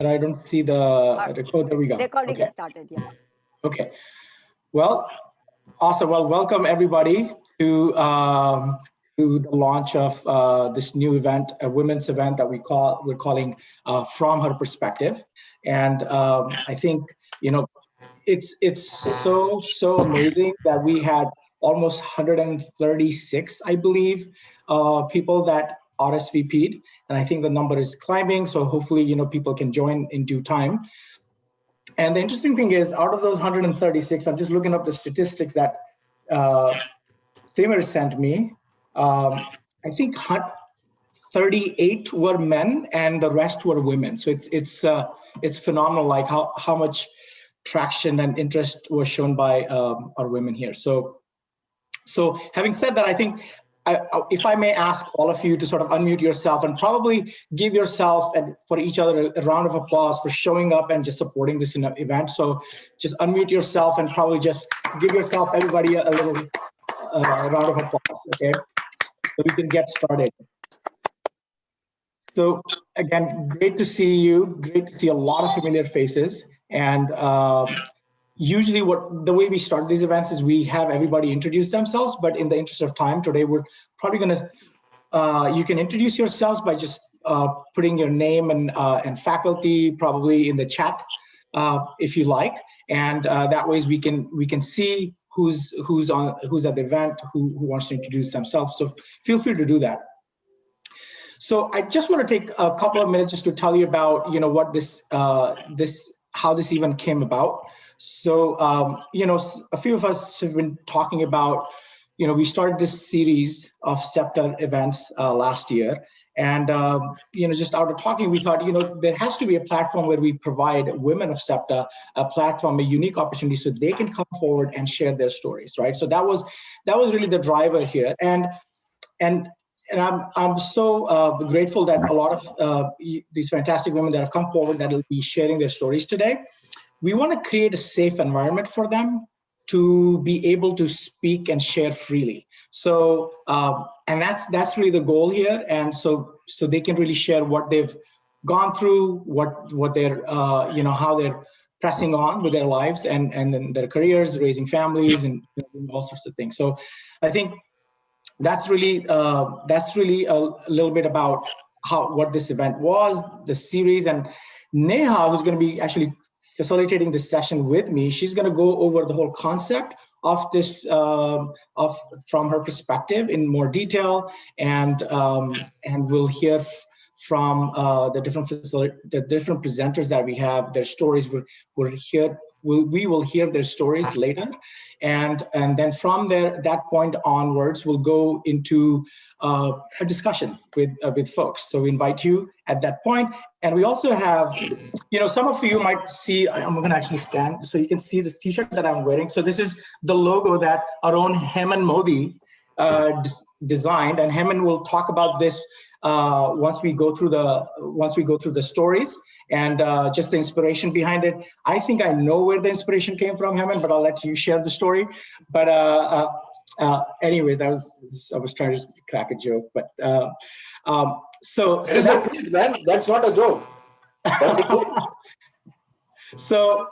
But I don't see the record. There we go. Recording Okay. is started, yeah. Okay. Well, awesome. Well, welcome everybody to the launch of this new event, a women's event that we're calling From Her Perspective. And I think, it's so amazing that we had almost 136, I believe, people that RSVP'd, and I think the number is climbing. So hopefully, people can join in due time. And the interesting thing is, out of those 136, I'm just looking up the statistics that Thimer sent me. I think 38 were men, and the rest were women. So it's phenomenal, like how much traction and interest was shown by our women here. So having said that, I think if I may ask all of you to sort of unmute yourself and probably give yourself and for each other a round of applause for showing up and just supporting this event. So just unmute yourself and probably just give yourself, everybody, a little round of applause, okay? So we can get started. So again, great to see you. Great to see a lot of familiar faces. And usually the way we start these events is we have everybody introduce themselves, but in the interest of time today, we're probably gonna, you can introduce yourselves by just putting your name and faculty probably in the chat if you like. And that way we can see who's at the event, who wants to introduce themselves. So feel free to do that. So I just want to take a couple of minutes just to tell you about, what how this event came about. So, a few of us have been talking about, we started this series of CEPT events last year. And, just out of talking, we thought, there has to be a platform where we provide women of CEPT a platform, a unique opportunity so they can come forward and share their stories, right? So that was really the driver here. And I'm so grateful that a lot of these fantastic women that have come forward that will be sharing their stories today. We want to create a safe environment for them to be able to speak and share freely. So, and that's really the goal here. And so they can really share what they've gone through, what they're, how they're pressing on with their lives and then their careers, raising families, and all sorts of things. So I think that's really a little bit about what this event was, the series. And Neha, who's going to be actually facilitating this session with me, she's going to go over the whole concept of this from her perspective in more detail, and we'll hear from the different presenters that we have. Their stories we will hear their stories later, and then from that point onwards, we'll go into a discussion with folks. So we invite you at that point. And we also have, some of you might see, I'm going to actually stand so you can see the T-shirt that I'm wearing. So this is the logo that our own Heman Modi designed, and Heman will talk about this once we go through the stories and just the inspiration behind it. I think I know where the inspiration came from, Heman, but I'll let you share the story. But anyways, I was trying to crack a joke, but so that's not a joke. So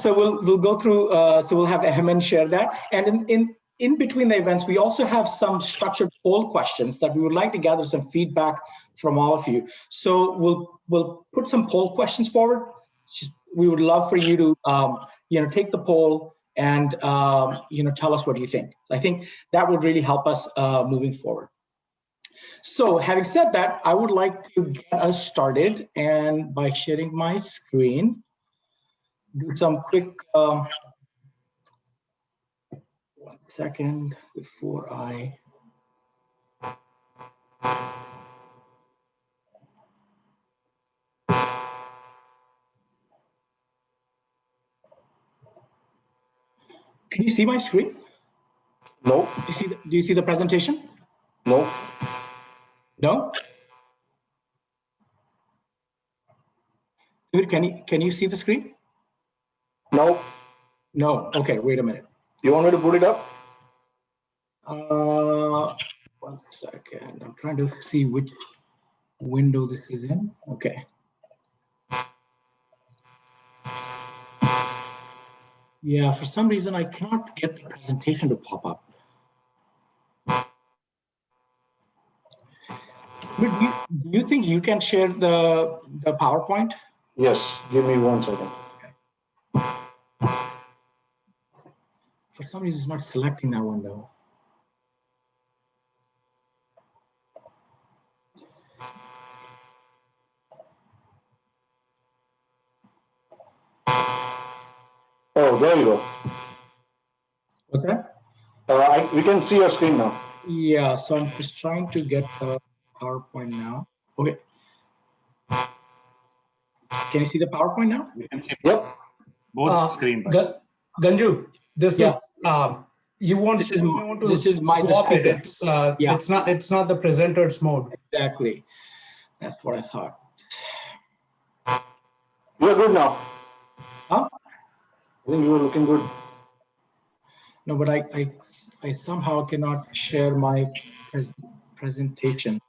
we'll go through. So we'll have Heman share that, and in between the events, we also have some structured poll questions that we would like to gather some feedback from all of you. So we'll put some poll questions forward. We would love for you to take the poll and tell us what you think. So I think that would really help us moving forward. So having said that, I would like to get us started, and by sharing my screen, do some quick. 1 second before I. Can you see my screen? No. Do you see the presentation? No. No? Can you see the screen? No. No. Okay, wait a minute. You want me to put it up? 1 second. I'm trying to see which window this is in. Okay. Yeah, for some reason, I cannot get the presentation to pop up. But do you think you can share the PowerPoint? Yes, give me 1 second. For some reason, it's not selecting that window. Oh, there you go. What's that? We can see your screen now. Yeah, so I'm just trying to get the PowerPoint now. Okay. Can you see the PowerPoint now? We can see Yep. both screen. Ganju, this Yeah. is you want This is my swap it. speaker. It's not the presenter's mode. Exactly. That's what I thought. You're good now. Huh? I think you were looking good. No, but I somehow cannot share my presentation.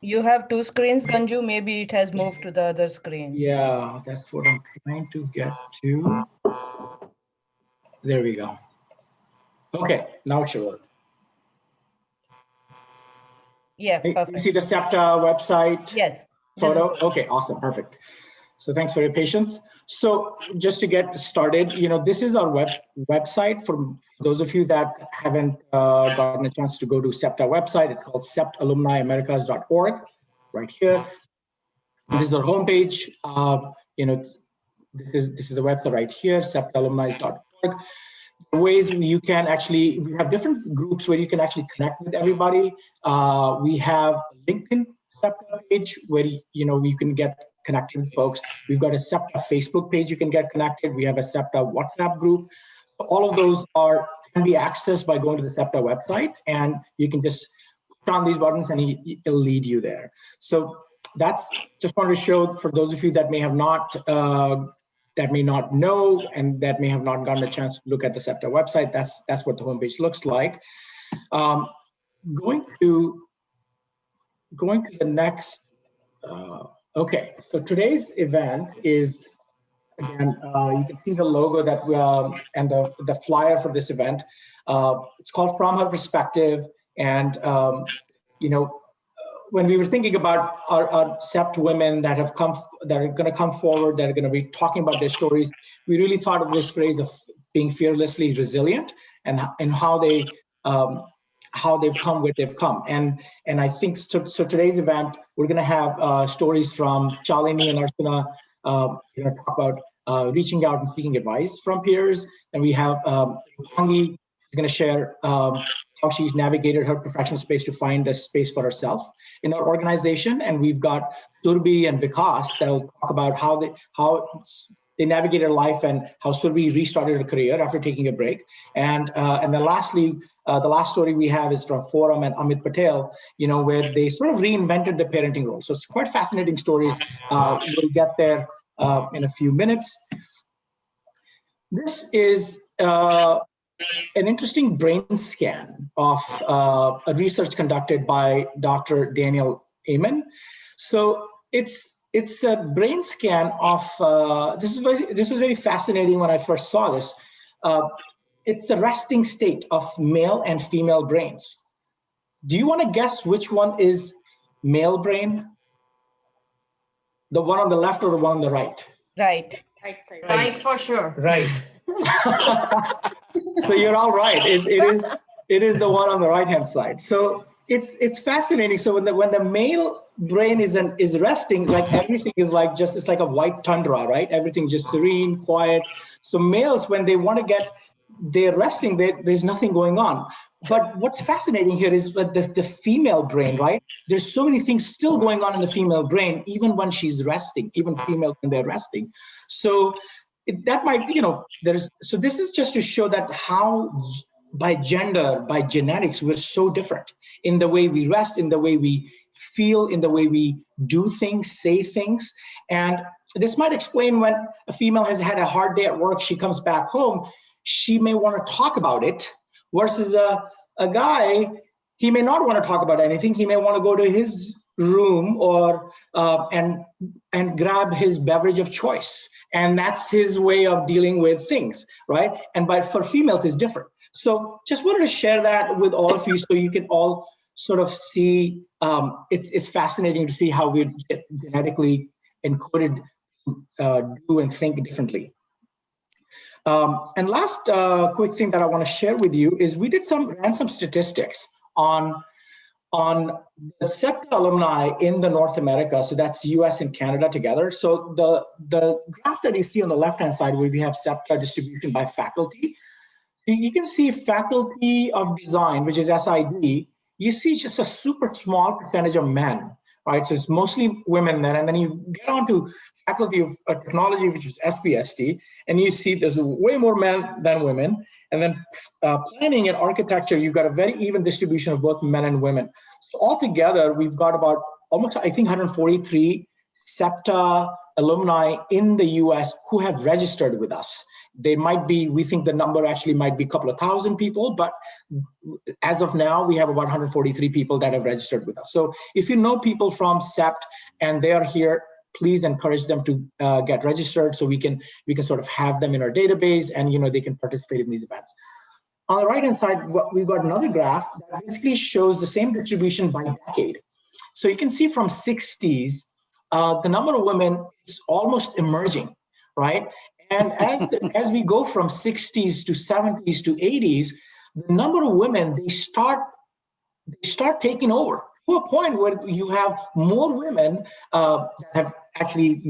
You have two screens, Ganju. Maybe it has moved to the other screen. Yeah, that's what I'm trying to get to. There we go. Okay, now it should work. Yeah, Hey, perfect. you see the CEPTA website? Yes. Photo? Okay, awesome, perfect. So thanks for your patience. So just to get started, this is our website. For those of you that haven't gotten a chance to go to CEPTA website, it's called CEPTalumniamericas.org, right here. And this is our homepage. This is the website right here, CEPTalumni.org. The ways you can actually, we have different groups where you can actually connect with everybody. We have a LinkedIn CEPTA page where you can get connected with folks. We've got a CEPTA Facebook page you can get connected. We have a CEPTA WhatsApp group. So all of those can be accessed by going to the CEPTA website, and you can just click on these buttons and it'll lead you there. So that's just wanted to show for those of you that may have not that may not know and that may have not gotten a chance to look at the CEPTA website. That's what the homepage looks like. Going to the next. Okay, so today's event is, again, you can see the logo that and the flyer for this event. It's called From Her Perspective, and when we were thinking about our CEPT women that are going to come forward, that are going to be talking about their stories, we really thought of this phrase of being fearlessly resilient and how they've come where they've come. And I think so today's event, we're going to have stories from Shalini and Archana. We're going to talk about reaching out and seeking advice from peers. And we have Hangi going to share how she's navigated her professional space to find a space for herself in our organization. And we've got Surbi and Vikas that'll talk about how they navigated life and how Surbi restarted her career after taking a break. And then lastly, the last story we have is from Forum and Amit Patel, where they sort of reinvented the parenting role. So it's quite fascinating stories. We'll get there in a few minutes. This is an interesting brain scan of a research conducted by Dr. Daniel Amen. So it's a brain scan of this was very fascinating when I first saw this. It's the resting state of male and female brains. Do you want to guess which one is male brain? The one on the left or the one on the right? Right. Right, for sure. Right. So you're all right. It is the one on the right hand side. So it's fascinating. So when the male brain is resting, like everything is like it's like a white tundra, right? Everything just serene, quiet. So males, when they want to get they're resting, there's nothing going on. But what's fascinating here is that the female brain, right? There's so many things still going on in the female brain, even when she's resting, even female when they're resting. So that might, so this is just to show that how by gender, by genetics, we're so different in the way we rest, in the way we feel, in the way we do things, say things. And this might explain when a female has had a hard day at work, she comes back home, she may want to talk about it, versus a guy, he may not want to talk about anything. He may want to go to his room or and grab his beverage of choice and that's his way of dealing with things, right? And but for females, it's different. So just wanted to share that with all of you so you can all sort of see. It's fascinating to see how we get genetically encoded, do and think differently. And last quick thing that I want to share with you is we ran some statistics on the CEPT alumni in the North America. So that's US and Canada together. So the graph that you see on the left-hand side where we have CEPT distribution by faculty, you can see faculty of design, which is SID, you see just a super small percentage of men, right? So it's mostly women then, and then you get on to faculty of technology, which is SPST, and you see there's way more men than women. And then planning and architecture, you've got a very even distribution of both men and women. So altogether, we've got about almost, I think, 143 CEPTA alumni in the US who have registered with us. They might be, we think the number actually might be a couple of thousand people, but as of now, we have about 143 people that have registered with us. So if you know people from CEPT and they are here, please encourage them to get registered so we can sort of have them in our database and they can participate in these events. On the right-hand side, we've got another graph that basically shows the same distribution by decade. So you can see from 60s, the number of women is almost emerging, right? And as we go from 60s to 70s to 80s, the number of women, they start taking over to a point where you have more women that have actually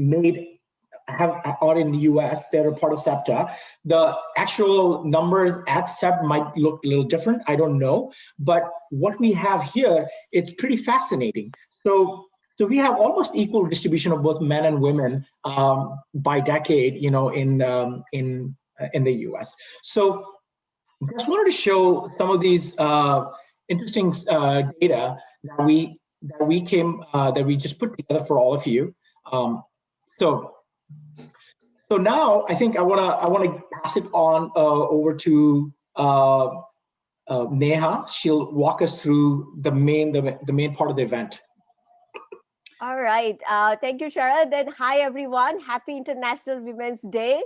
are in the US, they're a part of CEPTA. The actual numbers at CEPT might look a little different, I don't know. But what we have here, it's pretty fascinating. So we have almost equal distribution of both men and women by decade, in the US. So just wanted to show some of these interesting data that we just put together for all of you. So now I think I wanna pass it on over to Neha. She'll walk us through the main part of the event. All right. Thank you, Sharad. And hi, everyone. Happy International Women's Day.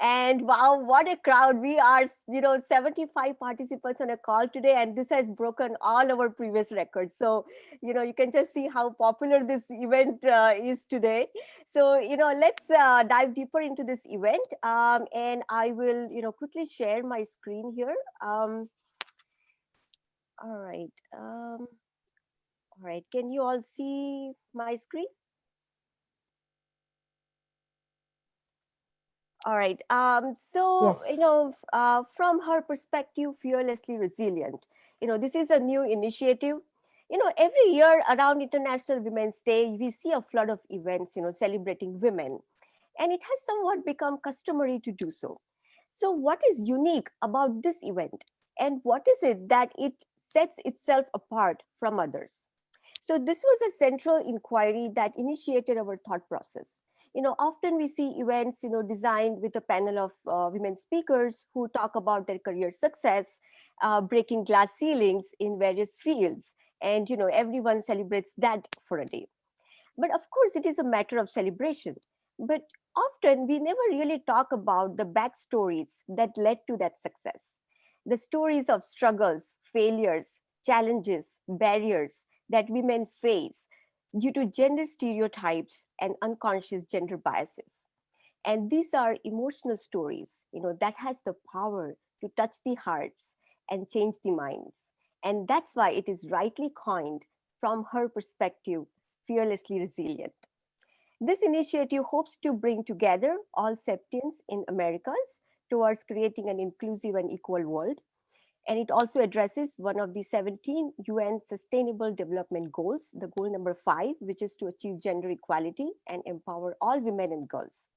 And wow, what a crowd. We are, 75 participants on a call today, and this has broken all our previous records. So, you can just see how popular this event is today. So, let's dive deeper into this event. And I will, quickly share my screen here. All right. All right, can you all see my screen? All right, so, Yes. From her perspective, fearlessly resilient, this is a new initiative. Every year around International Women's Day, we see a flood of events, celebrating women, and it has somewhat become customary to do so. So what is unique about this event, and what is it that it sets itself apart from others? So this was a central inquiry that initiated our thought process. Often we see events, designed with a panel of women speakers who talk about their career success, breaking glass ceilings in various fields. And, everyone celebrates that for a day. But of course, it is a matter of celebration. But often we never really talk about the backstories that led to that success. The stories of struggles, failures, challenges, barriers that women face due to gender stereotypes and unconscious gender biases. And these are emotional stories, that has the power to touch the hearts and change the minds. And that's why it is rightly coined, from her perspective, fearlessly resilient. This initiative hopes to bring together all CEPTians in Americas towards creating an inclusive and equal world. And it also addresses one of the 17 UN Sustainable Development Goals, the goal number 5, which is to achieve gender equality and empower all women and girls.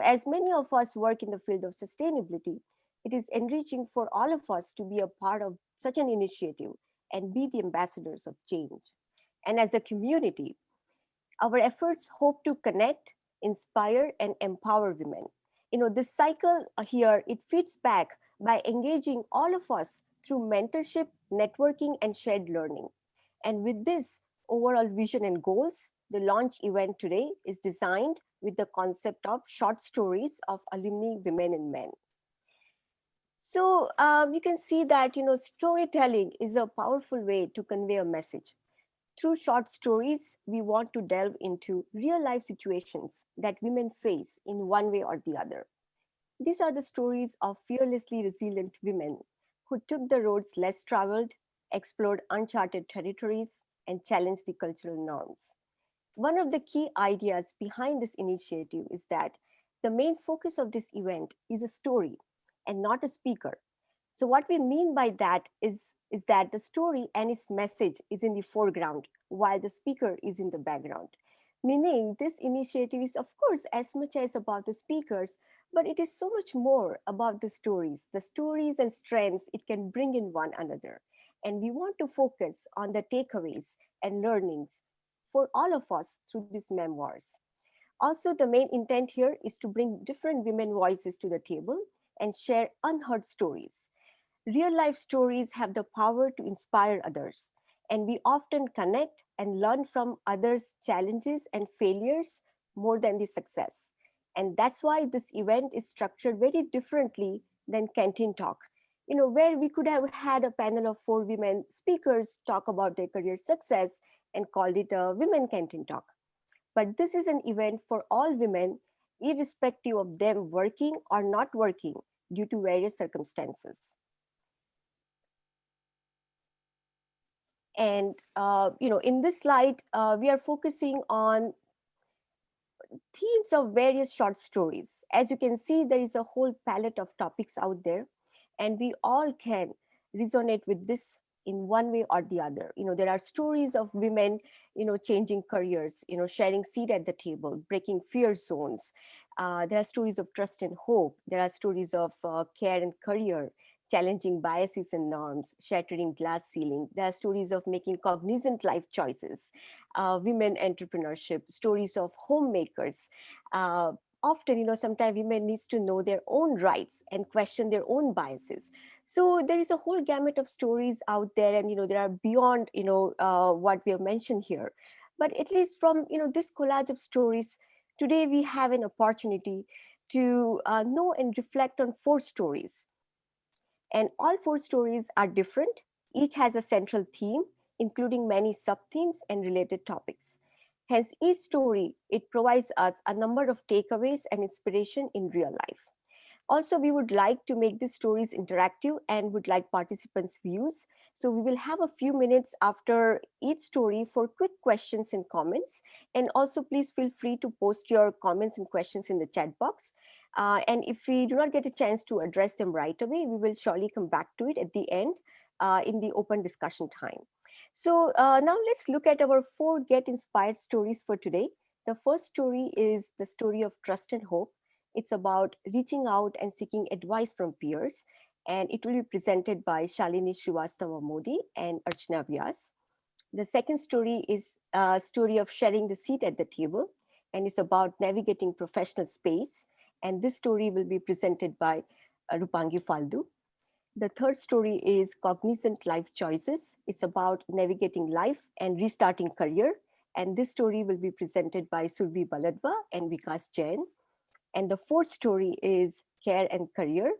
As many of us work in the field of sustainability, it is enriching for all of us to be a part of such an initiative and be the ambassadors of change. And as a community, our efforts hope to connect, inspire, and empower women. This cycle here, it feeds back by engaging all of us through mentorship, networking, and shared learning. And with this overall vision and goals, the launch event today is designed with the concept of short stories of alumni women and men. So you can see that, storytelling is a powerful way to convey a message. Through short stories, we want to delve into real life situations that women face in one way or the other. These are the stories of fearlessly resilient women who took the roads less traveled, explored uncharted territories, and challenged the cultural norms. One of the key ideas behind this initiative is that the main focus of this event is a story and not a speaker. So what we mean by that is that the story and its message is in the foreground while the speaker is in the background. Meaning this initiative is of course as much as about the speakers, but it is so much more about the stories and strengths it can bring in one another. And we want to focus on the takeaways and learnings for all of us through these memoirs. Also, the main intent here is to bring different women voices to the table and share unheard stories. Real life stories have the power to inspire others, and we often connect and learn from others' challenges and failures more than the success. And that's why this event is structured very differently than Canteen Talk, where we could have had a panel of 4 women speakers talk about their career success and called it a Women Canteen Talk. But this is an event for all women, irrespective of them working or not working due to various circumstances. And, in this slide, we are focusing on themes of various short stories. As you can see, there is a whole palette of topics out there, and we all can resonate with this in one way or the other. There are stories of women, changing careers, sharing seat at the table, breaking fear zones. There are stories of trust and hope. There are stories of care and career, challenging biases and norms, shattering glass ceiling. There are stories of making cognizant life choices, women entrepreneurship, stories of homemakers. Often, sometimes women needs to know their own rights and question their own biases. So there is a whole gamut of stories out there, and there are beyond what we have mentioned here. But at least from this collage of stories, today we have an opportunity to know and reflect on 4 stories. And all 4 stories are different. Each has a central theme, including many sub-themes and related topics. Hence, each story, it provides us a number of takeaways and inspiration in real life. Also, we would like to make these stories interactive and would like participants' views. So we will have a few minutes after each story for quick questions and comments. And also, please feel free to post your comments and questions in the chat box. And if we do not get a chance to address them right away, we will surely come back to it at the end in the open discussion time. So now let's look at our 4 Get Inspired stories for today. The first story is the story of trust and hope. It's about reaching out and seeking advice from peers. And it will be presented by Shalini Srivastava Modi and Archana Vyas. The second story is a story of sharing the seat at the table. And it's about navigating professional space. And this story will be presented by Rupangi Faldu. The third story is cognizant life choices. It's about navigating life and restarting career. And this story will be presented by Surbhi Baladwa and Vikas Jain. And the fourth story is care and career.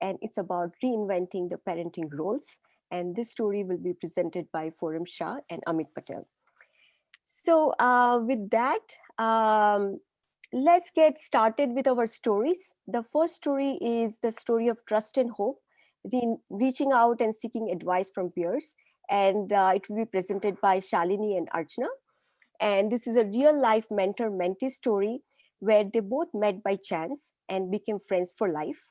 And it's about reinventing the parenting roles. And this story will be presented by Forum Shah and Amit Patel. So with that, let's get started with our stories. The first story is the story of trust and hope, reaching out and seeking advice from peers. And it will be presented by Shalini and Archana. And this is a real life mentor-mentee story where they both met by chance and became friends for life.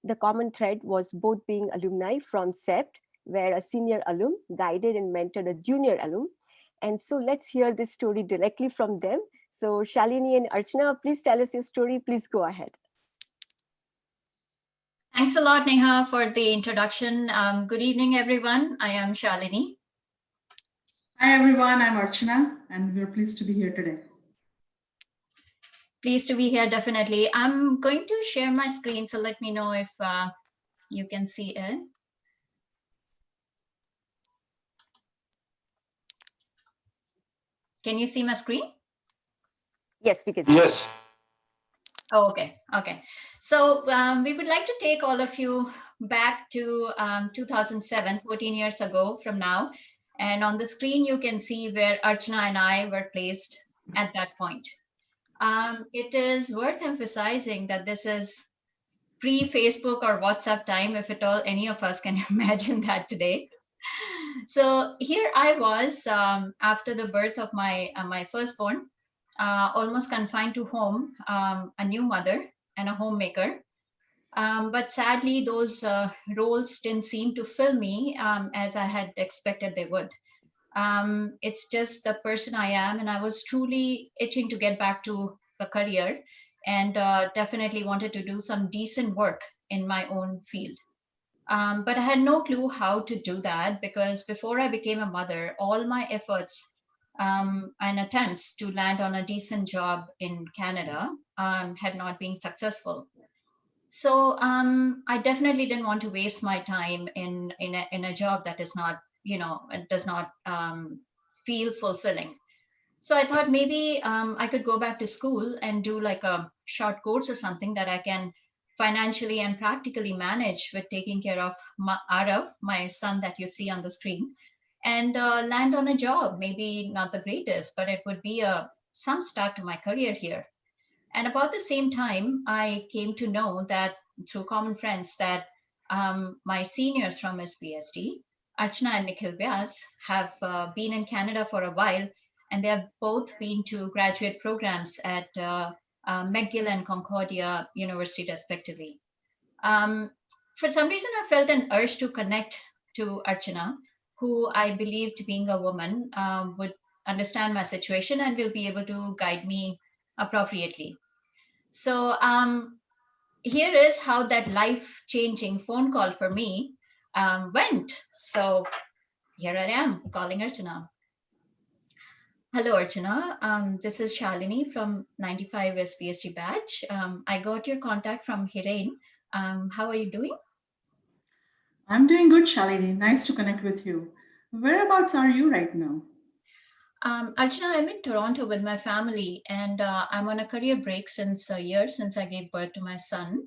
The common thread was both being alumni from CEPT, where a senior alum guided and mentored a junior alum. And so let's hear this story directly from them. So Shalini and Archana, please tell us your story. Please go ahead. Thanks a lot, Neha, for the introduction. Good evening, everyone. I am Shalini. Hi, everyone. I'm Archana, and we're pleased to be here today. Pleased to be here, definitely. I'm going to share my screen, so let me know if you can see it. Can you see my screen? Yes, we can see. Yes. Oh, okay, okay. So we would like to take all of you back to 2007, 14 years ago from now. And on the screen, you can see where Archana and I were placed at that point. It is worth emphasizing that this is pre-Facebook or WhatsApp time, if at all any of us can imagine that today. So here I was after the birth of my firstborn, almost confined to home, a new mother and a homemaker. But sadly, those roles didn't seem to fill me as I had expected they would. It's just the person I am, and I was truly itching to get back to the career and definitely wanted to do some decent work in my own field. But I had no clue how to do that because before I became a mother, all my efforts and attempts to land on a decent job in Canada had not been successful. So I definitely didn't want to waste my time in a job that is not, it does not feel fulfilling. So I thought maybe I could go back to school and do like a short course or something that I can financially and practically manage with taking care of Arav, my son that you see on the screen, and land on a job. Maybe not the greatest, but it would be some start to my career here. And about the same time, I came to know that through common friends that my seniors from SPSD, Archana and Nikhil Vyas, have been in Canada for a while, and they have both been to graduate programs at McGill and Concordia University, respectively. For some reason, I felt an urge to connect to Archana, who I believed, being a woman, would understand my situation and will be able to guide me appropriately. So here is how that life-changing phone call for me went. So here I am calling Archana. Hello, Archana. This is Shalini from 95 SPST batch. I got your contact from Hiren. How are you doing? I'm doing good, Shalini. Nice to connect with you. Whereabouts are you right now? Archana, I'm in Toronto with my family, and I'm on a career break since a year since I gave birth to my son.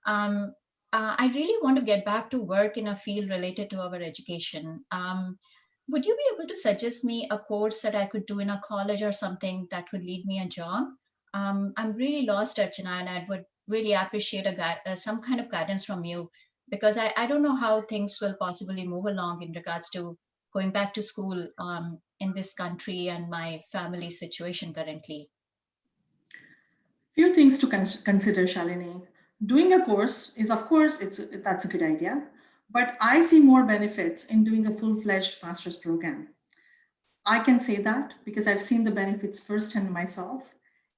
I really want to get back to work in a field related to our education. Would you be able to suggest me a course that I could do in a college or something that could lead me a job? I'm really lost, Archana, and I would really appreciate some kind of guidance from you because I don't know how things will possibly move along in regards to going back to school in this country and my family situation currently. Few things to consider, Shalini. Doing a course is, of course, that's a good idea, but I see more benefits in doing a full-fledged master's program. I can say that because I've seen the benefits firsthand myself,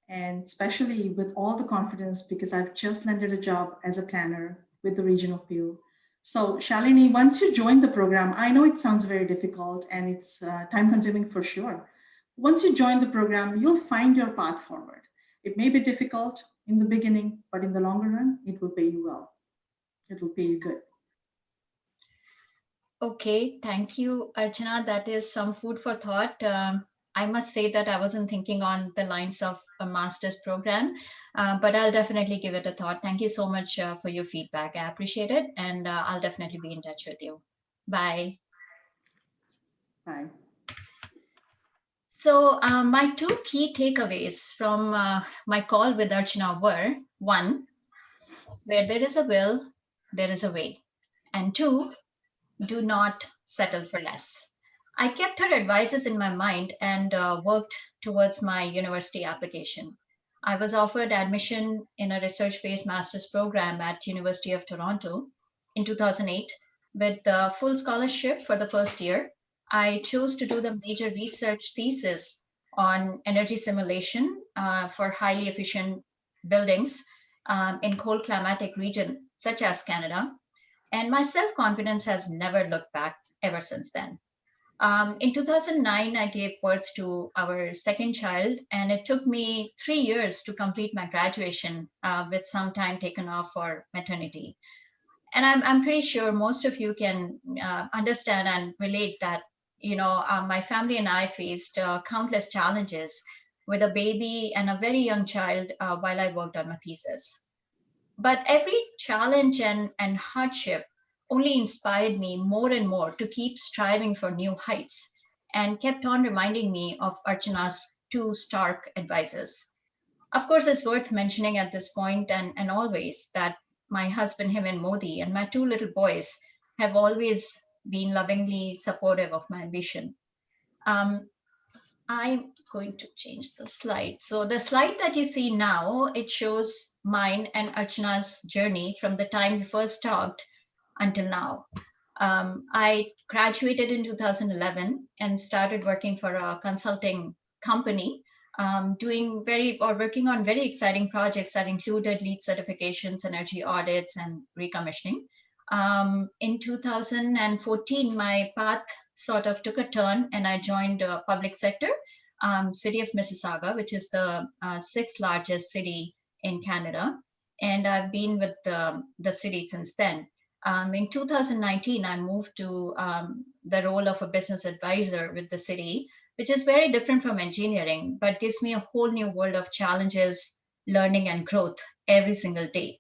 and especially with all the confidence because I've just landed a job as a planner with the region of Peel. So, Shalini, once you join the program, I know it sounds very difficult and it's time consuming for sure. Once you join the program, you'll find your path forward. It may be difficult in the beginning, but in the longer run, it will pay you well. It will pay you good. Okay, thank you, Archana. That is some food for thought. I must say that I wasn't thinking on the lines of a master's program, but I'll definitely give it a thought. Thank you so much for your feedback. I appreciate it, and I'll definitely be in touch with you. Bye. Bye. So my two key takeaways from my call with Archana were, one, where there is a will, there is a way. And two, do not settle for less. I kept her advices in my mind and worked towards my university application. I was offered admission in a research-based master's program at University of Toronto in 2008 with full scholarship for the first year. I chose to do the major research thesis on energy simulation for highly efficient buildings in cold climatic region such as Canada, and my self-confidence has never looked back ever since then. In 2009, I gave birth to our second child, and it took me 3 years to complete my graduation with some time taken off for maternity. And I'm pretty sure most of you can understand and relate that, my family and I faced countless challenges with a baby and a very young child while I worked on my thesis. But every challenge and hardship only inspired me more and more to keep striving for new heights and kept on reminding me of Archana's two stark advices. Of course, it's worth mentioning at this point and always that my husband, him and Modi, and my two little boys have always been lovingly supportive of my ambition. I'm going to change the slide. So the slide that you see now, it shows mine and Archana's journey from the time we first talked until now. I graduated in 2011 and started working for a consulting company, working on very exciting projects that included lead certifications, energy audits, and recommissioning. In 2014, my path sort of took a turn and I joined public sector, city of Mississauga, which is the sixth largest city in Canada. And I've been with the city since then. In 2019, I moved to the role of a business advisor with the city, which is very different from engineering, but gives me a whole new world of challenges, learning, and growth every single day.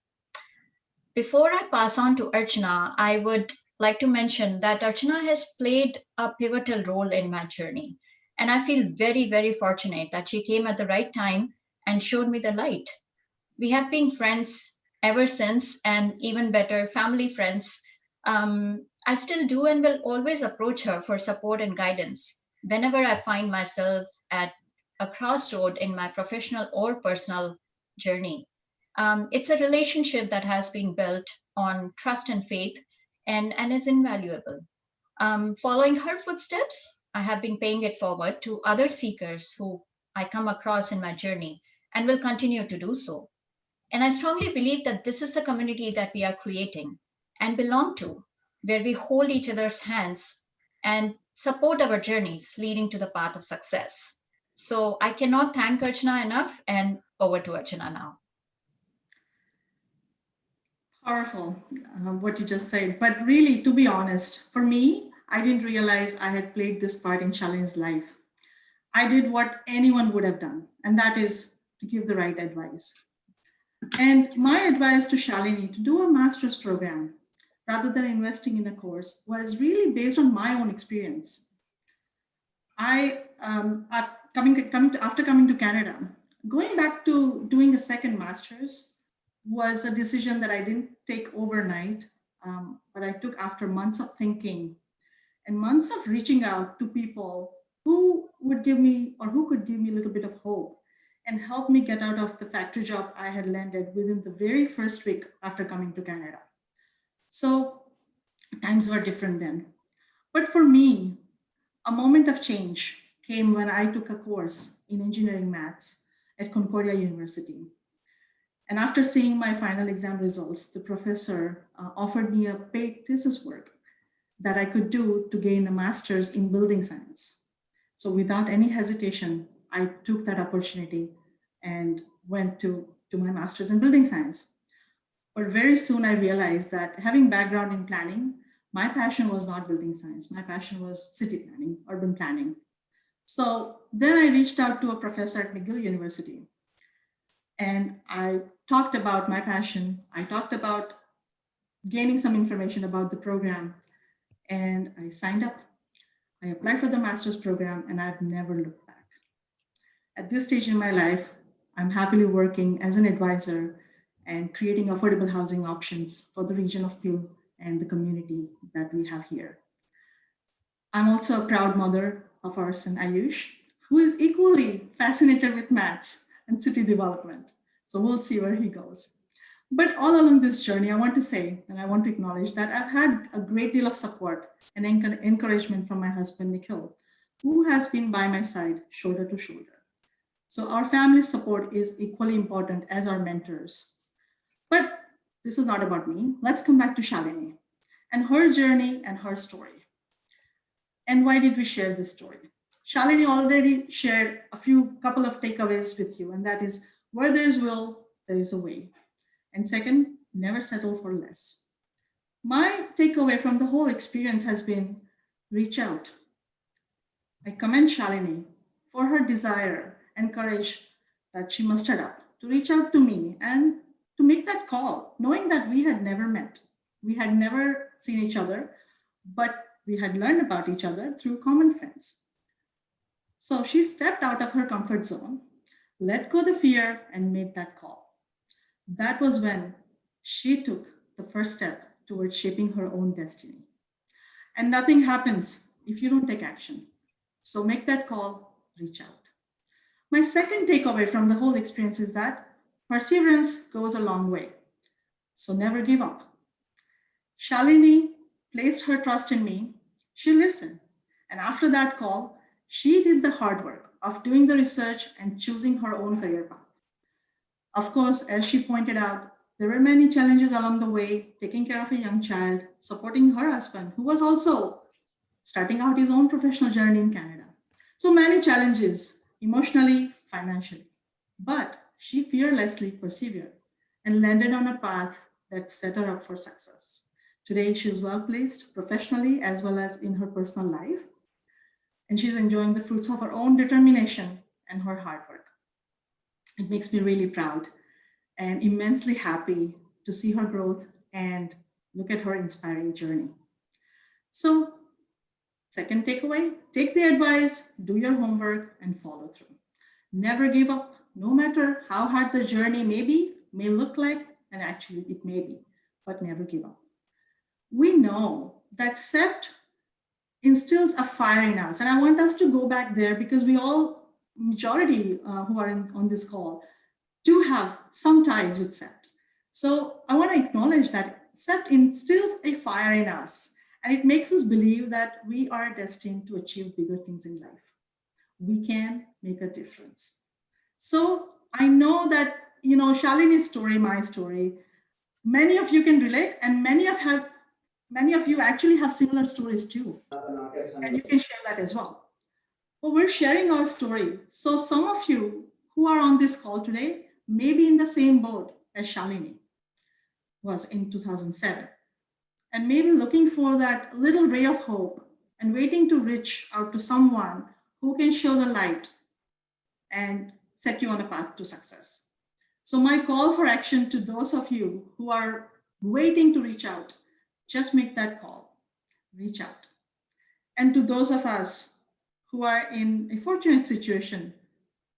Before I pass on to Archana, I would like to mention that Archana has played a pivotal role in my journey. And I feel very, very fortunate that she came at the right time and showed me the light. We have been friends ever since, and even better, family friends. I still do and will always approach her for support and guidance whenever I find myself at a crossroad in my professional or personal journey. It's a relationship that has been built on trust and faith and is invaluable. Following her footsteps, I have been paying it forward to other seekers who I come across in my journey and will continue to do so. And I strongly believe that this is the community that we are creating and belong to, where we hold each other's hands and support our journeys leading to the path of success. So I cannot thank Archana enough, and over to Archana now. Powerful, what you just said. But really, to be honest, for me, I didn't realize I had played this part in Shalini's life. I did what anyone would have done, and that is to give the right advice. And my advice to Shalini to do a master's program rather than investing in a course was really based on my own experience. After coming to Canada, going back to doing a second master's was a decision that I didn't take overnight, but I took after months of thinking and months of reaching out to people who would give me or who could give me a little bit of hope and help me get out of the factory job I had landed within the very first week after coming to Canada. So times were different then. But for me, a moment of change came when I took a course in engineering maths at Concordia University. And after seeing my final exam results, the professor offered me a paid thesis work that I could do to gain a master's in building science. So without any hesitation, I took that opportunity and went to my master's in building science. But very soon I realized that having background in planning, my passion was not building science. My passion was city planning, urban planning. So then I reached out to a professor at McGill University and I talked about my passion. I talked about gaining some information about the program and I signed up. I applied for the master's program and I've never looked back. At this stage in my life, I'm happily working as an advisor and creating affordable housing options for the region of Peel and the community that we have here. I'm also a proud mother of our son Ayush, who is equally fascinated with maths and city development. So we'll see where he goes. But all along this journey, I want to say, and I want to acknowledge that I've had a great deal of support and encouragement from my husband, Nikhil, who has been by my side, shoulder to shoulder. So our family support is equally important as our mentors. But this is not about me. Let's come back to Shalini and her journey and her story. And why did we share this story? Shalini already shared couple of takeaways with you, and that is where there is will, there is a way. And second, never settle for less. My takeaway from the whole experience has been reach out. I commend Shalini for her desire and courage that she mustered up to reach out to me and to make that call, knowing that we had never met. We had never seen each other, but we had learned about each other through common friends. So she stepped out of her comfort zone, let go the fear, and made that call. That was when she took the first step towards shaping her own destiny. And nothing happens if you don't take action. So make that call, reach out. My second takeaway from the whole experience is that perseverance goes a long way. So never give up. Shalini placed her trust in me. She listened. And after that call, she did the hard work of doing the research and choosing her own career path. Of course, as she pointed out, there were many challenges along the way, taking care of a young child, supporting her husband, who was also starting out his own professional journey in Canada. So many challenges, emotionally, financially. But she fearlessly persevered and landed on a path that set her up for success. Today, she's well placed professionally as well as in her personal life. And she's enjoying the fruits of her own determination and her hard work. It makes me really proud and immensely happy to see her growth and look at her inspiring journey. So, second takeaway, take the advice, do your homework, and follow through. Never give up, no matter how hard the journey may look like, and actually it may be, but never give up. We know that CEPT instills a fire in us, and I want us to go back there because we all, majority who are on this call, do have some ties with CEPT. So I want to acknowledge that CEPT instills a fire in us, and it makes us believe that we are destined to achieve bigger things in life. We can make a difference. So I know that, Shalini's story, my story, many of you can relate, and many of you actually have similar stories too. And you can share that as well. But we're sharing our story. So some of you who are on this call today may be in the same boat as Shalini was in 2007. And maybe looking for that little ray of hope and waiting to reach out to someone who can show the light and set you on a path to success. So my call for action to those of you who are waiting to reach out, just make that call, reach out. And to those of us who are in a fortunate situation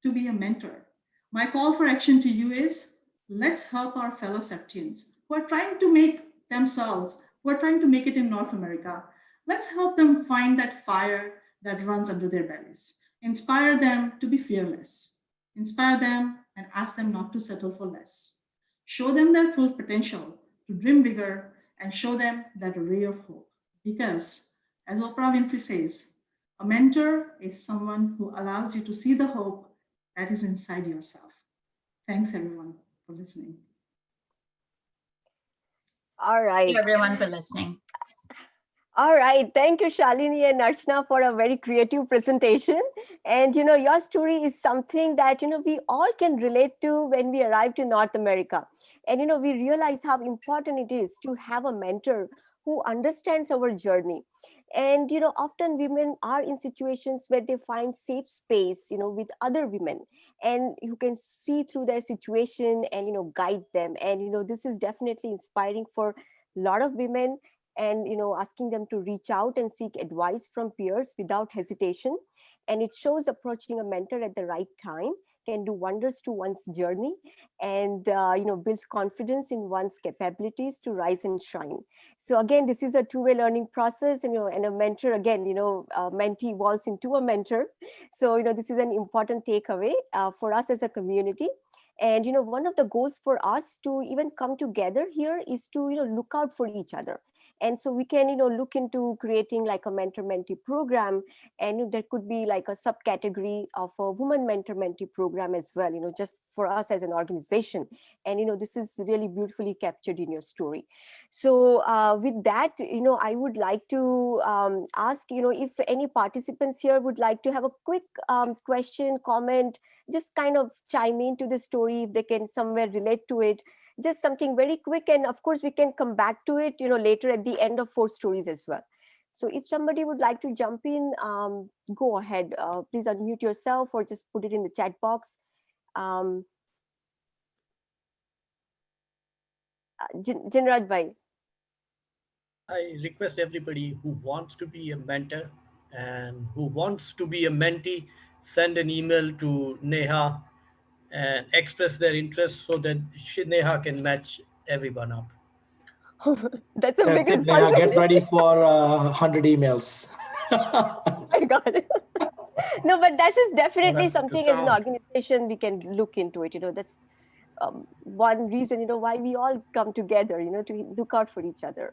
to be a mentor, my call for action to you is, let's help our fellow CEPTians who are trying to make themselves, who are trying to make it in North America. Let's help them find that fire that runs under their bellies. Inspire them to be fearless. Inspire them and ask them not to settle for less. Show them their full potential to dream bigger and show them that ray of hope. Because, as Oprah Winfrey says, a mentor is someone who allows you to see the hope that is inside yourself. Thanks, everyone, for listening. All right. Thank you everyone for listening. All right. Thank you, Shalini and Archana, for a very creative presentation. And, your story is something that, we all can relate to when we arrive to North America. And, we realize how important it is to have a mentor who understands our journey. And, often women are in situations where they find safe space, with other women, and you can see through their situation and, guide them. And, this is definitely inspiring for a lot of women, and asking them to reach out and seek advice from peers without hesitation. And it shows approaching a mentor at the right time can do wonders to one's journey, and builds confidence in one's capabilities to rise and shine. So again, this is a two-way learning process, and a mentor, again, a mentee evolves into a mentor. So this is an important takeaway for us as a community. And one of the goals for us to even come together here is to look out for each other. And so we can look into creating like a mentor-mentee program, and there could be like a subcategory of a woman mentor-mentee program as well, just for us as an organization. And this is really beautifully captured in your story. So with that, I would like to ask, if any participants here would like to have a quick question, comment, just kind of chime into the story if they can somewhere relate to it. Just something very quick, and of course we can come back to it later at the end of 4 stories as well. So if somebody would like to jump in, go ahead. Please unmute yourself or just put it in the chat box. Jinraj bhai. I request everybody who wants to be a mentor and who wants to be a mentee, send an email to Neha and express their interest so that Neha can match everyone up. That's a big That's it, Neha. responsibility. Get ready for 100 emails. I got it. No, but that is definitely something as an sound. organization we can look into it. That's one reason, why we all come together, to look out for each other.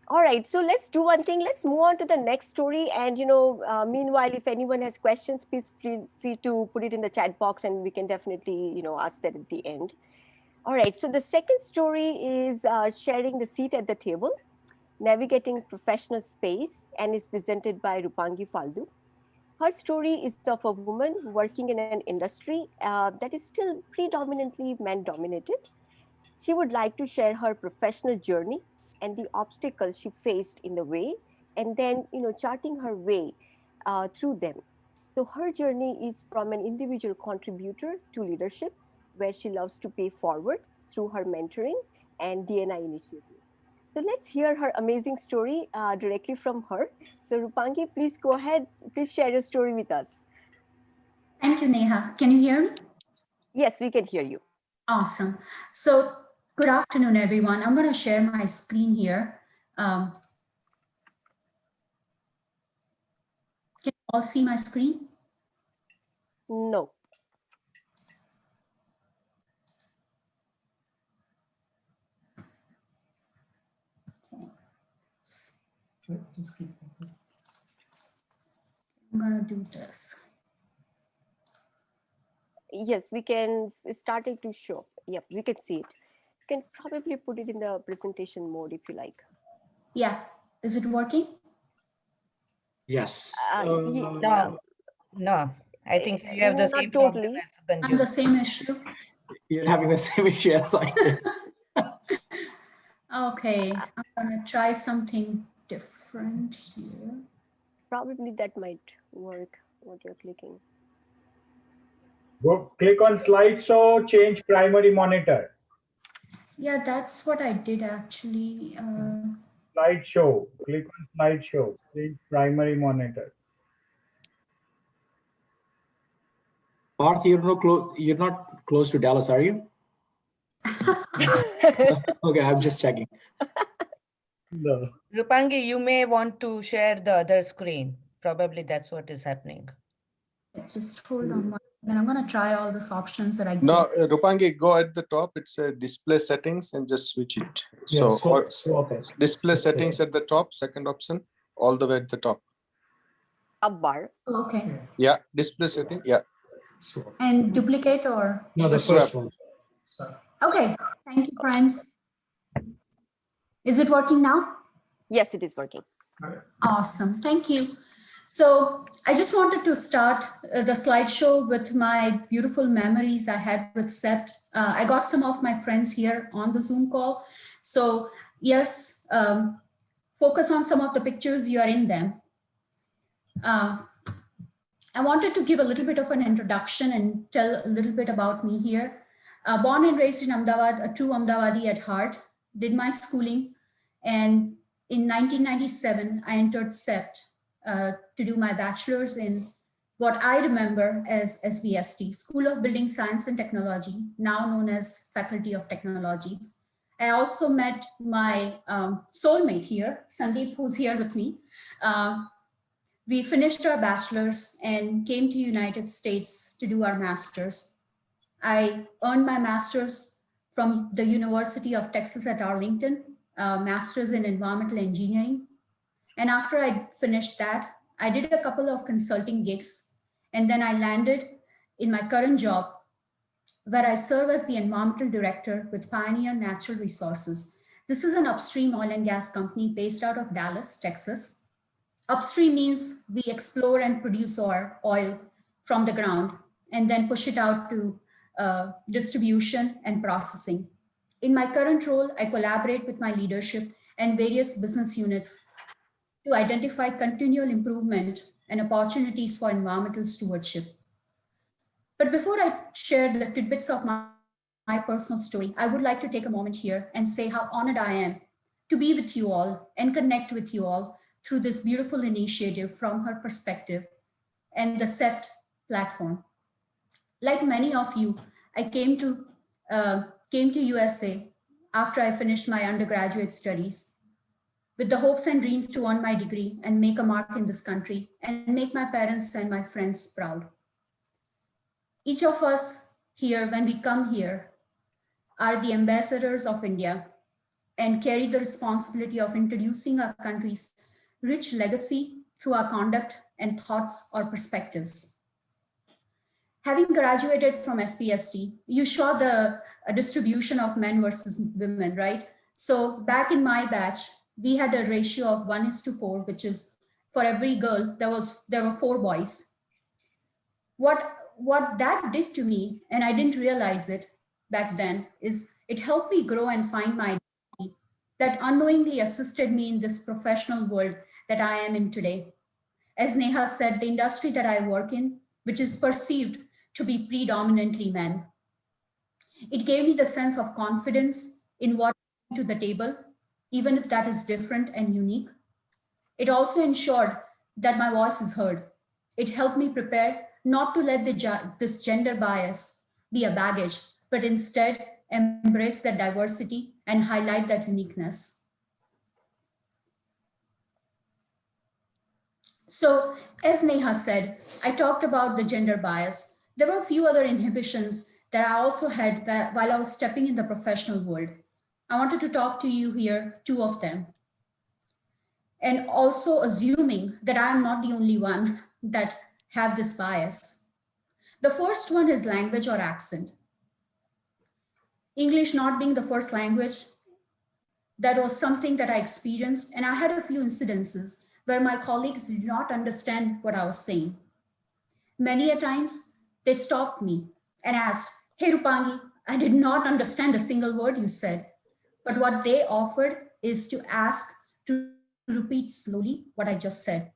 All right, so let's do one thing. Let's move on to the next story. And, meanwhile, if anyone has questions, please feel free to put it in the chat box and we can definitely, ask that at the end. All right, so the second story is sharing the seat at the table, navigating professional space, and is presented by Rupangi Faldu. Her story is of a woman working in an industry that is still predominantly men-dominated. She would like to share her professional journey and the obstacles she faced in the way, and then charting her way through them. So her journey is from an individual contributor to leadership, where she loves to pay forward through her mentoring and DNI initiative. So let's hear her amazing story directly from her. So Rupangi, please go ahead. Please share your story with us. Thank you, Neha. Can you hear me? Yes, we can hear you. Awesome. So good afternoon, everyone. I'm going to share my screen here. Can you all see my screen? No. I'm going to do this. Yes, we can start it to show. Yep, we can see it. You can probably put it in the presentation mode if you like. Yeah. Is it working? Yes. No, I think you have the not same totally. problem as Ganju. I'm the same issue. You're having the same issue as I do. Okay. I'm going to try something different here. Probably that might work, what you're clicking. Go click on slideshow, change primary monitor. Yeah, that's what I did actually. Slideshow, click on slideshow, change primary monitor. Parth, you're not close to Dallas, are you? Okay, I'm just checking. No. Rupangi, you may want to share the other screen. Probably that's what is happening. Just hold on. Then I'm going to try all these options that I No, get. Rupangi, go at the top. It's a display settings and just switch it. Yeah, So swap it. display settings at the top, second option, all the way at the top. Up bar. Okay. Yeah, display setting. Yeah. Swap. And duplicate or? No, the first one. Okay. Thank you, friends. Is it working now? Yes, it is working. Awesome. Thank you. So I just wanted to start the slideshow with my beautiful memories I had with CEPT. I got some of my friends here on the Zoom call. So yes, focus on some of the pictures, you are in them. I wanted to give a little bit of an introduction and tell a little bit about me here. Born and raised in Ahmedabad, a true Ahmedabadi at heart, did my schooling. And in 1997, I entered CEPT to do my bachelor's in what I remember as SBST, School of Building Science and Technology, now known as Faculty of Technology. I also met my soulmate here, Sandeep, who's here with me. We finished our bachelor's and came to United States to do our master's. I earned my master's from the University of Texas at Arlington, master's in environmental engineering. And after I finished that, I did a couple of consulting gigs, and then I landed in my current job, where I serve as the environmental director with Pioneer Natural Resources. This is an upstream oil and gas company based out of Dallas, Texas. Upstream means we explore and produce our oil from the ground and then push it out to distribution and processing. In my current role, I collaborate with my leadership and various business units to identify continual improvement and opportunities for environmental stewardship. But before I share the tidbits of my personal story, I would like to take a moment here and say how honored I am to be with you all and connect with you all through this beautiful initiative from her perspective and the CEPT platform. Like many of you, I came to USA after I finished my undergraduate studies with the hopes and dreams to earn my degree and make a mark in this country and make my parents and my friends proud. Each of us here, when we come here, are the ambassadors of India and carry the responsibility of introducing our country's rich legacy through our conduct and thoughts or perspectives. Having graduated from SPST, you saw the distribution of men versus women, right? So back in my batch, we had a ratio of 1:4, which is for every girl, there were 4 boys. What that did to me, and I didn't realize it back then, is it helped me grow and find my identity that unknowingly assisted me in this professional world that I am in today. As Neha said, the industry that I work in, which is perceived to be predominantly men, it gave me the sense of confidence in what I bring to the table, even if that is different and unique. It also ensured that my voice is heard. It helped me prepare not to let this gender bias be a baggage, but instead embrace that diversity and highlight that uniqueness. So, as Neha said, I talked about the gender bias. There were a few other inhibitions that I also had while I was stepping in the professional world. I wanted to talk to you here, 2 of them. And also assuming that I am not the only one that have this bias. The first one is language or accent. English not being the first language, that was something that I experienced, and I had a few incidences where my colleagues did not understand what I was saying. Many a times, they stopped me and asked, "Hey Rupangi, I did not understand a single word you said." But what they offered is to ask to repeat slowly what I just said.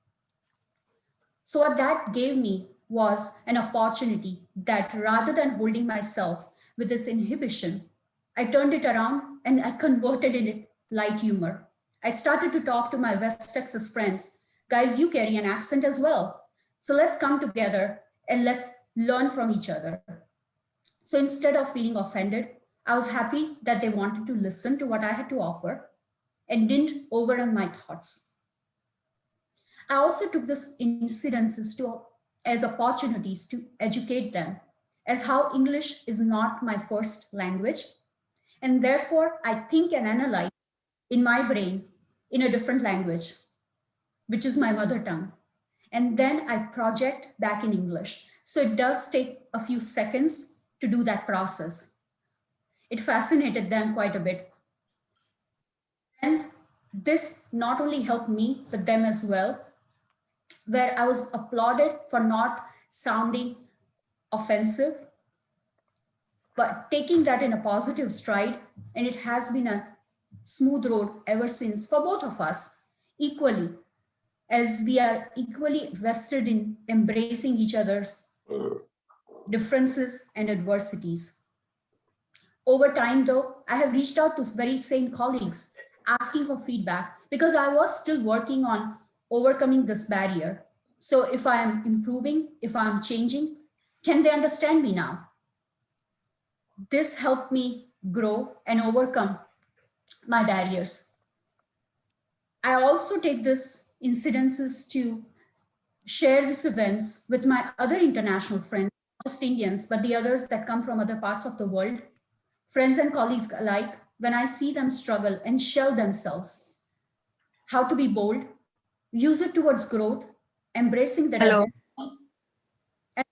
So what that gave me was an opportunity that rather than holding myself with this inhibition, I turned it around and I converted it light humor. I started to talk to my West Texas friends. Guys, you carry an accent as well. So let's come together and let's learn from each other. So instead of feeling offended, I was happy that they wanted to listen to what I had to offer and didn't overrun my thoughts. I also took these incidences as opportunities to educate them as how English is not my first language. And therefore, I think and analyze in my brain in a different language, which is my mother tongue. And then I project back in English. So it does take a few seconds to do that process. It fascinated them quite a bit. And this not only helped me, but them as well, where I was applauded for not sounding offensive, but taking that in a positive stride. And it has been a smooth road ever since for both of us equally, as we are equally vested in embracing each other's differences and adversities. Over time, though, I have reached out to very same colleagues asking for feedback because I was still working on overcoming this barrier. So if I am improving, if I'm changing, can they understand me now? This helped me grow and overcome my barriers. I also take these incidences to share these events with my other international friends, not just Indians, but the others that come from other parts of the world, friends and colleagues alike, when I see them struggle and shell themselves. How to be bold, use it towards growth, embracing the diversity, and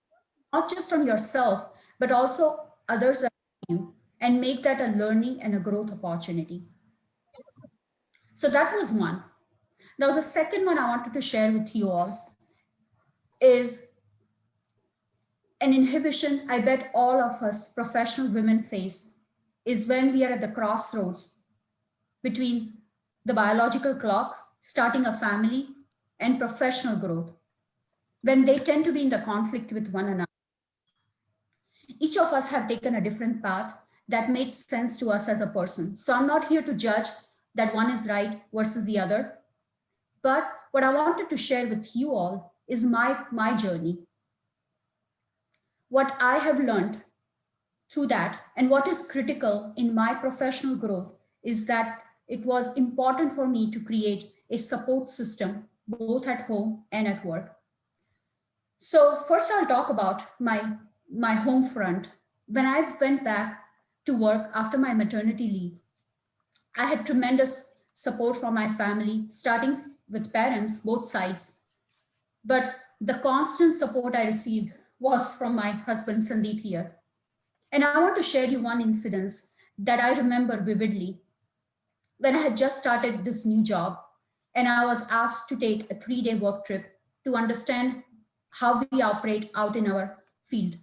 not just on yourself, but also others around you, and make that a learning and a growth opportunity. So that was one. Now, the second one I wanted to share with you all is an inhibition I bet all of us professional women face is when we are at the crossroads between the biological clock, starting a family, and professional growth, when they tend to be in the conflict with one another. Each of us have taken a different path that made sense to us as a person. So I'm not here to judge that one is right versus the other. But what I wanted to share with you all is my journey. What I have learned through that and what is critical in my professional growth is that it was important for me to create a support system both at home and at work. So first I'll talk about my home front. When I went back to work after my maternity leave, I had tremendous support from my family, starting with parents, both sides. But the constant support I received was from my husband, Sandeep, here. And I want to share you one incident that I remember vividly. When I had just started this new job, and I was asked to take a 3-day work trip to understand how we operate out in our field.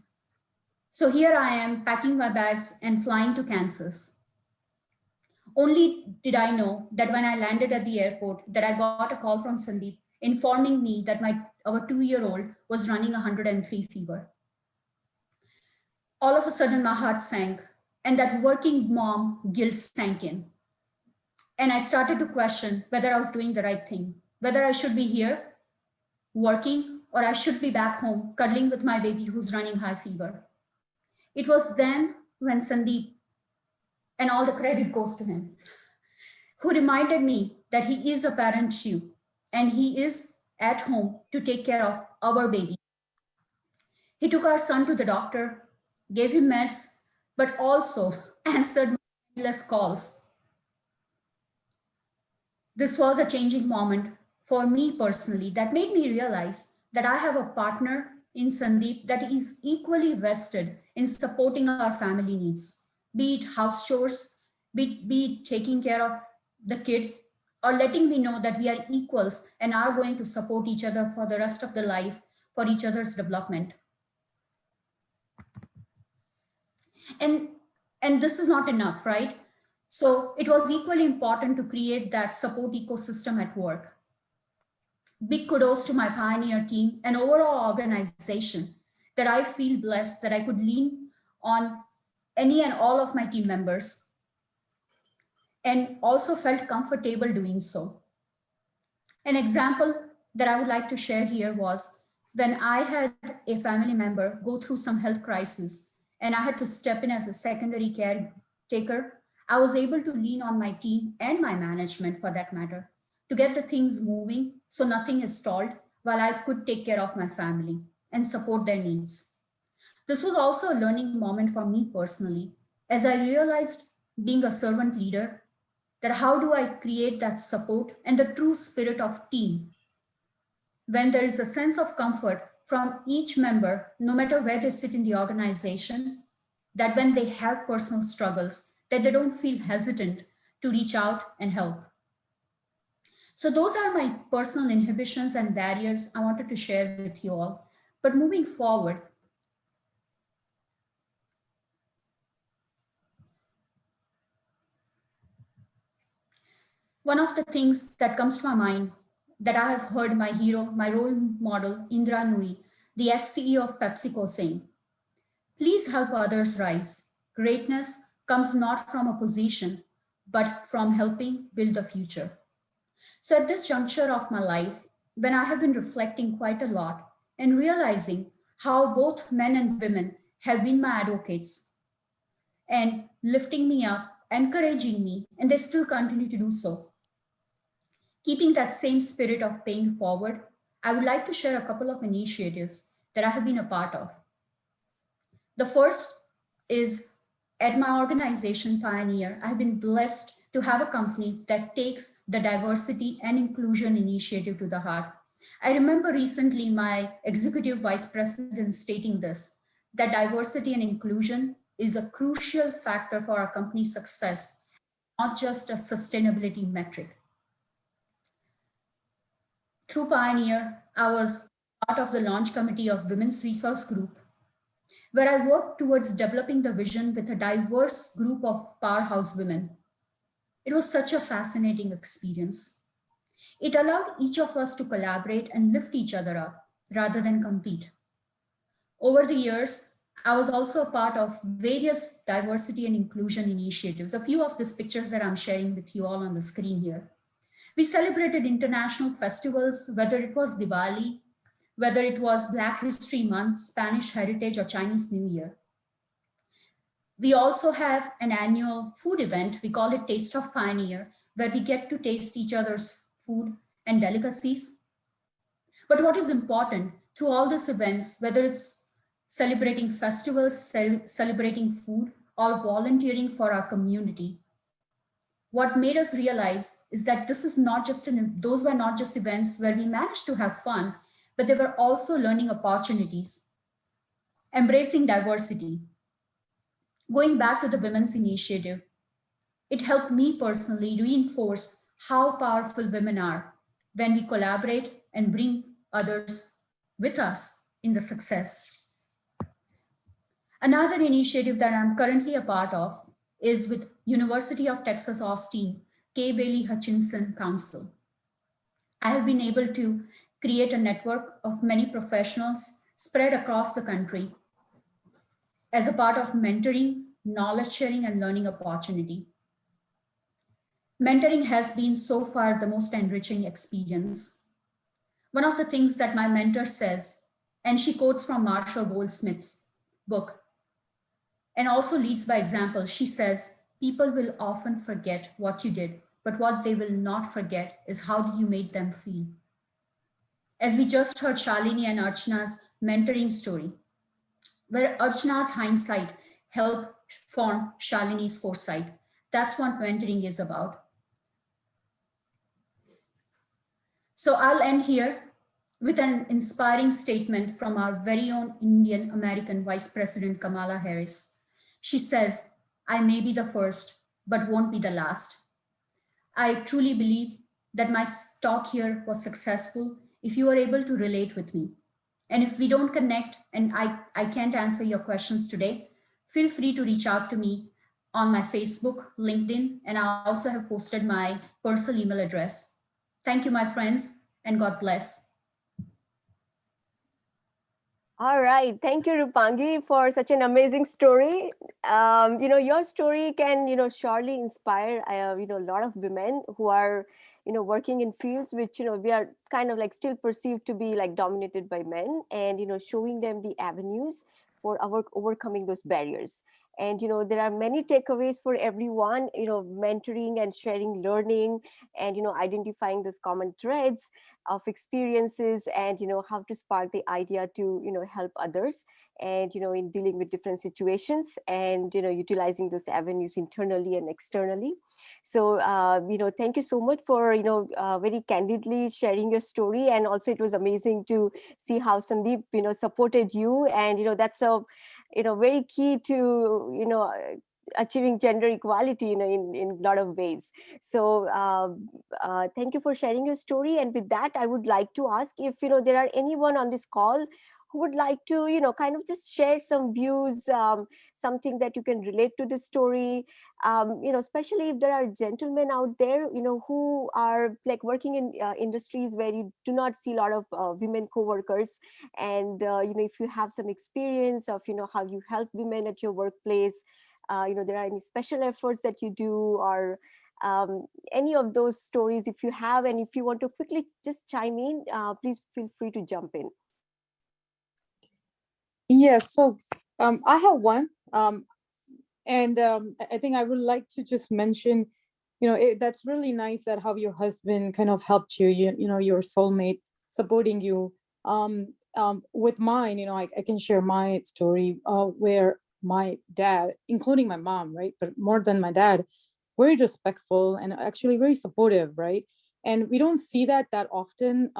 So here I am packing my bags and flying to Kansas. Only did I know that when I landed at the airport that I got a call from Sandeep informing me that our 2-year-old was running 103 fever. All of a sudden my heart sank and that working mom guilt sank in. And I started to question whether I was doing the right thing, whether I should be here working or I should be back home cuddling with my baby who's running high fever. It was then when Sandeep, and all the credit goes to him, who reminded me that he is a parent too, and he is at home to take care of our baby. He took our son to the doctor, gave him meds, but also answered my endless calls. This was a changing moment for me personally that made me realize that I have a partner in Sandeep that is equally vested in supporting our family needs, be it house chores, be it taking care of the kid, or letting me know that we are equals and are going to support each other for the rest of the life for each other's development. And this is not enough, right? So it was equally important to create that support ecosystem at work. Big kudos to my pioneer team and overall organization that I feel blessed that I could lean on any and all of my team members and also felt comfortable doing so. An example that I would like to share here was when I had a family member go through some health crisis and I had to step in as a secondary caretaker, I was able to lean on my team and my management for that matter to get the things moving so nothing is stalled while I could take care of my family and support their needs. This was also a learning moment for me personally, as I realized being a servant leader, that how do I create that support and the true spirit of team when there is a sense of comfort from each member, no matter where they sit in the organization, that when they have personal struggles, that they don't feel hesitant to reach out and help. So those are my personal inhibitions and barriers I wanted to share with you all. But moving forward, one of the things that comes to my mind that I have heard my hero, my role model, Indra Nui, the ex-CEO of PepsiCo saying, please help others rise. Greatness comes not from a position, but from helping build the future. So at this juncture of my life, when I have been reflecting quite a lot and realizing how both men and women have been my advocates and lifting me up, encouraging me, and they still continue to do so. Keeping that same spirit of paying forward, I would like to share a couple of initiatives that I have been a part of. The first is at my organization, Pioneer, I have been blessed to have a company that takes the diversity and inclusion initiative to the heart. I remember recently my executive vice president stating this, that diversity and inclusion is a crucial factor for our company's success, not just a sustainability metric. Through Pioneer, I was part of the launch committee of Women's Resource Group, where I worked towards developing the vision with a diverse group of powerhouse women. It was such a fascinating experience. It allowed each of us to collaborate and lift each other up rather than compete. Over the years, I was also a part of various diversity and inclusion initiatives. A few of these pictures that I'm sharing with you all on the screen here. We celebrated international festivals, whether it was Diwali, whether it was Black History Month, Spanish Heritage, or Chinese New Year. We also have an annual food event. We call it Taste of Pioneer, where we get to taste each other's food and delicacies. But what is important through all these events, whether it's celebrating festivals, celebrating food, or volunteering for our community, what made us realize is that this is not just those were not just events where we managed to have fun, but they were also learning opportunities, embracing diversity. Going back to the Women's Initiative, it helped me personally reinforce how powerful women are when we collaborate and bring others with us in the success. Another initiative that I'm currently a part of is with University of Texas Austin, K. Bailey Hutchinson Council. I have been able to create a network of many professionals spread across the country as a part of mentoring, knowledge sharing, and learning opportunity. Mentoring has been so far the most enriching experience. One of the things that my mentor says, and she quotes from Marshall Goldsmith's book, and also leads by example, she says, people will often forget what you did, but what they will not forget is how you made them feel. As we just heard Shalini and Archana's mentoring story, where Archana's hindsight helped form Shalini's foresight. That's what mentoring is about. So I'll end here with an inspiring statement from our very own Indian American Vice President Kamala Harris. She says, I may be the first, but won't be the last. I truly believe that my talk here was successful if you are able to relate with me. And if we don't connect and I can't answer your questions today, feel free to reach out to me on my Facebook, LinkedIn, and I also have posted my personal email address. Thank you, my friends, and God bless. All right. Thank you, Rupangi, for such an amazing story. Your story can, surely inspire, a lot of women who are, working in fields which, we are kind of like still perceived to be like dominated by men, and, showing them the avenues for overcoming those barriers. And, there are many takeaways for everyone, mentoring and sharing learning and, identifying those common threads of experiences and, how to spark the idea to, help others and, in dealing with different situations and, utilizing those avenues internally and externally. So, thank you so much for, very candidly sharing your story. And also it was amazing to see how Sandeep, supported you. And, that's a, very key to, achieving gender equality, in a lot of ways. So thank you for sharing your story. And with that, I would like to ask if, there are anyone on this call who would like to, kind of just share some views, something that you can relate to the story, especially if there are gentlemen out there, who are like working in industries where you do not see a lot of women co-workers. And, if you have some experience of, how you help women at your workplace, there are any special efforts that you do, or any of those stories if you have, and if you want to quickly just chime in, please feel free to jump in. Yes, so I have one, and I think I would like to just mention, that's really nice that how your husband kind of helped you, your soulmate supporting you. With mine, I can share my story where my dad, including my mom, right, but more than my dad, very respectful and actually very supportive, right? And we don't see that often.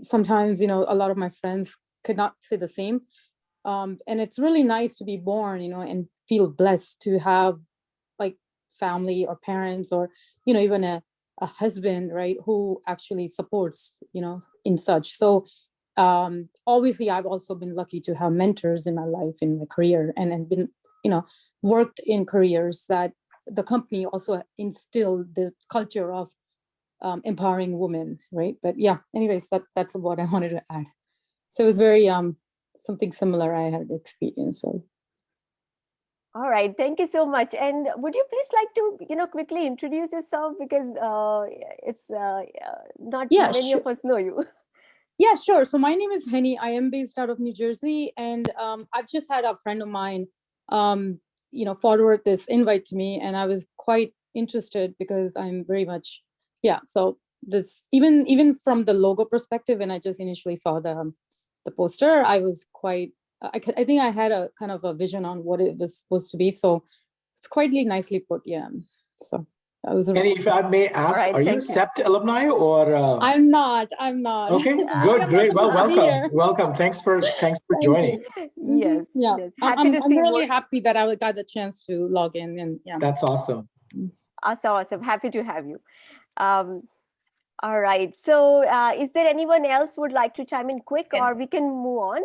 Sometimes, a lot of my friends could not say the same. And it's really nice to be born, and feel blessed to have like family or parents or, even a husband, right, who actually supports, in such. So Obviously, I've also been lucky to have mentors in my life, in my career, and been, worked in careers that the company also instilled the culture of empowering women, right? But yeah, anyways, that's what I wanted to add. So it was very something similar I had experienced. So. All right, thank you so much. And would you please like to, quickly introduce yourself, because it's not many of us know you. Yeah, sure. So my name is Henny. I am based out of New Jersey, and I've just had a friend of mine, forward this invite to me, and I was quite interested because I'm very much, So this even from the logo perspective, when I just initially saw the poster, I was quite. I think I had a kind of a vision on what it was supposed to be. So it's quite nicely put, yeah. So that was. And if I may ask, right, are you a CEPT alumni or? I'm not. Okay, good, great. Well, welcome. Thanks for joining. Yes. Yeah, Yes. I'm really happy that I got the chance to log in, and yeah. That's awesome. Awesome. Happy to have you. All right. So is there anyone else who would like to chime in quick, or we can move on?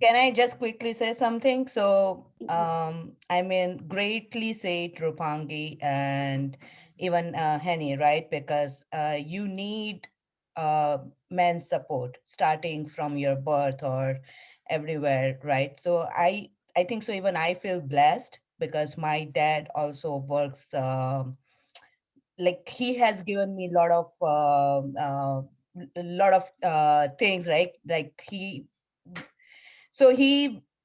Can I just quickly say something? So, greatly said, Rupangi and even Henny, right? Because you need men's support starting from your birth or everywhere, right? So I think so. Even I feel blessed because my dad also works. Like he has given me a lot of things, right? Like he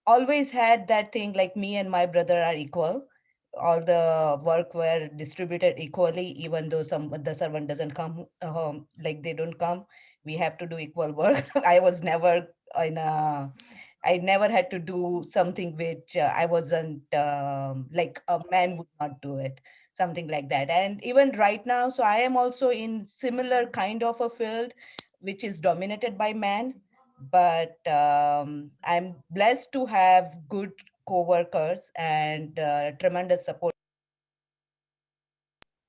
always had that thing, like me and my brother are equal. All the work were distributed equally, even though the servant doesn't come home, like they don't come, we have to do equal work. I never had to do something which I wasn't like a man would not do it, something like that. And even right now, so I am also in similar kind of a field which is dominated by men, but I'm blessed to have good co-workers and tremendous support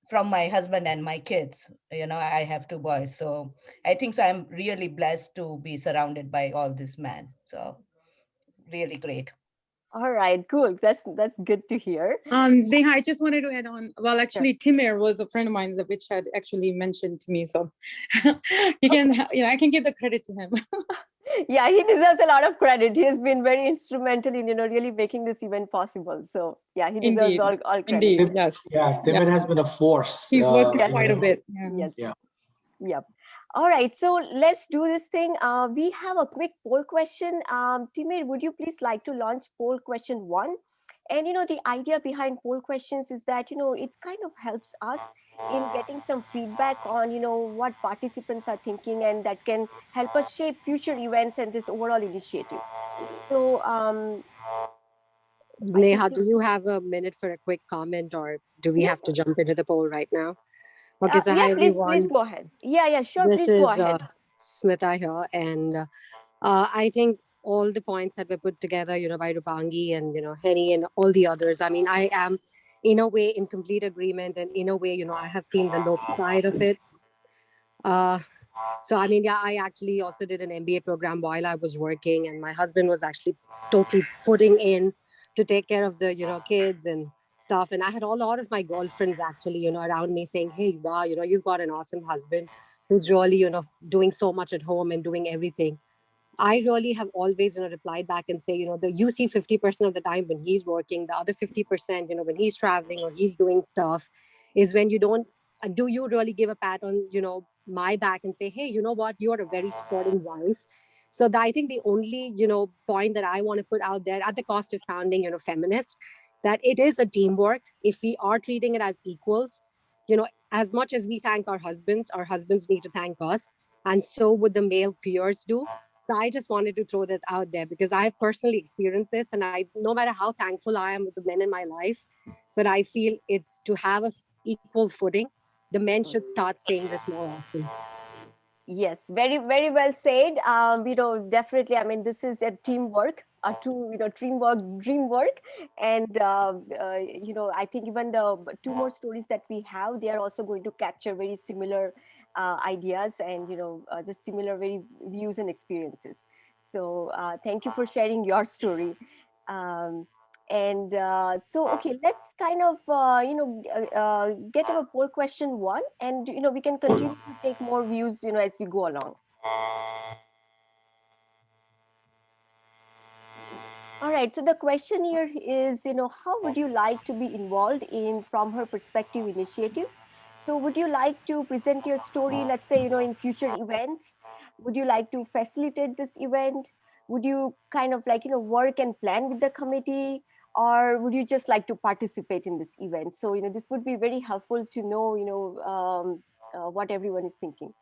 from my husband and my kids. I have 2 boys, so I think so I'm really blessed to be surrounded by all these men. So really great. All right, cool. That's good to hear. Neha, I just wanted to add on. Well, actually, Timur was a friend of mine, which had actually mentioned to me. So you can, I can give the credit to him. Yeah, he deserves a lot of credit. He has been very instrumental in, really making this event possible. So yeah, he deserves all credit. Indeed, yes. Yeah, Timur has been a force. He's worked quite a bit. Yes. Yeah. Yep. All right, so let's do this thing. We have a quick poll question. Timur, would you please like to launch poll question 1? And the idea behind poll questions is that it kind of helps us in getting some feedback on what participants are thinking, and that can help us shape future events and this overall initiative. So Neha, do you have a minute for a quick comment, or do we have to jump into the poll right now? Okay, so hi everyone. Please go ahead. Yeah, sure. This please go is ahead. Smita here, and I think all the points that were put together, by Rupangi and Henny and all the others. I mean, I am in a way in complete agreement, and in a way, I have seen the low side of it. So I mean, yeah, I actually also did an MBA program while I was working, and my husband was actually totally putting in to take care of the kids and stuff. And I had a lot of my girlfriends actually around me saying, hey, wow, you've got an awesome husband who's really doing so much at home and doing everything. I really have always replied back and say, you see 50% of the time when he's working, the other 50% when he's traveling or he's doing stuff, is when you don't do you really give a pat on my back and say, hey, you know what, you're a very supporting wife. So I think the only point that I want to put out there, at the cost of sounding feminist, that it is a teamwork. If we are treating it as equals, as much as we thank our husbands need to thank us, and so would the male peers do. So I just wanted to throw this out there because I've personally experienced this, and no matter how thankful I am with the men in my life, but I feel it to have a equal footing, the men should start saying this more often. Yes, very, very well said. Definitely, I mean, this is a teamwork, a true, teamwork, dream work. And, I think even the 2 more stories that we have, they are also going to capture very similar ideas and just similar very views and experiences. So thank you for sharing your story. So okay, let's kind of get our poll question one, and we can continue to take more views as we go along. All right, so the question here is, how would you like to be involved in From Her Perspective initiative? So would you like to present your story, let's say, in future events? Would you like to facilitate this event? Would you kind of like, work and plan with the committee? Or would you just like to participate in this event? So, this would be very helpful to know, what everyone is thinking.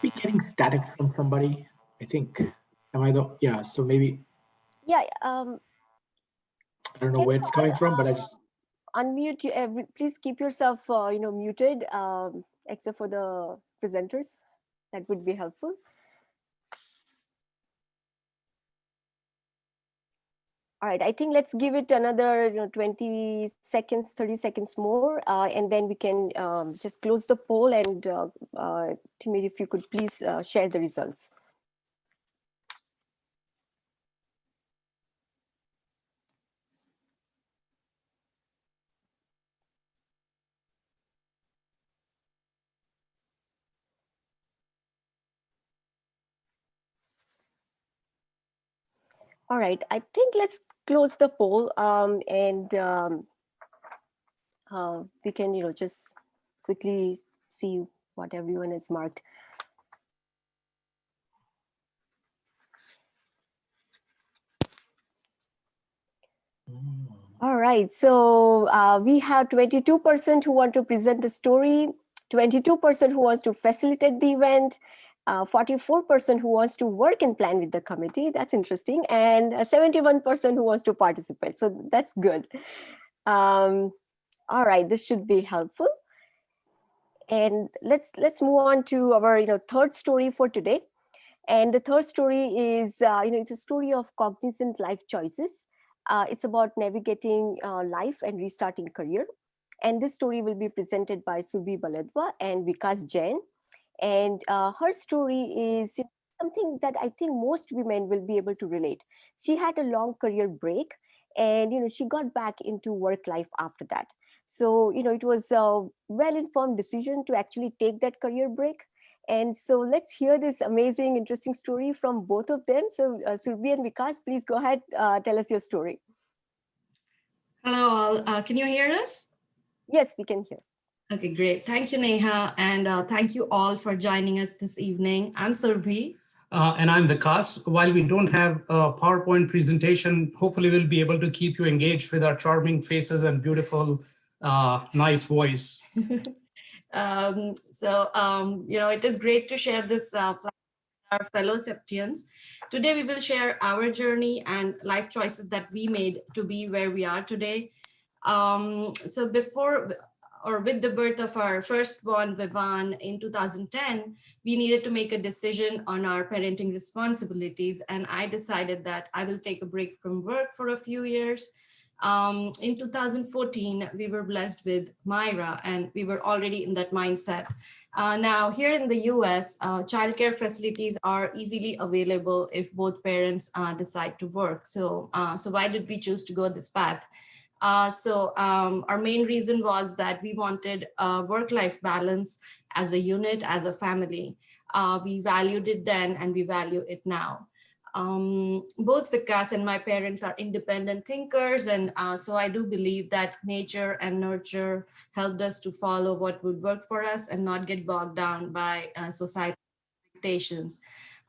Be getting static from somebody, I think. Am I the, yeah, so maybe. Yeah. I don't know where it's coming from, but I just. Unmute you, please keep yourself, muted, except for the presenters. That would be helpful. All right, I think let's give it another 20 seconds, 30 seconds more, and then we can just close the poll. And Timmy, if you could please share the results. All right, I think let's close the poll, and we can, just quickly see what everyone has marked. All right, so we have 22% who want to present the story, 22% who wants to facilitate the event, 44% who wants to work and plan with the committee. That's interesting. And 71% who wants to participate. So that's good. All right, this should be helpful. And let's move on to our third story for today. And the third story is it's a story of cognizant life choices. It's about navigating life and restarting career. And this story will be presented by Surbhi Baladwa and Vikas Jain. And her story is something that I think most women will be able to relate. She had a long career break, and she got back into work life after that. So it was a well-informed decision to actually take that career break. And so let's hear this amazing, interesting story from both of them. So Surbhi and Vikas, please go ahead, tell us your story. Hello all, can you hear us? Yes, we can hear. Okay, great. Thank you, Neha, and thank you all for joining us this evening. I'm Surbhi. And I'm Vikas. While we don't have a PowerPoint presentation, hopefully we'll be able to keep you engaged with our charming faces and beautiful, nice voice. It is great to share this with our fellow CEPTians. Today, we will share our journey and life choices that we made to be where we are today. With the birth of our firstborn, Vivan, in 2010, we needed to make a decision on our parenting responsibilities. And I decided that I will take a break from work for a few years. In 2014, we were blessed with Myra, and we were already in that mindset. Now, here in the US, childcare facilities are easily available if both parents decide to work. So why did we choose to go this path? Our main reason was that we wanted a work-life balance as a unit, as a family. We valued it then and we value it now. Both Vikas and my parents are independent thinkers, and so I do believe that nature and nurture helped us to follow what would work for us and not get bogged down by societal expectations.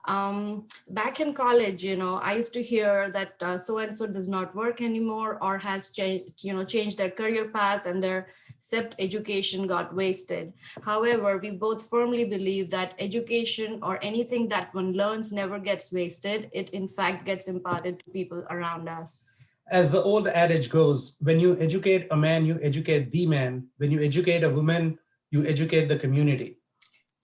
Back in college, I used to hear that so-and-so does not work anymore or has changed their career path and their CEPT education got wasted. However, we both firmly believe that education or anything that one learns never gets wasted. It in fact gets imparted to people around us. As the old adage goes, when you educate a man, you educate the man. When you educate a woman, you educate the community.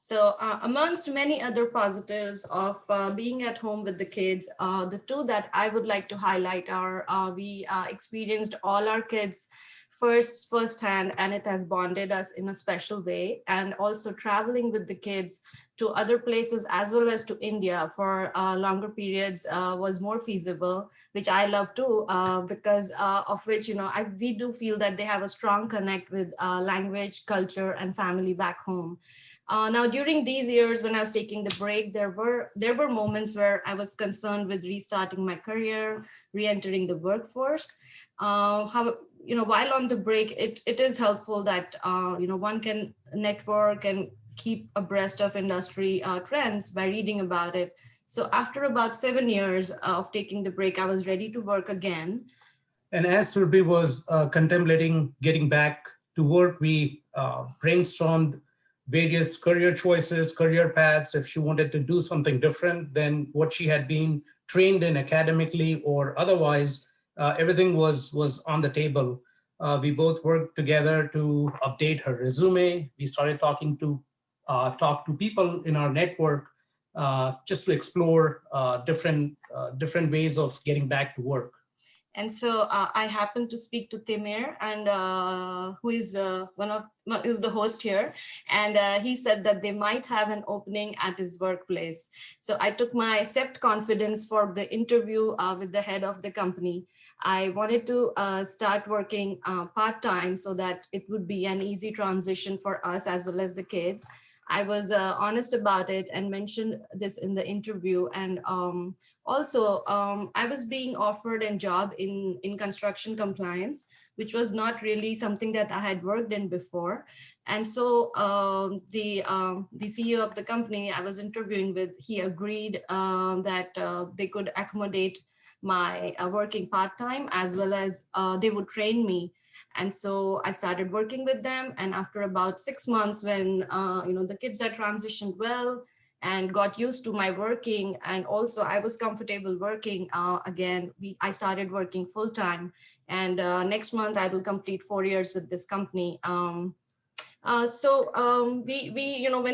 So amongst many other positives of being at home with the kids, the two that I would like to highlight are we experienced all our kids firsthand, and it has bonded us in a special way. And also traveling with the kids to other places as well as to India for longer periods was more feasible, which I love too, because of which, we do feel that they have a strong connect with language, culture, and family back home. Now, during these years when I was taking the break, there were moments where I was concerned with restarting my career, re-entering the workforce. While on the break, it is helpful that one can network and keep abreast of industry trends by reading about it. So after about 7 years of taking the break, I was ready to work again. And as Surbhi was contemplating getting back to work, we brainstormed various career choices, career paths, if she wanted to do something different than what she had been trained in academically or otherwise. Everything was on the table. We both worked together to update her resume. We started talk to people in our network just to explore different ways of getting back to work. And so I happened to speak to Timir, and who is the host here, and he said that they might have an opening at his workplace. So I took my CEPT confidence for the interview with the head of the company. I wanted to start working part-time so that it would be an easy transition for us as well as the kids. I was honest about it and mentioned this in the interview. And also, I was being offered a job in construction compliance, which was not really something that I had worked in before. And so the CEO of the company I was interviewing with, he agreed that they could accommodate my working part-time as well as they would train me. And so I started working with them. And after about 6 months, when the kids had transitioned well and got used to my working, and also I was comfortable working again, I started working full time. And next month I will complete 4 years with this company. When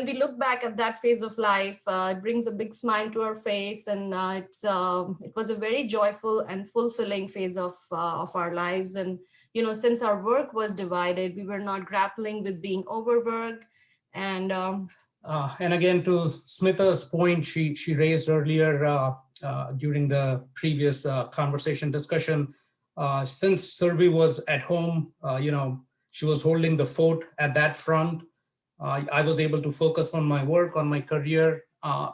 we look back at that phase of life, it brings a big smile to our face, and it was a very joyful and fulfilling phase of our lives. And since our work was divided, we were not grappling with being overworked. And again, to Smita's point, she raised earlier during the previous conversation discussion, since Surbhi was at home, she was holding the fort at that front. I was able to focus on my work, on my career,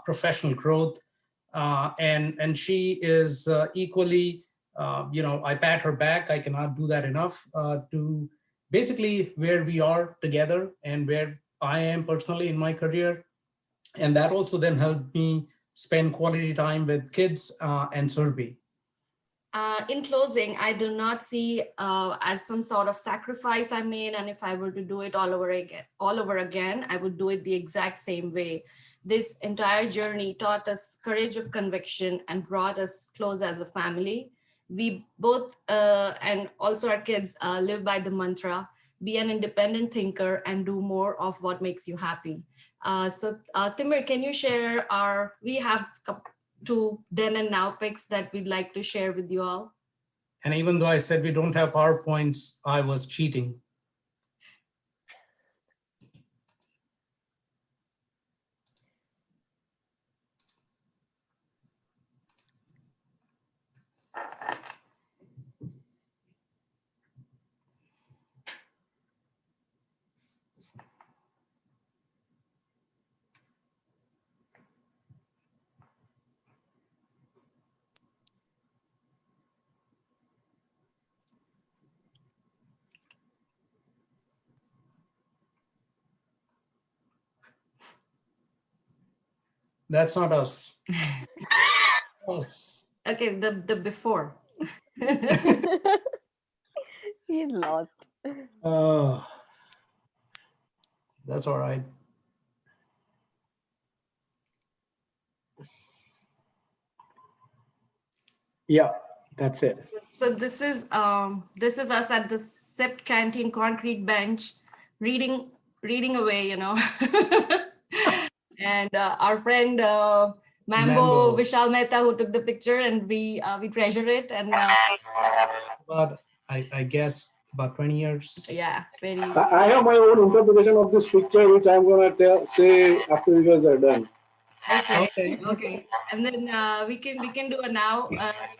professional growth, and she is equally, I pat her back. I cannot do that enough to basically where we are together and where I am personally in my career. And that also then helped me spend quality time with kids and Surbhi. In closing, I do not see as some sort of sacrifice I made, and if I were to do it all over again, I would do it the exact same way. This entire journey taught us courage of conviction and brought us close as a family. We both, and also our kids, live by the mantra, be an independent thinker and do more of what makes you happy. Timur, can you share we have two then and now pics that we'd like to share with you all. And even though I said we don't have PowerPoints, I was cheating. That's not us. Us. Okay, the before. He's lost. Oh, that's all right. Yeah, that's it. So this is us at the CEPT canteen concrete bench, reading away, and our friend Mambo Vishal Mehta, who took the picture, and we treasure it. And but I guess about 20 years. Yeah, 20. I have my own interpretation of this picture, which I'm going to say after you guys are done. Okay. And then we can do a now.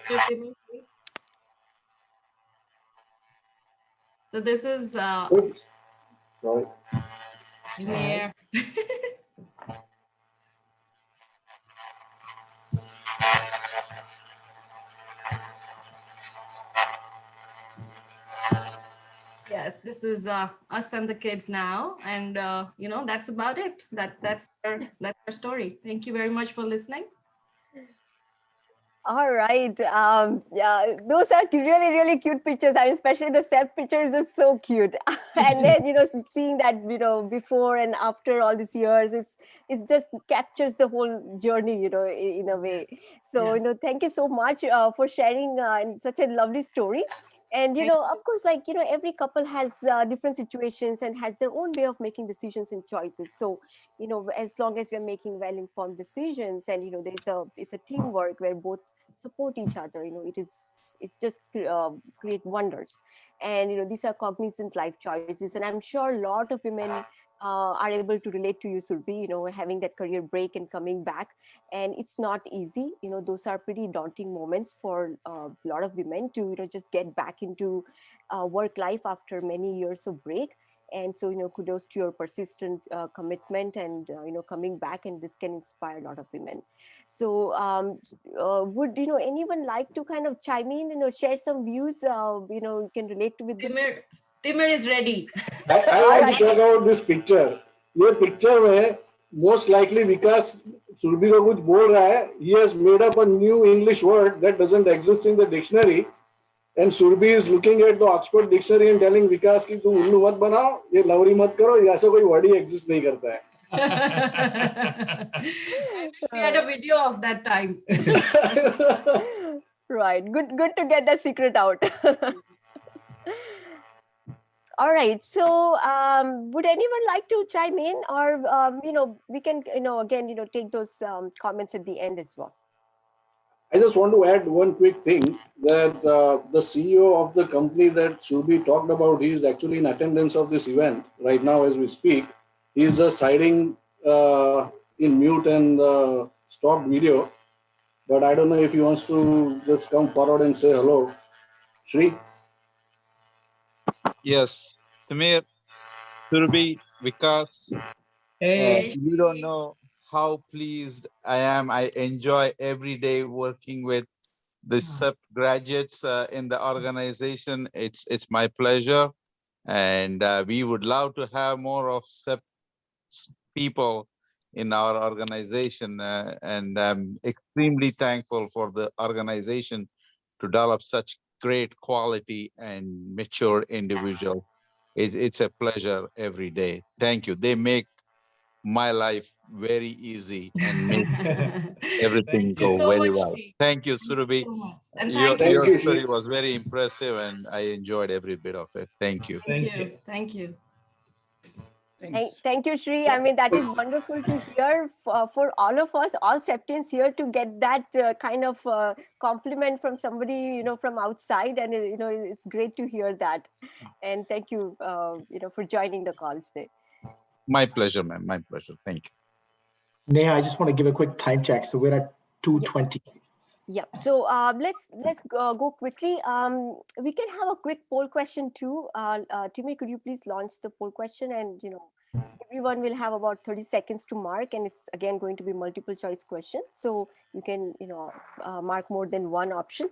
Picture, please. So this is Sorry. here. Yes, this is us and the kids now, and that's about it. That's our story. Thank you very much for listening. All right. Yeah, those are really, really cute pictures. I mean, especially the CEPT picture is just so cute. And then, seeing that, before and after all these years, it just captures the whole journey, in a way. So, Yes. thank you so much for sharing such a lovely story. And, of course, every couple has different situations and has their own way of making decisions and choices. So, as long as we're making well-informed decisions and, it's a teamwork where both support each other, it's just create wonders. And these are cognizant life choices, and I'm sure a lot of women are able to relate to you, Surbi, having that career break and coming back. And it's not easy, those are pretty daunting moments for a lot of women to just get back into work life after many years of break. And so, kudos to your persistent commitment and, coming back, and this can inspire a lot of women. So would, anyone like to kind of chime in, share some views, you can relate with this? Timur is ready. I like to talk about this picture. ये picture में most likely because Surabhi को कुछ बोल रहा है, he has made up a new English word that doesn't exist in the dictionary. And Surbi is looking at the Oxford Dictionary and telling Vikas कि तुम उल्लू मत बनाओ, ये लवरी मत करो, ये ऐसा कोई word ही exist नहीं करता है. We had a video of that time. Right. Good to get that secret out. All right. So would anyone like to chime in, or, we can, again, take those comments at the end as well. I just want to add one quick thing that the CEO of the company that Surbi talked about, he is actually in attendance of this event right now as we speak. He is just hiding in mute and stopped video. But I don't know if he wants to just come forward and say hello. Shri? Yes, Samir, Surbi, Vikas. Hey. You don't know how pleased I am. I enjoy every day working with the CEPT graduates in the organization. It's my pleasure. And we would love to have more of CEPT people in our organization. And I'm extremely thankful for the organization to develop such great quality and mature individuals. It's a pleasure every day. Thank you. They make my life very easy and make everything go so very much, well. Shri. Thank you, Surabhi. So much. And Your thank you. story was very impressive and I enjoyed every bit of it. Thank you. Thank you. Thank you, Shri. I mean, that is wonderful to hear for all of us, all CEPTians here, to get that kind of compliment from somebody, from outside. And, it's great to hear that. And thank you, for joining the call today. My pleasure, ma'am. My pleasure. Thank you. Neha, I just want to give a quick time check. So we're at 2:20. Yeah. So let's go quickly. We can have a quick poll question too. Timmy, could you please launch the poll question? And everyone will have about 30 seconds to mark, and it's again going to be multiple choice question. So you can mark more than one option.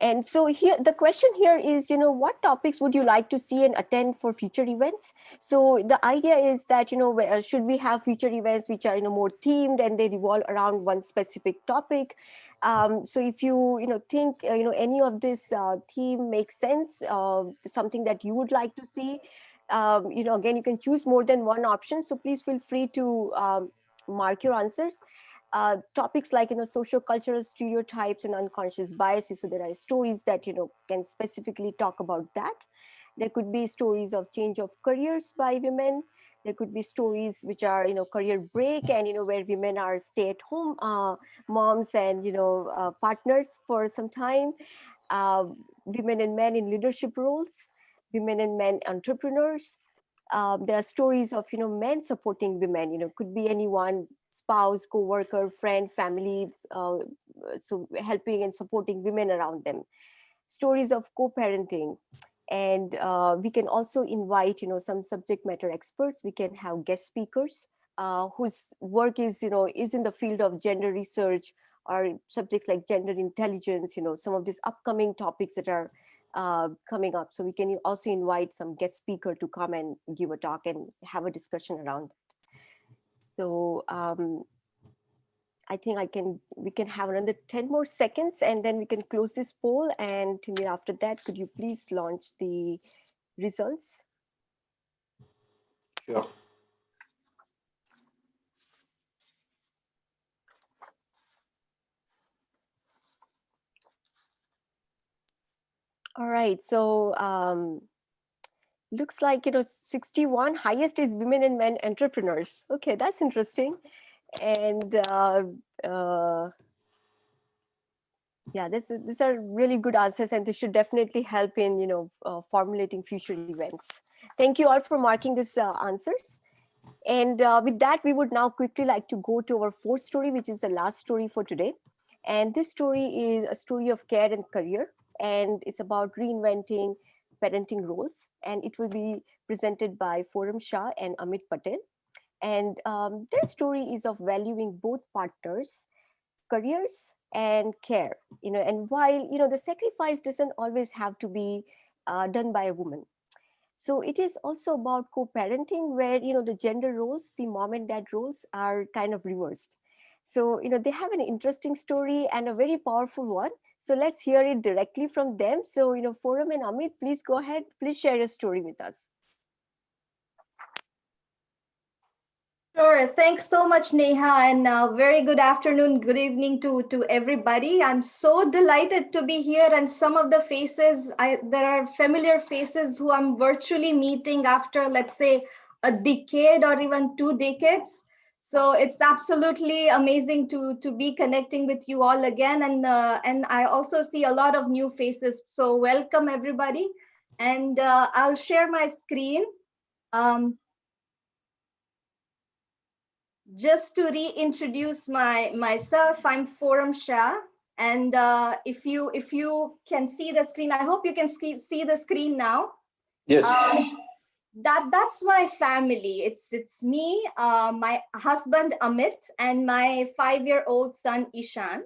And so here, the question here is, what topics would you like to see and attend for future events? So the idea is that, should we have future events which are, more themed and they revolve around one specific topic? So if you, think, any of this theme makes sense, something that you would like to see, again, you can choose more than one option. So please feel free to mark your answers. Topics like socio-cultural stereotypes and unconscious biases. So there are stories that can specifically talk about that. There could be stories of change of careers by women, There could be stories which are, career break and, where women are stay-at-home moms and, partners for some time. Women and men in leadership roles, women and men entrepreneurs. There are stories of, men supporting women, could be anyone, spouse, co-worker, friend, family, so helping and supporting women around them. Stories of co-parenting. And we can also invite, some subject matter experts. We can have guest speakers whose work is, is in the field of gender research or subjects like gender intelligence, some of these upcoming topics that are coming up. So we can also invite some guest speaker to come and give a talk and have a discussion around that. So I think we can have another 10 more seconds and then we can close this poll. And after that, could you please launch the results? Sure. All right, so looks like 61 highest is women and men entrepreneurs. Okay, that's interesting. And yeah, these are really good answers, and this should definitely help in formulating future events. Thank you all for marking these answers. And with that, we would now quickly like to go to our fourth story, which is the last story for today. And this story is a story of care and career, and it's about reinventing parenting roles. And it will be presented by Forum Shah and Amit Patel. And their story is of valuing both partners, careers, and care. And while the sacrifice doesn't always have to be done by a woman. So it is also about co-parenting where, the gender roles, the mom and dad roles are kind of reversed. So, they have an interesting story and a very powerful one. So let's hear it directly from them. So, Forum and Amit, please go ahead. Please share your story with us. Sure. Thanks so much, Neha, and very good afternoon, good evening to everybody. I'm so delighted to be here, and some of the faces, there are familiar faces who I'm virtually meeting after, let's say, a decade or even 2 decades. So it's absolutely amazing to be connecting with you all again, and I also see a lot of new faces. So welcome everybody, and I'll share my screen. Just to reintroduce myself, I'm Forum Shah, and if you can see the screen, I hope you can see the screen now. Yes. That's my family. It's me, my husband Amit, and my 5-year-old son Ishan.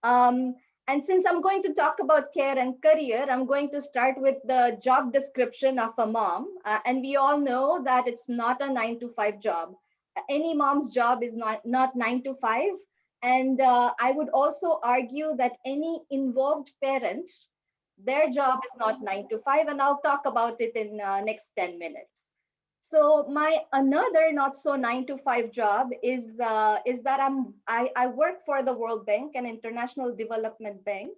And since I'm going to talk about care and career, I'm going to start with the job description of a mom. And we all know that it's not a 9-to-5 job. Any mom's job is not 9-to-5. And I would also argue that any involved parent, their job is not 9-to-5. And I'll talk about it in next 10 minutes. So my another not so 9-to-5 job is that I work for the World Bank, an international development bank,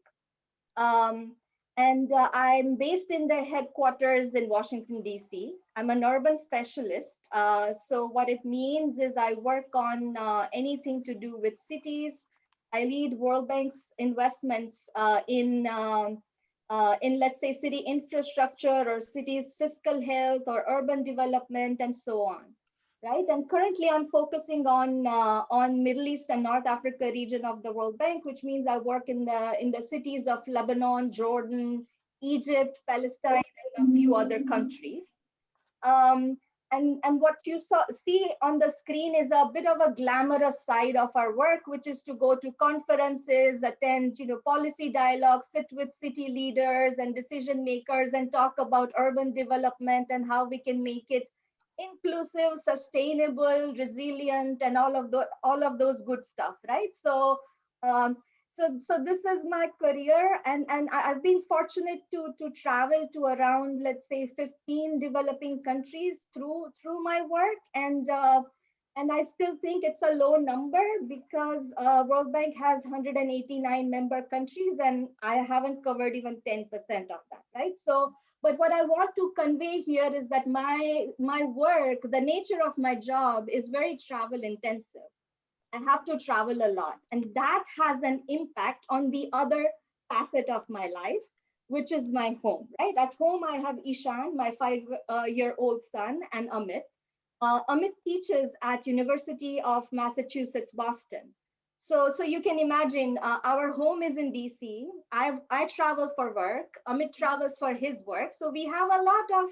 and I'm based in their headquarters in Washington D.C. I'm an urban specialist. So what it means is I work on anything to do with cities. I lead World Bank's investments in, let's say, city infrastructure or cities' fiscal health or urban development and so on, right? And currently I'm focusing on Middle East and North Africa region of the World Bank, which means I work in the cities of Lebanon, Jordan, Egypt, Palestine, and a few other countries. And what you see on the screen is a bit of a glamorous side of our work, which is to go to conferences, attend policy dialogues, sit with city leaders and decision makers and talk about urban development and how we can make it inclusive, sustainable, resilient, and all of those good stuff, right? So so this is my career, and I've been fortunate to travel to around, let's say, 15 developing countries through my work, and I still think it's a low number because World Bank has 189 member countries, and I haven't covered even 10% of that, right? So But what I want to convey here is that my work, the nature of my job is very travel intensive. I have to travel a lot, and that has an impact on the other facet of my life, which is my home, right? At home, I have Ishan, my 5-year-old son, and Amit. Amit teaches at University of Massachusetts, Boston. So you can imagine our home is in DC. I travel for work. Amit travels for his work. So we have a lot of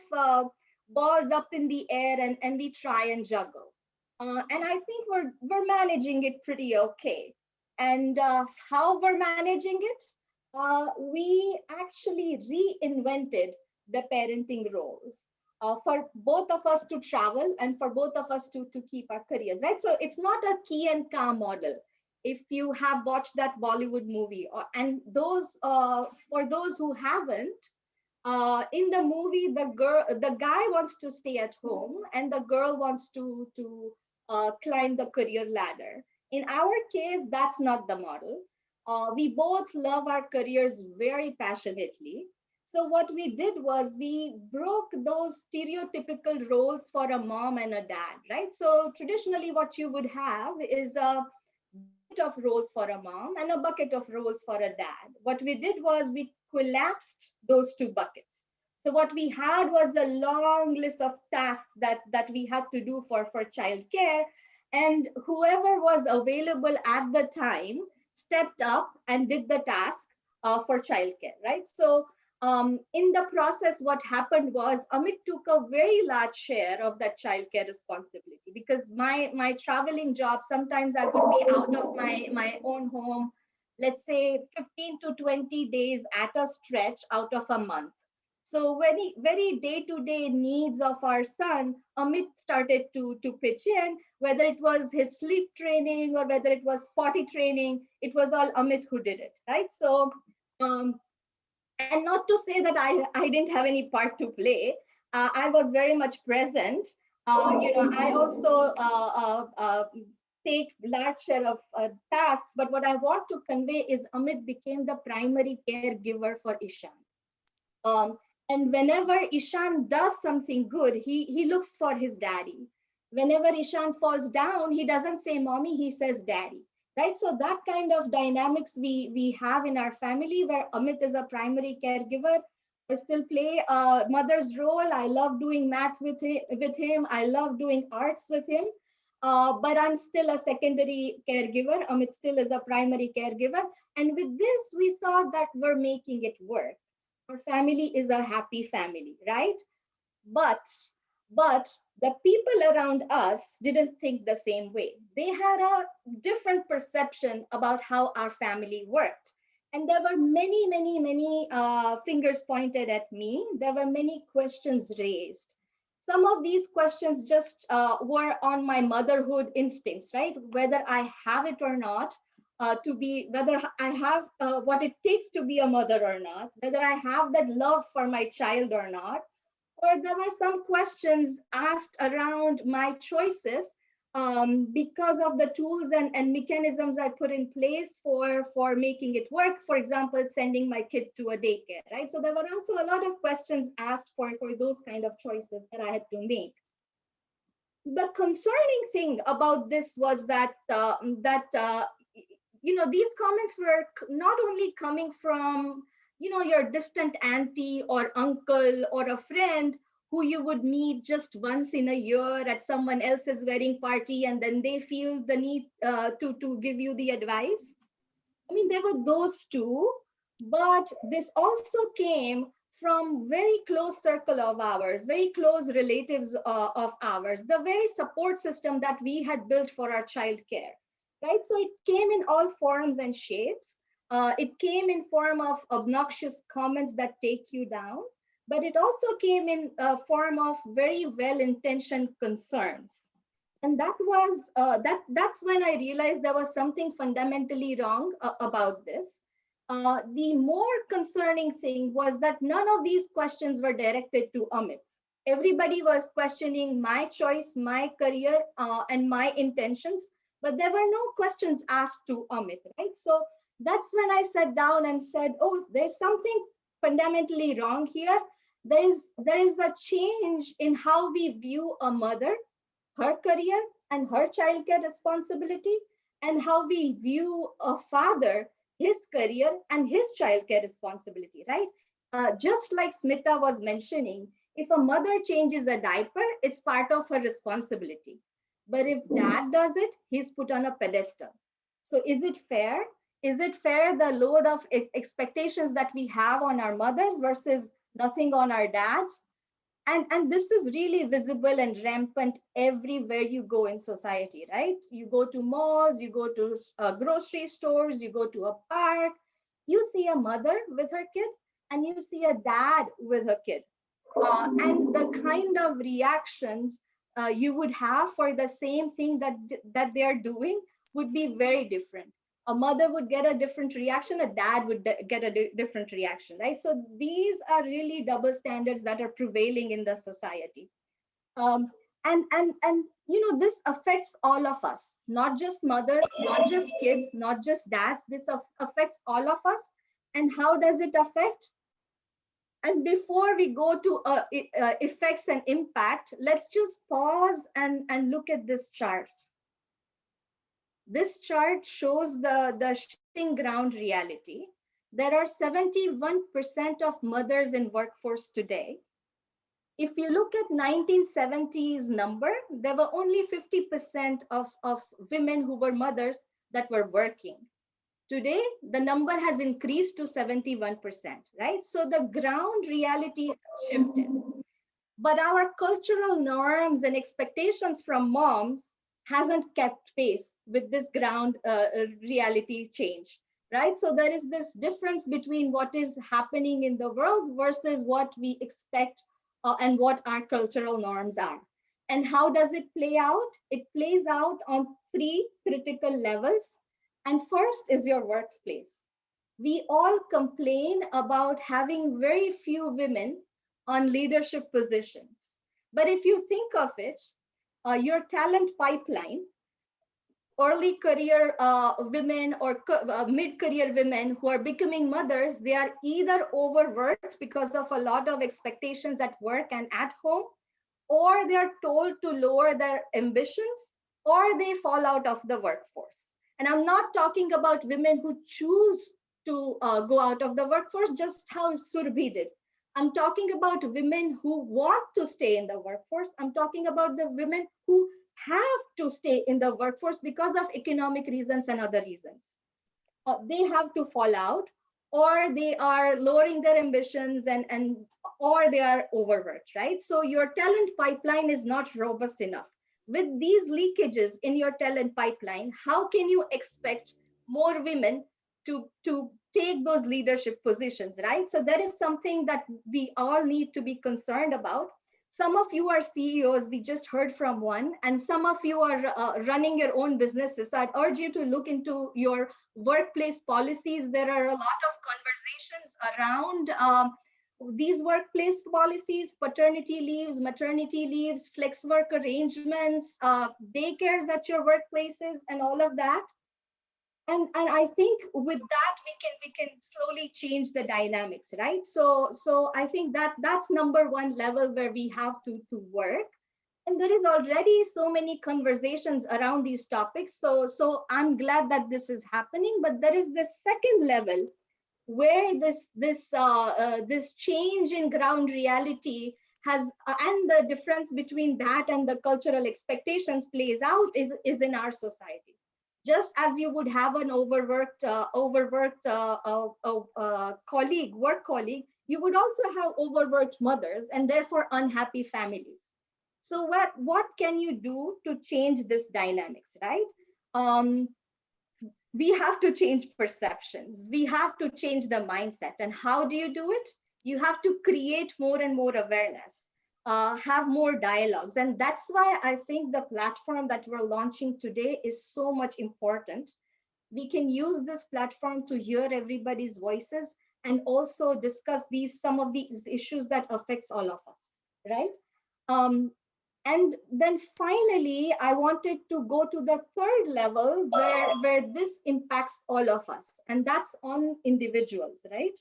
balls up in the air, and we try and juggle. And I think we're managing it pretty okay. And how we're managing it? We actually reinvented the parenting roles for both of us to travel and for both of us to keep our careers, right? So it's not a key and car model. If you have watched that Bollywood movie, and those for those who haven't, in the movie, the guy wants to stay at home, and the girl wants to climb the career ladder. In our case, that's not the model. We both love our careers very passionately. So what we did was we broke those stereotypical roles for a mom and a dad, right? So traditionally, what you would have is a bucket of roles for a mom and a bucket of roles for a dad. What we did was we collapsed those two buckets. So what we had was a long list of tasks that we had to do for childcare, and whoever was available at the time stepped up and did the task for childcare, right? So in the process, what happened was Amit took a very large share of that childcare responsibility, because my traveling job, sometimes I would be out of my own home, let's say 15 to 20 days at a stretch out of a month. So very, very day-to-day needs of our son, Amit started to pitch in, whether it was his sleep training or whether it was potty training, it was all Amit who did it, right? So, and not to say that I didn't have any part to play. I was very much present. I also take large share of tasks, but what I want to convey is Amit became the primary caregiver for Ishan. And whenever Ishan does something good, he looks for his daddy. Whenever Ishan falls down, he doesn't say mommy, he says daddy, right? So that kind of dynamics we have in our family, where Amit is a primary caregiver. I still play a mother's role. I love doing math with him. I love doing arts with him. But I'm still a secondary caregiver. Amit still is a primary caregiver. And with this, we thought that we're making it work. Our family is a happy family, right? But the people around us didn't think the same way. They had a different perception about how our family worked. And there were many, many, many fingers pointed at me. There were many questions raised. Some of these questions just were on my motherhood instincts, right? Whether I have it or not, whether I have what it takes to be a mother or not, whether I have that love for my child or not. Or there were some questions asked around my choices because of the tools and mechanisms I put in place for making it work. For example, sending my kid to a daycare, right? So there were also a lot of questions asked for those kind of choices that I had to make. The concerning thing about this was that these comments were not only coming from your distant auntie or uncle or a friend who you would meet just once in a year at someone else's wedding party, and then they feel the need to give you the advice. I mean, there were those two, but this also came from very close circle of ours, very close relatives of ours, the very support system that we had built for our childcare, right? So it came in all forms and shapes. It came in form of obnoxious comments that take you down, but it also came in a form of very well-intentioned concerns. And that was that's when I realized there was something fundamentally wrong about this. The more concerning thing was that none of these questions were directed to Amit. Everybody was questioning my choice, my career, and my intentions, but there were no questions asked to Amit, right? So that's when I sat down and said, oh, there's something fundamentally wrong here. there is a change in how we view a mother, her career and her childcare responsibility, and how we view a father, his career and his childcare responsibility, right? Just like Smita was mentioning, if a mother changes a diaper, it's part of her responsibility. But if dad does it, he's put on a pedestal. So is it fair? Is it fair, the load of expectations that we have on our mothers versus nothing on our dads? And this is really visible and rampant everywhere you go in society, right? You go to malls, you go to grocery stores, you go to a park, you see a mother with her kid and you see a dad with her kid. And the kind of reactions you would have for the same thing that they are doing would be very different. A mother would get a different reaction, a dad would get a different reaction, right? So these are really double standards that are prevailing in the society. And you know, this affects all of us, not just mothers, not just kids, not just dads. This affects all of us. And how does it affect? And before we go to effects and impact, let's just pause and look at this chart. This chart shows the shifting ground reality. There are 71% of mothers in workforce today. If you look at 1970s number, there were only 50% of women who were mothers that were working. Today, the number has increased to 71%, right? So the ground reality has shifted. But our cultural norms and expectations from moms hasn't kept pace with this ground reality change, right? So there is this difference between what is happening in the world versus what we expect and what our cultural norms are. And how does it play out? It plays out on 3 critical levels. And first is your workplace. We all complain about having very few women on leadership positions. But if you think of it, your talent pipeline, early career women or mid-career women who are becoming mothers, they are either overworked because of a lot of expectations at work and at home, or they are told to lower their ambitions, or they fall out of the workforce. And I'm not talking about women who choose to go out of the workforce, just how Surbhi did. I'm talking about women who want to stay in the workforce. I'm talking about the women who have to stay in the workforce because of economic reasons and other reasons. They have to fall out, or they are lowering their ambitions or they are overworked, right? So your talent pipeline is not robust enough. With these leakages in your talent pipeline, how can you expect more women to take those leadership positions, right? So that is something that we all need to be concerned about. Some of you are CEOs, we just heard from one, and some of you are running your own businesses. So I'd urge you to look into your workplace policies. There are a lot of conversations around these workplace policies, paternity leaves, maternity leaves, flex work arrangements, daycares at your workplaces, and all of that. And I think with that we can slowly change the dynamics, right? So I think that's number one level where we have to work. And there is already so many conversations around these topics. So I'm glad that this is happening. But there is this second level where this change in ground reality has and the difference between that and the cultural expectations plays out is in our society. Just as you would have an overworked colleague, work colleague, you would also have overworked mothers and therefore unhappy families. So what can you do to change this dynamics, right? We have to change perceptions. We have to change the mindset. And how do you do it? You have to create more and more awareness, have more dialogues. And that's why I think the platform that we're launching today is so much important. We can use this platform to hear everybody's voices and also discuss some of these issues that affects all of us, right? And then finally, I wanted to go to the third level where this impacts all of us, and that's on individuals, right?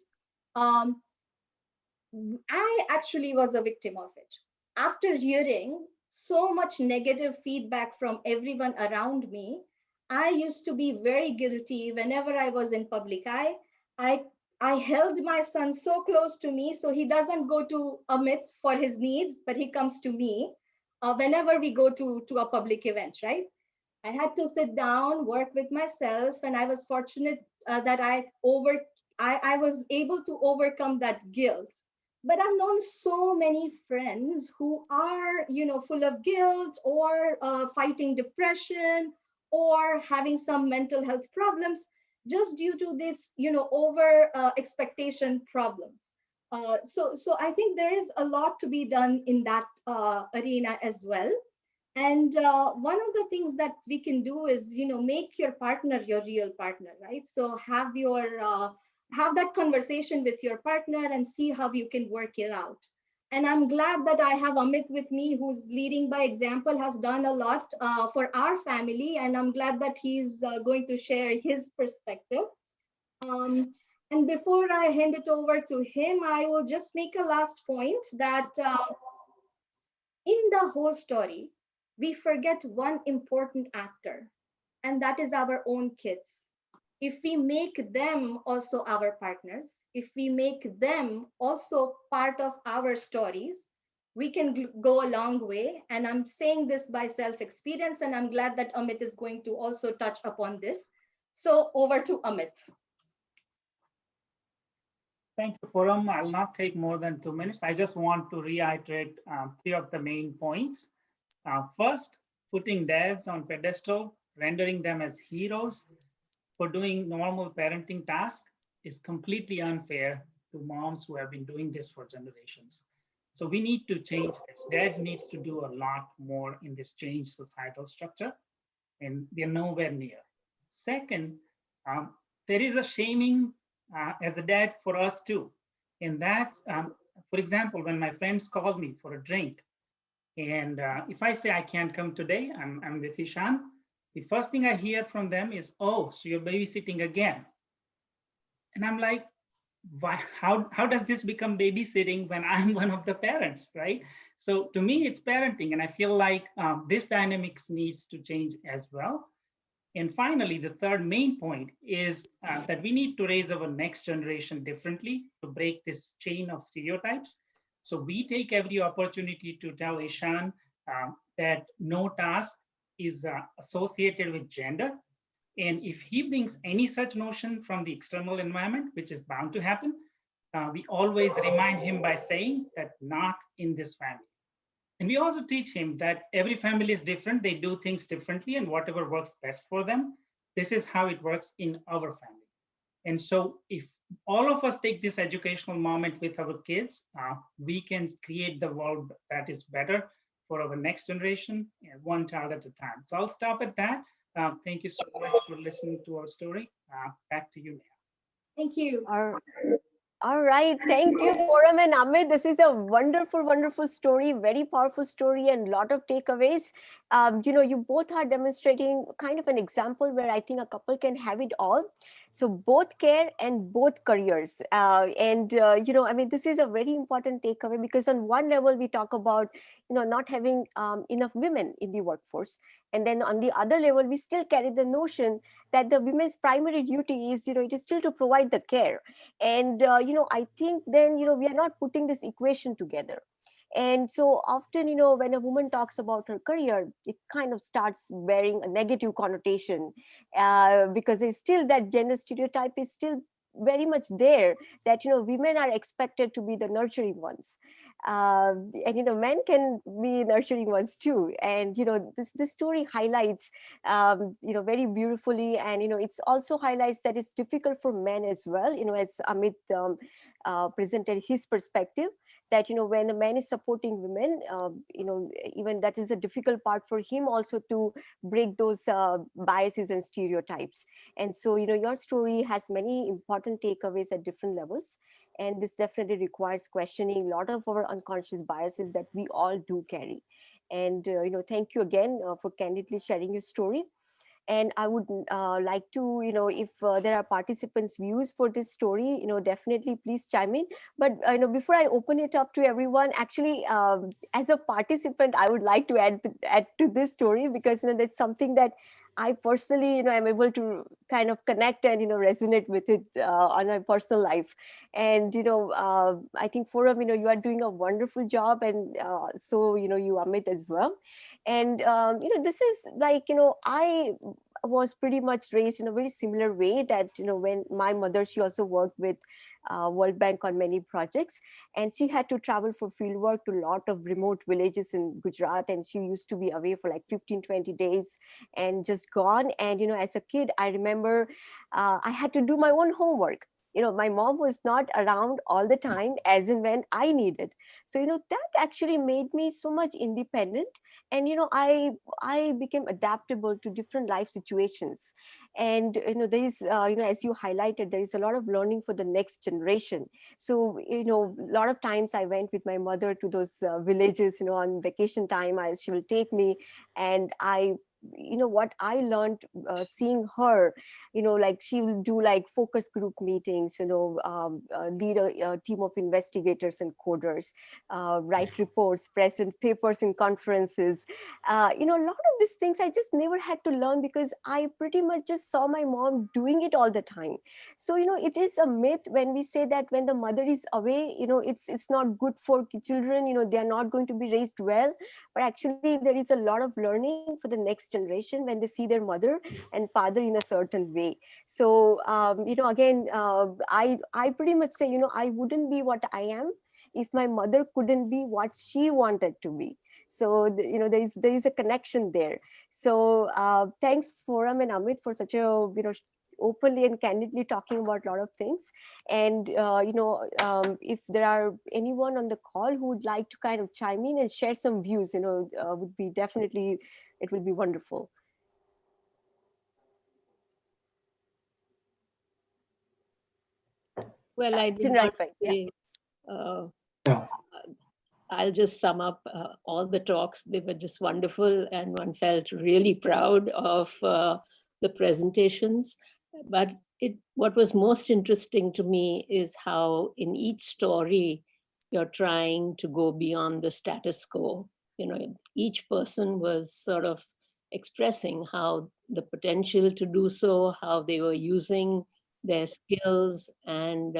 I actually was a victim of it. After hearing so much negative feedback from everyone around me, I used to be very guilty whenever I was in public eye. I I held my son so close to me so he doesn't go to Amit for his needs, but he comes to me whenever we go to a public event, right? I had to sit down, work with myself, and I was fortunate that I was able to overcome that guilt. But I've known so many friends who are, full of guilt or fighting depression or having some mental health problems just due to this, over expectation problems. So I think there is a lot to be done in that arena as well. And one of the things that we can do is, make your partner your real partner, right? So have that conversation with your partner and see how you can work it out. And I'm glad that I have Amit with me, who's leading by example, has done a lot for our family, and I'm glad that he's going to share his perspective. And before I hand it over to him, I will just make a last point that in the whole story, we forget one important actor, and that is our own kids. If we make them also our partners, if we make them also part of our stories, we can go a long way. And I'm saying this by self experience, and I'm glad that Amit is going to also touch upon this. So over to Amit. Thank you, Forum. I'll not take more than 2 minutes. I just want to reiterate 3 of the main points. First, putting dads on pedestal, rendering them as heroes for doing normal parenting tasks is completely unfair to moms who have been doing this for generations. So we need to change this. Dads needs to do a lot more in this changed societal structure, and they're nowhere near. Second, there is a shaming as a dad for us too. And that's, for example, when my friends call me for a drink, and if I say I can't come today, I'm with Ishan, the first thing I hear from them is, oh, so you're babysitting again. And I'm like, why, how does this become babysitting when I'm one of the parents, right? So to me, it's parenting. And I feel like this dynamics needs to change as well. And finally, the third main point is that we need to raise our next generation differently to break this chain of stereotypes. So we take every opportunity to tell Ishan that no task is associated with gender. And if he brings any such notion from the external environment, which is bound to happen, we always remind him by saying that not in this family. And we also teach him that every family is different. They do things differently, and whatever works best for them, this is how it works in our family. And so if all of us take this educational moment with our kids, we can create the world that is better for our next generation, one child at a time. So I'll stop at that. Thank you so much for listening to our story. Back to you, Neha. Thank you. All right. Thank you, Forum and Amit. This is a wonderful, wonderful story, very powerful story, and a lot of takeaways. You both are demonstrating kind of an example where I think a couple can have it all. So both care and both careers. This is a very important takeaway because on one level, we talk about, not having enough women in the workforce. And then on the other level, we still carry the notion that the women's primary duty is, it is still to provide the care. And, I think then, we are not putting this equation together. And so often, when a woman talks about her career, it kind of starts bearing a negative connotation because there's still that gender stereotype is still very much there that, women are expected to be the nurturing ones. Men can be nurturing ones too. And, this story highlights, very beautifully. And, it's also highlights that it's difficult for men as well, as Amit presented his perspective that, when a man is supporting women, even that is a difficult part for him also to break those biases and stereotypes. And so, your story has many important takeaways at different levels. And this definitely requires questioning a lot of our unconscious biases that we all do carry. And, thank you again for candidly sharing your story. And I would like to, if there are participants' views for this story, definitely please chime in. But before I open it up to everyone, actually, as a participant, I would like to add to this story, because that's something that I personally, am able to kind of connect and, resonate with it on my personal life. And, I think Forum, you are doing a wonderful job, and so, you Amit as well. And, this is like, I was pretty much raised in a very similar way, that, when my mother, she also worked with World Bank on many projects, and she had to travel for field work to a lot of remote villages in Gujarat, and she used to be away for like 15-20 days and just gone. And as a kid, I remember I had to do my own homework. My mom was not around all the time, as in when I needed. So that actually made me so much independent. And I became adaptable to different life situations. And there is as you highlighted, there is a lot of learning for the next generation. So a lot of times I went with my mother to those villages, on vacation time. She will take me, and what I learned seeing her, like she will do like focus group meetings, lead a team of investigators and coders, write reports, present papers in conferences. A lot of these things I just never had to learn, because I pretty much just saw my mom doing it all the time. So it is a myth when we say that when the mother is away, it's not good for children, they are not going to be raised well. But actually there is a lot of learning for the next generation when they see their mother and father in a certain way. So again, I pretty much say, I wouldn't be what I am if my mother couldn't be what she wanted to be. So there is a connection there. So thanks Forum and Amit for such a openly and candidly talking about a lot of things. And if there are anyone on the call who would like to kind of chime in and share some views, would be definitely, it will be wonderful. Well, I did not say, I'll just sum up all the talks. They were just wonderful, and one felt really proud of the presentations. But what was most interesting to me is how in each story, you're trying to go beyond the status quo. Each person was sort of expressing how the potential to do so, how they were using their skills, and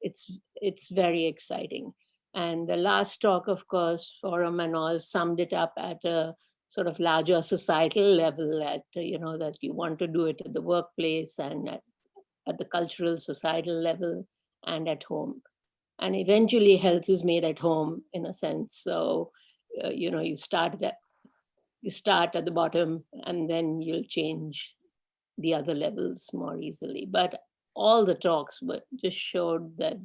it's very exciting. And the last talk, of course, Forum and all summed it up at a sort of larger societal level, that you want to do it at the workplace and at the cultural societal level and at home. And eventually health is made at home in a sense. So, you start at the bottom, and then you'll change the other levels more easily. But all the talks just showed that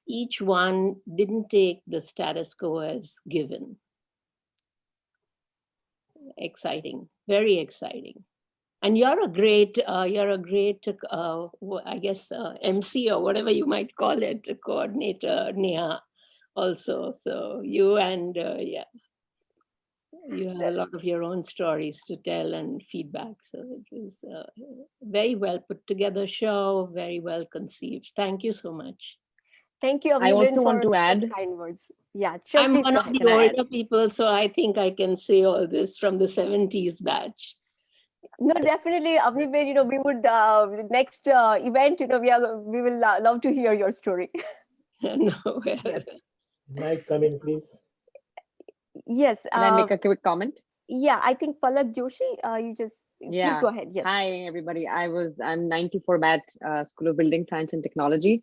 each one didn't take the status quo as given. Exciting, very exciting. And you're a great, I guess, MC or whatever you might call it, coordinator, Neha, also. So you and, you have a lot of your own stories to tell and feedback. So it was a very well put together show, very well conceived. Thank you so much. Thank you, I also want to for add. Kind words. Yeah, sure, I'm one of the older people, so I think I can say all this from the 70s batch. No, definitely, Avniben, we would next event, we will love to hear your story. No, yes. Might come in, please. Yes. Can I make a quick comment? Yeah, I think Palak Joshi, please go ahead. Yes. Hi, everybody. I'm 94 batch, School of Building Science and Technology.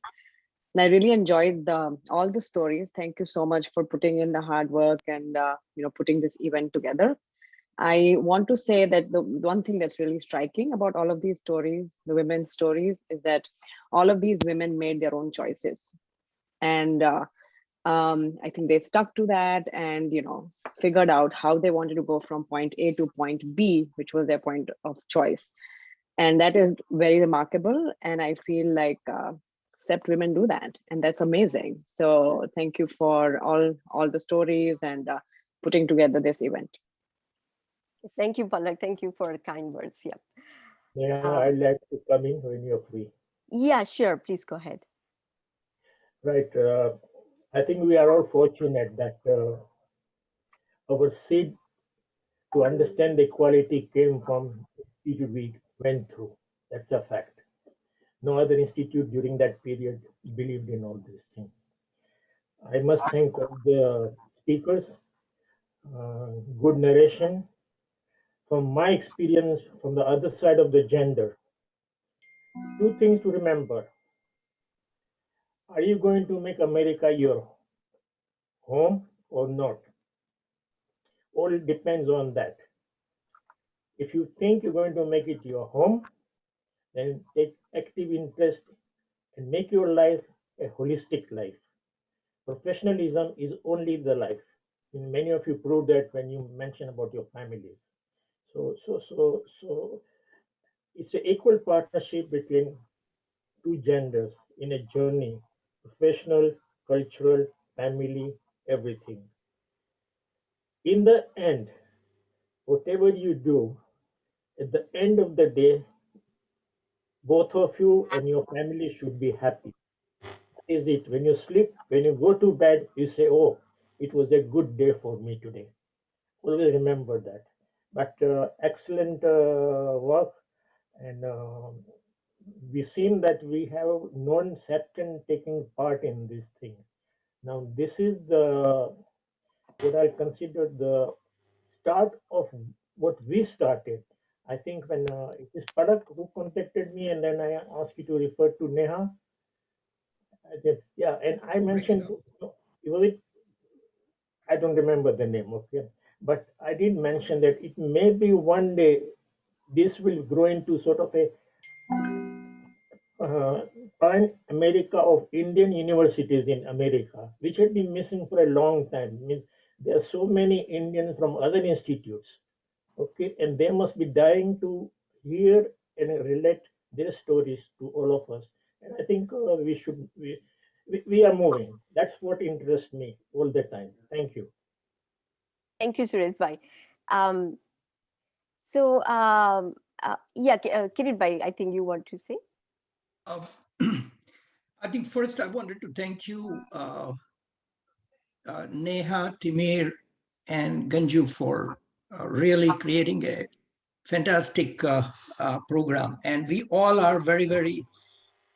And I really enjoyed all the stories. Thank you so much for putting in the hard work and putting this event together. I want to say that the one thing that's really striking about all of these stories, the women's stories, is that all of these women made their own choices. And I think they've stuck to that and, figured out how they wanted to go from point A to point B, which was their point of choice. And that is very remarkable. And I feel like CEPT women do that. And that's amazing. So thank you for all the stories and putting together this event. Thank you, Palak. Thank you for kind words. Yeah. Yeah, I'd like to come in when you're free. Yeah, sure. Please go ahead. Right. I think we are all fortunate that our seed to understand equality came from the institute we went through. That's a fact. No other institute during that period believed in all these things. I must thank all the speakers, good narration. From my experience from the other side of the gender, two things to remember. Are you going to make America your home or not? All depends on that. If you think you're going to make it your home, then take active interest and make your life a holistic life. Professionalism is only the life. And many of you proved that when you mentioned about your families. So it's an equal partnership between two genders in a journey, professional, cultural, family, everything. In the end, whatever you do, at the end of the day, both of you and your family should be happy. That is it. When you sleep, when you go to bed, you say, oh, it was a good day for me today. Always remember that. But excellent work. And we've seen that we have non-CEPTian taking part in this thing. Now, this is what I consider the start of what we started. I think when it is Palak who contacted me, and then I asked you to refer to Neha. Yeah, and I mentioned, I don't remember the name, okay? But I did mention that it may be one day this will grow into sort of a Pan America of Indian universities in America, which had been missing for a long time. Means there are so many Indians from other institutes, okay, and they must be dying to hear and relate their stories to all of us. And I think we are moving. That's what interests me all the time. Thank you. Thank you, Suresh Bhai. Kirit Bhai, I think you want to say. I think first I wanted to thank you, Neha, Timir, and Ganju for really creating a fantastic program. And we all are very, very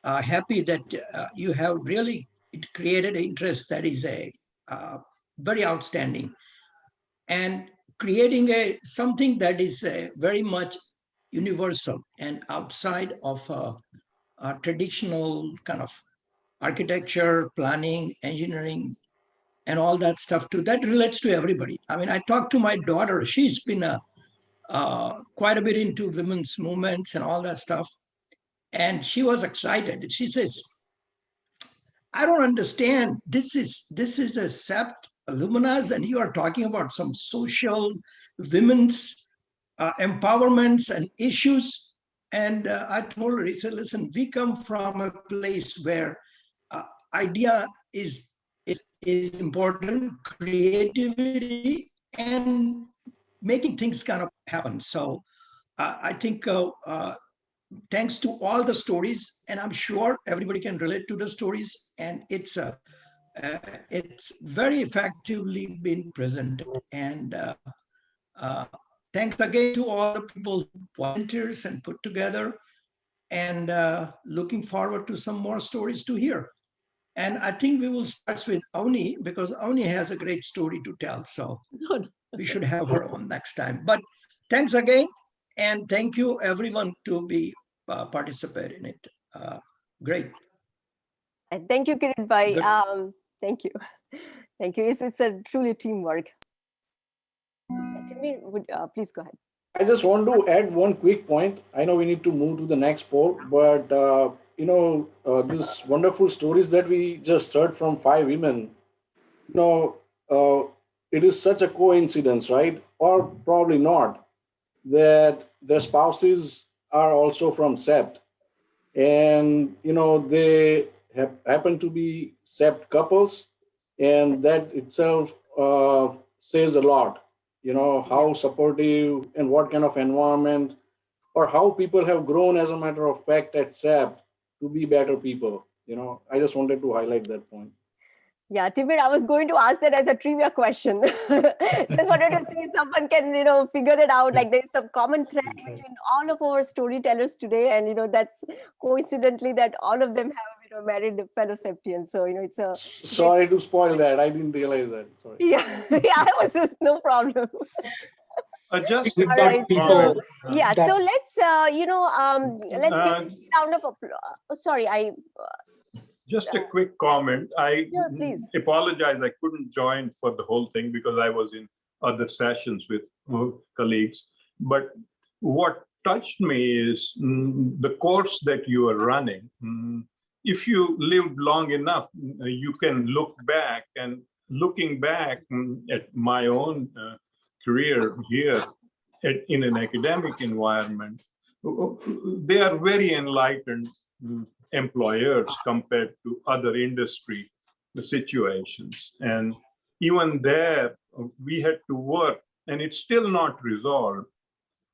happy that you have really created interest that is very outstanding. And creating something that is very much universal and outside of a traditional kind of architecture, planning, engineering, and all that stuff too. That relates to everybody. I mean, I talked to my daughter. She's been quite a bit into women's movements and all that stuff. And she was excited. She says, I don't understand. This is a CEPT alumnus, and you are talking about some social women's empowerments and issues. And I told her, he said, listen, we come from a place where idea is important, creativity, and making things kind of happen. So I think thanks to all the stories, and I'm sure everybody can relate to the stories, and it's very effectively been presented. And thanks again to all the people who volunteers and put together, and looking forward to some more stories to hear. And I think we will start with Avni, because Avni has a great story to tell. So we should have her on next time. But thanks again. And thank you everyone to be participate in it. Great. Thank you, Kirit Bhai. Thank you. Thank you. It's a truly teamwork. Please go ahead. I just want to add one quick point. I know we need to move to the next poll, but these wonderful stories that we just heard from 5 women, it is such a coincidence, right? Or probably not, that their spouses are also from CEPT, and they happen to be CEPT couples, and that itself says a lot. how supportive and what kind of environment, or how people have grown as a matter of fact at CEPT to be better people. I just wanted to highlight that point. Yeah, Timur, I was going to ask that as a trivia question. Just wanted to see if someone can, figure that out. Like there's some common thread between all of our storytellers today, and that's coincidentally that all of them have, married fellow CEPTians. So it's a. Sorry to spoil that. I didn't realize that. Sorry. Yeah, I was just no problem. Just all right. So, yeah. So let's, let's give a round of applause. Oh, sorry, just a quick comment. I please. apologize. I couldn't join for the whole thing because I was in other sessions with colleagues. But what touched me is the course that you are running. If you lived long enough, you can look back, and looking back at my own career here in an academic environment, they are very enlightened employers compared to other industry situations. And even there, we had to work, and it's still not resolved,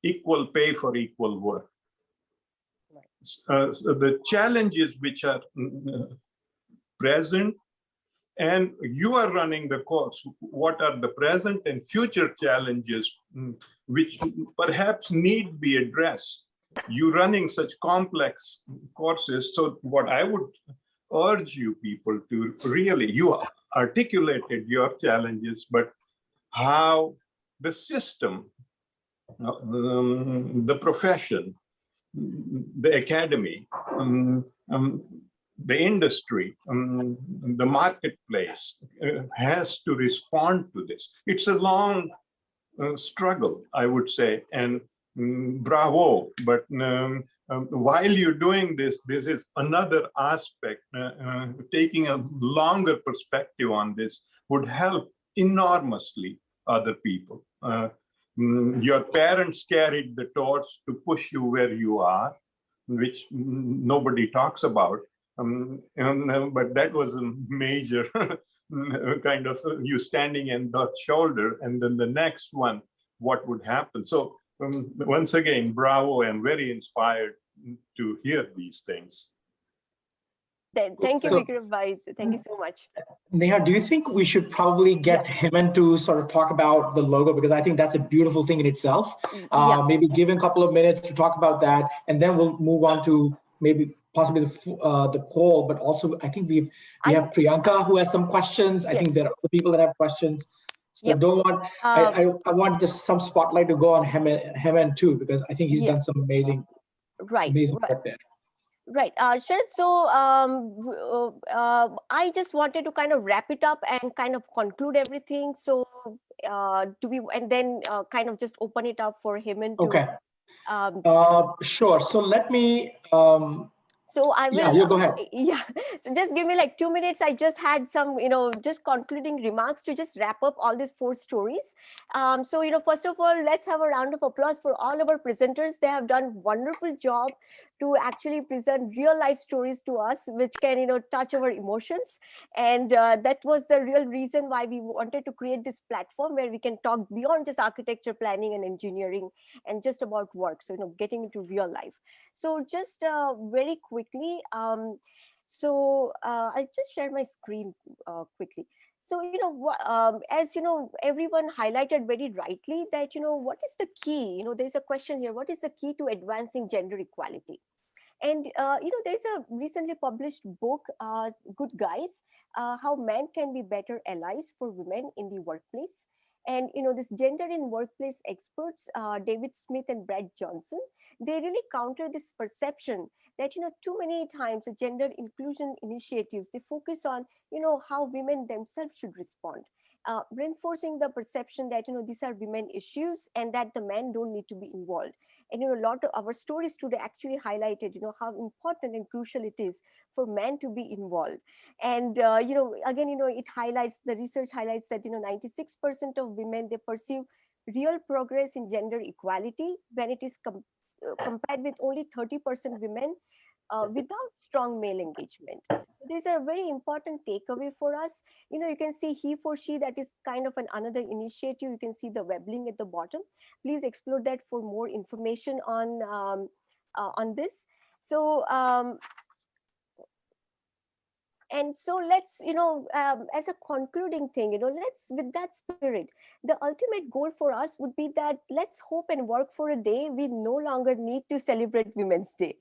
equal pay for equal work. So the challenges which are present, and you are running the course, what are the present and future challenges which perhaps need be addressed? You running such complex courses. So what I would urge you people to really, you articulated your challenges, but how the system, the profession, the academy, the industry, the marketplace has to respond to this. It's a long struggle, I would say, and bravo. But while you're doing this, this is another aspect. Taking a longer perspective on this would help enormously other people. Your parents carried the torch to push you where you are, which nobody talks about. But that was a major kind of you standing in that shoulder, and then the next one, what would happen? So once again, bravo, I'm very inspired to hear these things. Thank you, Vikram Bhai. Thank you so much. Neha, do you think we should probably get him to sort of talk about the logo? Because I think that's a beautiful thing in itself. Maybe give him a couple of minutes to talk about that, and then we'll move on to maybe possibly the poll. But also, I think we have Priyanka who has some questions. I think there are other people that have questions. So I want just some spotlight to go on Hemant too, because I think he's done some amazing work there. Right, Sharad, so I just wanted to kind of wrap it up and kind of conclude everything. So and then kind of just open it up for Hemant to. Okay. Sure. So let me. So I will. Yeah, you go ahead. Yeah. So just give me like 2 minutes. I just had some, just concluding remarks to just wrap up all these 4 stories. So, first of all, let's have a round of applause for all of our presenters. They have done wonderful job to actually present real life stories to us, which can, touch our emotions. And that was the real reason why we wanted to create this platform where we can talk beyond just architecture, planning, and engineering, and just about work. So, getting into real life. So just very quickly, I'll just share my screen quickly. So, as everyone highlighted very rightly that, what is the key? There's a question here. What is the key to advancing gender equality? And, there's a recently published book, Good Guys, How Men Can Be Better Allies for Women in the Workplace. And, this gender in workplace experts, David Smith and Brad Johnson, they really counter this perception that, too many times the gender inclusion initiatives, they focus on, how women themselves should respond, reinforcing the perception that, these are women issues and that the men don't need to be involved. And, a lot of our stories today actually highlighted, how important and crucial it is for men to be involved. And, again, it highlights, the research highlights that, 96% of women, they perceive real progress in gender equality when it is compared with only 30% women without strong male engagement. These are very important takeaway for us. You can see he for she, that is kind of another initiative. You can see the web link at the bottom. Please explore that for more information on this. So and so let's, as a concluding thing, let's, with that spirit, the ultimate goal for us would be that let's hope and work for a day we no longer need to celebrate Women's Day,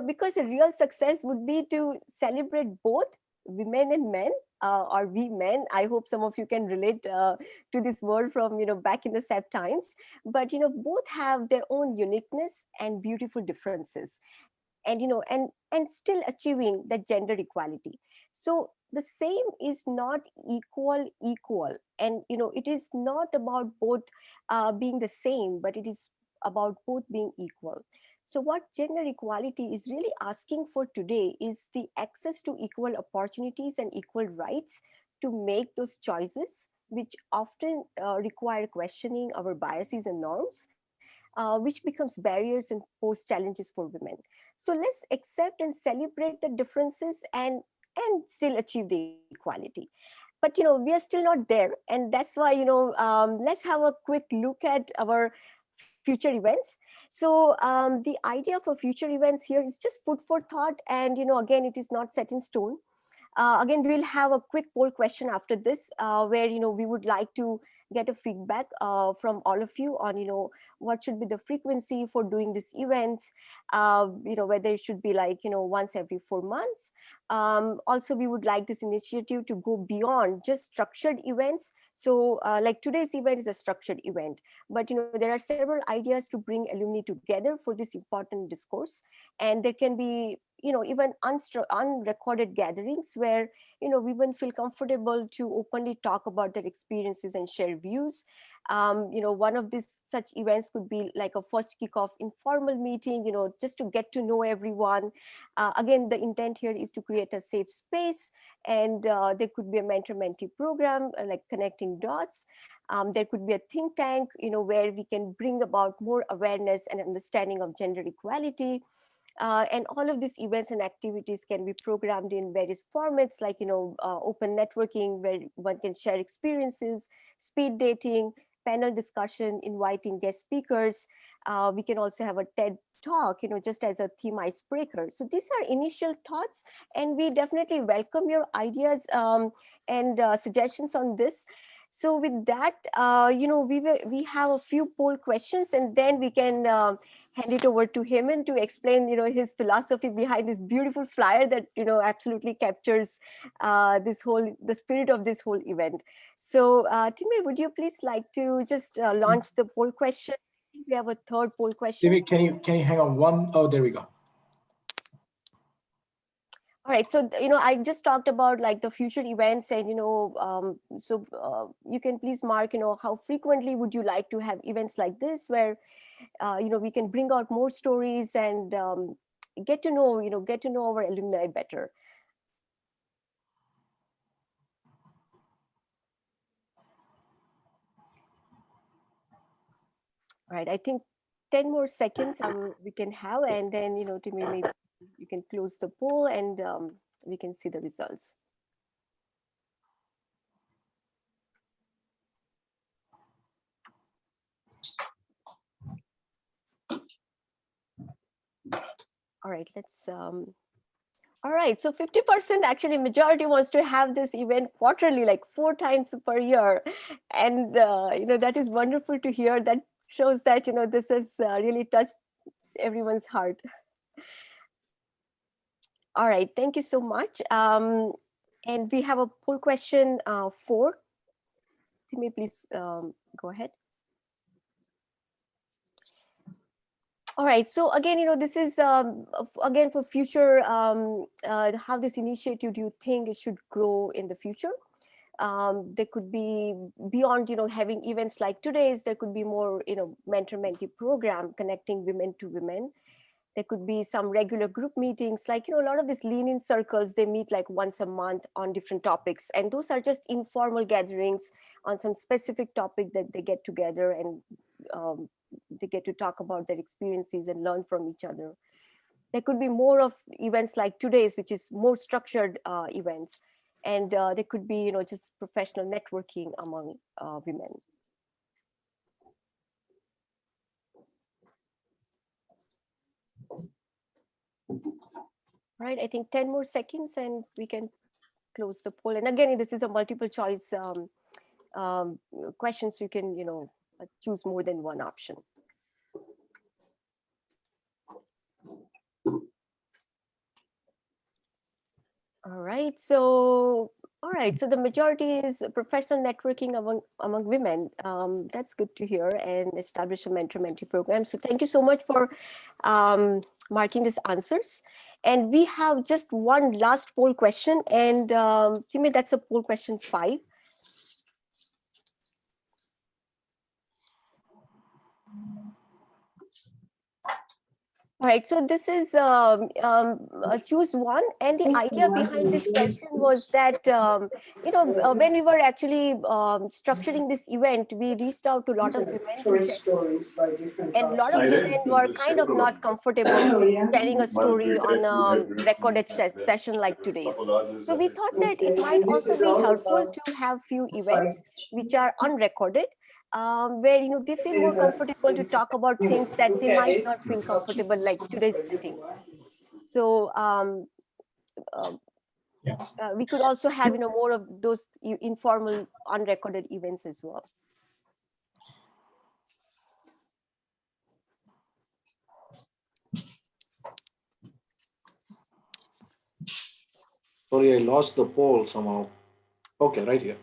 because a real success would be to celebrate both women and men, or we men. I hope some of you can relate to this word from, back in the CEPT times. But, both have their own uniqueness and beautiful differences, and and still achieving that gender equality. So the same is not equal, and it is not about both being the same, but it is about both being equal. So what gender equality is really asking for today is the access to equal opportunities and equal rights to make those choices, which often require questioning our biases and norms, which becomes barriers and pose challenges for women. So let's accept and celebrate the differences and still achieve the equality. But we are still not there, and that's why let's have a quick look at our future events. So the idea for future events here is just food for thought, and again, it is not set in stone. Again, we'll have a quick poll question after this, where we would like to get a feedback from all of you on what should be the frequency for doing these events, whether it should be like once every 4 months. Also, we would like this initiative to go beyond just structured events. So like today's event is a structured event, but there are several ideas to bring alumni together for this important discourse. And there can be even unrecorded gatherings where women feel comfortable to openly talk about their experiences and share views. One of these such events could be like a first kickoff informal meeting, just to get to know everyone. Again, the intent here is to create a safe space, and there could be a mentor-mentee program, like connecting dots. There could be a think tank, where we can bring about more awareness and understanding of gender equality. And all of these events and activities can be programmed in various formats, like open networking, where one can share experiences, speed dating, panel discussion, inviting guest speakers. We can also have a TED talk, just as a theme icebreaker. So these are initial thoughts, and we definitely welcome your ideas and suggestions on this. So with that, we have a few poll questions, and then we can hand it over to Hemant to explain, his philosophy behind this beautiful flyer that, absolutely captures the spirit of this whole event. So Timmy, would you please like to just launch the poll question? We have a third poll question. Timmy, can you hang on one? Oh, there we go. All right, so I just talked about like the future events, and you can please mark how frequently would you like to have events like this, where we can bring out more stories and get to know our alumni better. All right, I think 10 more seconds we can have, and then Timmy, maybe you can close the poll, and we can see the results. All right, let's all right, so 50%, actually majority wants to have this event quarterly, like 4 times per year. And that is wonderful to hear. That shows that this has really touched everyone's heart. All right, thank you so much. And we have a poll question 4. Timmy, please go ahead. All right, so again, this is again for future, how this initiative do you think it should grow in the future? There could be beyond, having events like today's, there could be more, mentor-mentee program connecting women to women. There could be some regular group meetings, like, a lot of these lean-in circles, they meet like once a month on different topics. And those are just informal gatherings on some specific topic that they get together, and they get to talk about their experiences and learn from each other. there could be more of events like today's, which is more structured events. And there could be, just professional networking among women. All right, I think 10 more seconds and we can close the poll. And again, this is a multiple choice question, so you can, choose more than one option. All right, so the majority is professional networking among women. That's good to hear, and establish a mentor-mentee program. So thank you so much for marking these answers. And we have just one last poll question, and Jimmy, that's a poll question 5. All right, so this is choose one, and the idea behind this question was that when we were actually structuring this event, we reached out to a lot of women stories by different and a lot of women were kind of not comfortable sharing a story on a recorded session like today's. So we thought that it might also be helpful to have few events which are unrecorded, where they feel more comfortable to talk about things that they might not feel comfortable like today's setting. So we could also have more of those informal unrecorded events as well. Sorry, I lost the poll somehow. Okay, right here.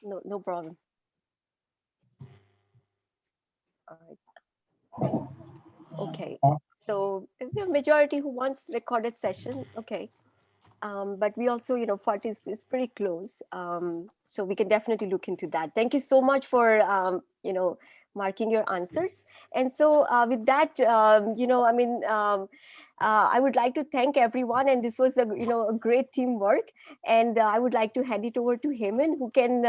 No problem. All right. Okay, so the majority who wants recorded session, okay. But we also, 40 is pretty close. So we can definitely look into that. Thank you so much for, marking your answers. And so with that, I would like to thank everyone. And this was a great teamwork. And I would like to hand it over to Heyman, who can,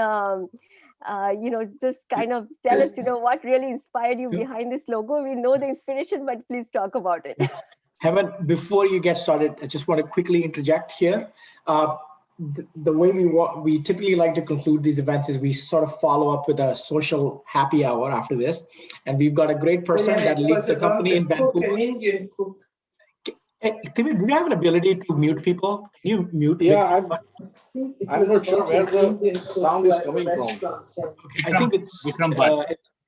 just kind of tell us, what really inspired you behind this logo. We know the inspiration, but please talk about it. Heyman, before you get started, I just want to quickly interject here. The way we typically like to conclude these events is we sort of follow up with a social happy hour after this. And we've got a great person that leads the company in Vancouver. Timmy, do you have an ability to mute people? Can you mute? Yeah, I'm not sure where the sound is coming from. Okay, I think it's,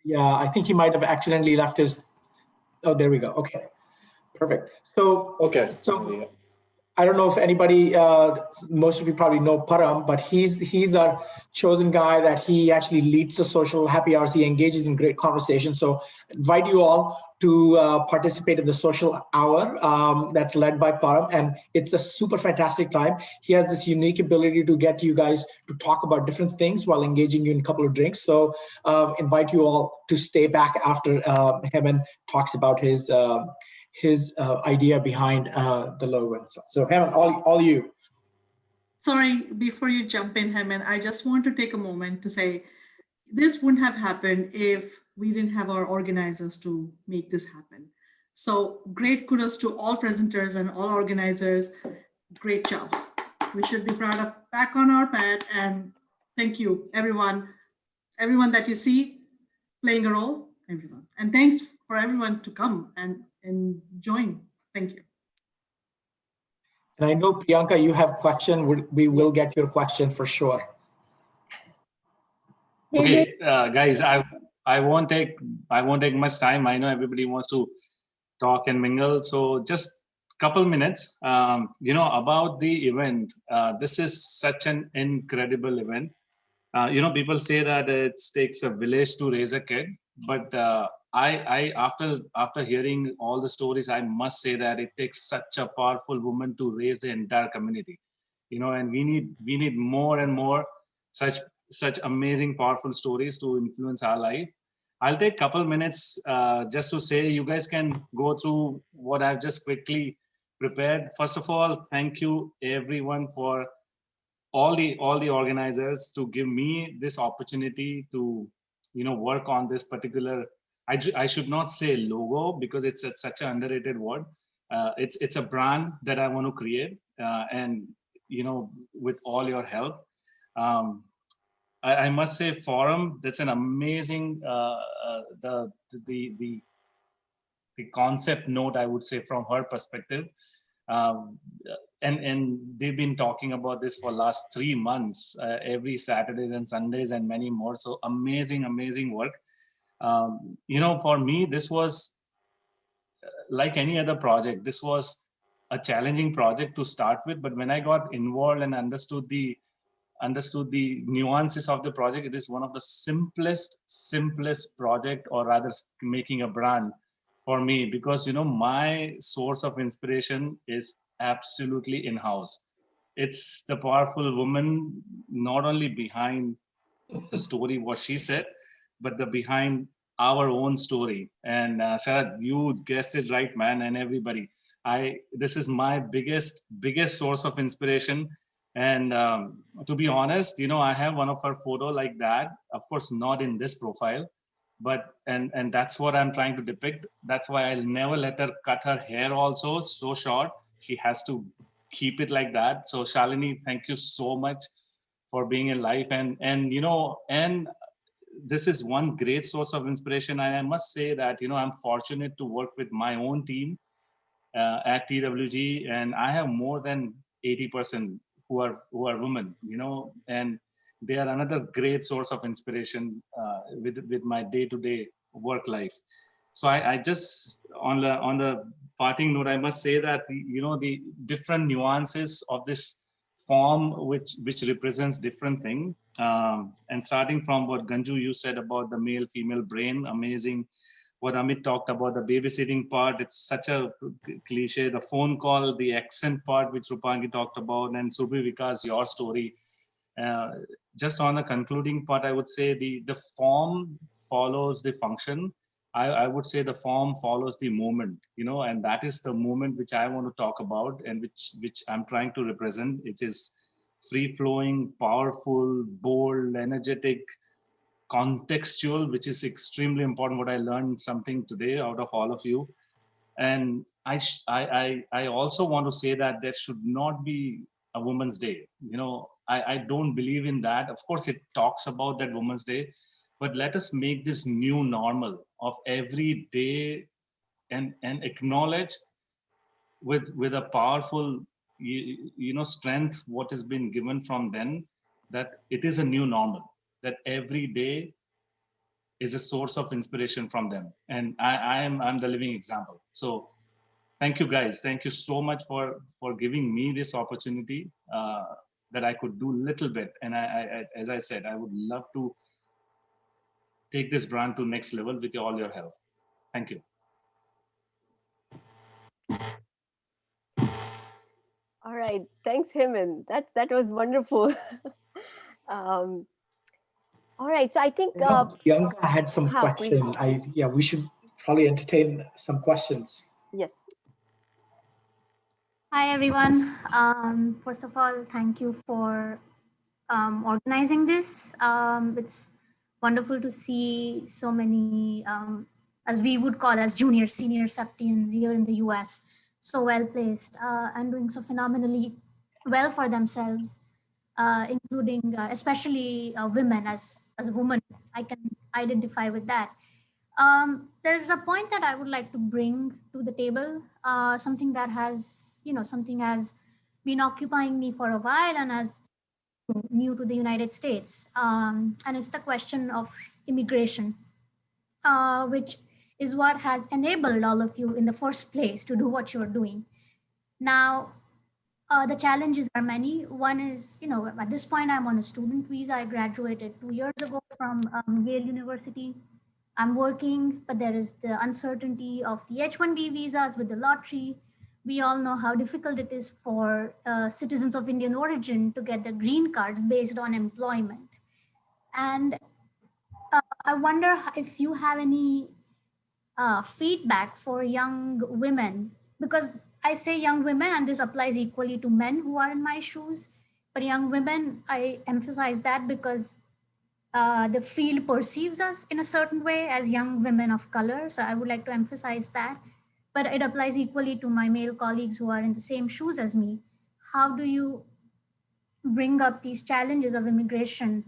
yeah, I think he might have accidentally left his, oh, there we go. Okay, perfect. So, okay. So I don't know if anybody, most of you probably know Param, but he's our chosen guy that he actually leads the social happy hours. He engages in great conversation. So invite you all to participate in the social hour that's led by Param. And it's a super fantastic time. He has this unique ability to get you guys to talk about different things while engaging you in a couple of drinks. So invite you all to stay back after Heyman talks about his idea behind the logo and stuff. So Heyman, all you. Sorry, before you jump in, Heyman, I just want to take a moment to say this wouldn't have happened if we didn't have our organizers to make this happen. So great kudos to all presenters and all organizers. Great job. We should be proud of back on our pad, and thank you, everyone that you see playing a role, everyone. And thanks for everyone to come and join. Thank you. And I know, Priyanka, you have a question. We will get your question for sure. Okay, guys, I won't take much time. I know everybody wants to talk and mingle. So just a couple minutes, about the event. This is such an incredible event. People say that it takes a village to raise a kid, but after hearing all the stories, I must say that it takes such a powerful woman to raise the entire community. And we need more and more such amazing, powerful stories to influence our life. I'll take a couple minutes just to say you guys can go through what I've just quickly prepared. First of all, thank you everyone for all the organizers to give me this opportunity to work on this particular, I should not say logo because it's such an underrated word. it's a brand that I want to create, and with all your help. I must say, Forum, that's an amazing the concept note, I would say, from her perspective. And they've been talking about this for last 3 months, every Saturdays and Sundays and many more. So amazing work. For me, this was like any other project. This was a challenging project to start with, but when I got involved and understood the nuances of the project, it is one of the simplest project, or rather making a brand for me, because my source of inspiration is absolutely in-house. It's the powerful woman, not only behind the story what she said, but the behind our own story. And Sharad, you guessed it right, man, and everybody. This is my biggest source of inspiration. And to be honest, I have one of her photo like that. Of course, not in this profile, but and that's what I'm trying to depict. That's why I'll never let her cut her hair also so short. She has to keep it like that. So Shalini, thank you so much for being in life. And this is one great source of inspiration. And I must say that I'm fortunate to work with my own team at TWG, and I have more than 80% who are women, and they are another great source of inspiration with my day-to-day work life. So I just on the parting note, I must say that the different nuances of this form, which represents different thing, and starting from what Ganju you said about the male female brain, amazing. What Amit talked about, the babysitting part, it's such a cliche. The phone call, the accent part, which Rupangi talked about, and Subhi Vikas, your story. Just on the concluding part, I would say the form follows the function. I would say the form follows the movement, and that is the movement which I want to talk about, and which I'm trying to represent. It is free-flowing, powerful, bold, energetic, contextual, which is extremely important. What I learned something today out of all of you. And I also want to say that there should not be a Women's Day. I don't believe in that. Of course, it talks about that Women's Day, but let us make this new normal of every day, and acknowledge with a powerful strength what has been given from them, that it is a new normal, that every day is a source of inspiration from them. And I'm the living example. So thank you guys. Thank you so much for giving me this opportunity that I could do a little bit. And I as I said, I would love to take this brand to next level with all your help. Thank you. All right, thanks, Hemant. That was wonderful. All right, so I think Bianca had some question. We should probably entertain some questions. Yes. Hi, everyone. First of all, thank you for organizing this. It's wonderful to see so many, as we would call as junior, senior CEPTians here in the US, so well placed and doing so phenomenally well for themselves, including especially women. As a woman, I can identify with that. There's a point that I would like to bring to the table, something that has, something has been occupying me for a while and as new to the United States. And it's the question of immigration, which is what has enabled all of you in the first place to do what you're doing. Now, the challenges are many. One is, at this point, I'm on a student visa. I graduated 2 years ago from Yale University. I'm working, but there is the uncertainty of the H-1B visas with the lottery. We all know how difficult it is for citizens of Indian origin to get the green cards based on employment. And I wonder if you have any feedback for young women, because I say young women, and this applies equally to men who are in my shoes, but young women, I emphasize that because the field perceives us in a certain way as young women of color. So I would like to emphasize that. but it applies equally to my male colleagues who are in the same shoes as me. How do you bring up these challenges of immigration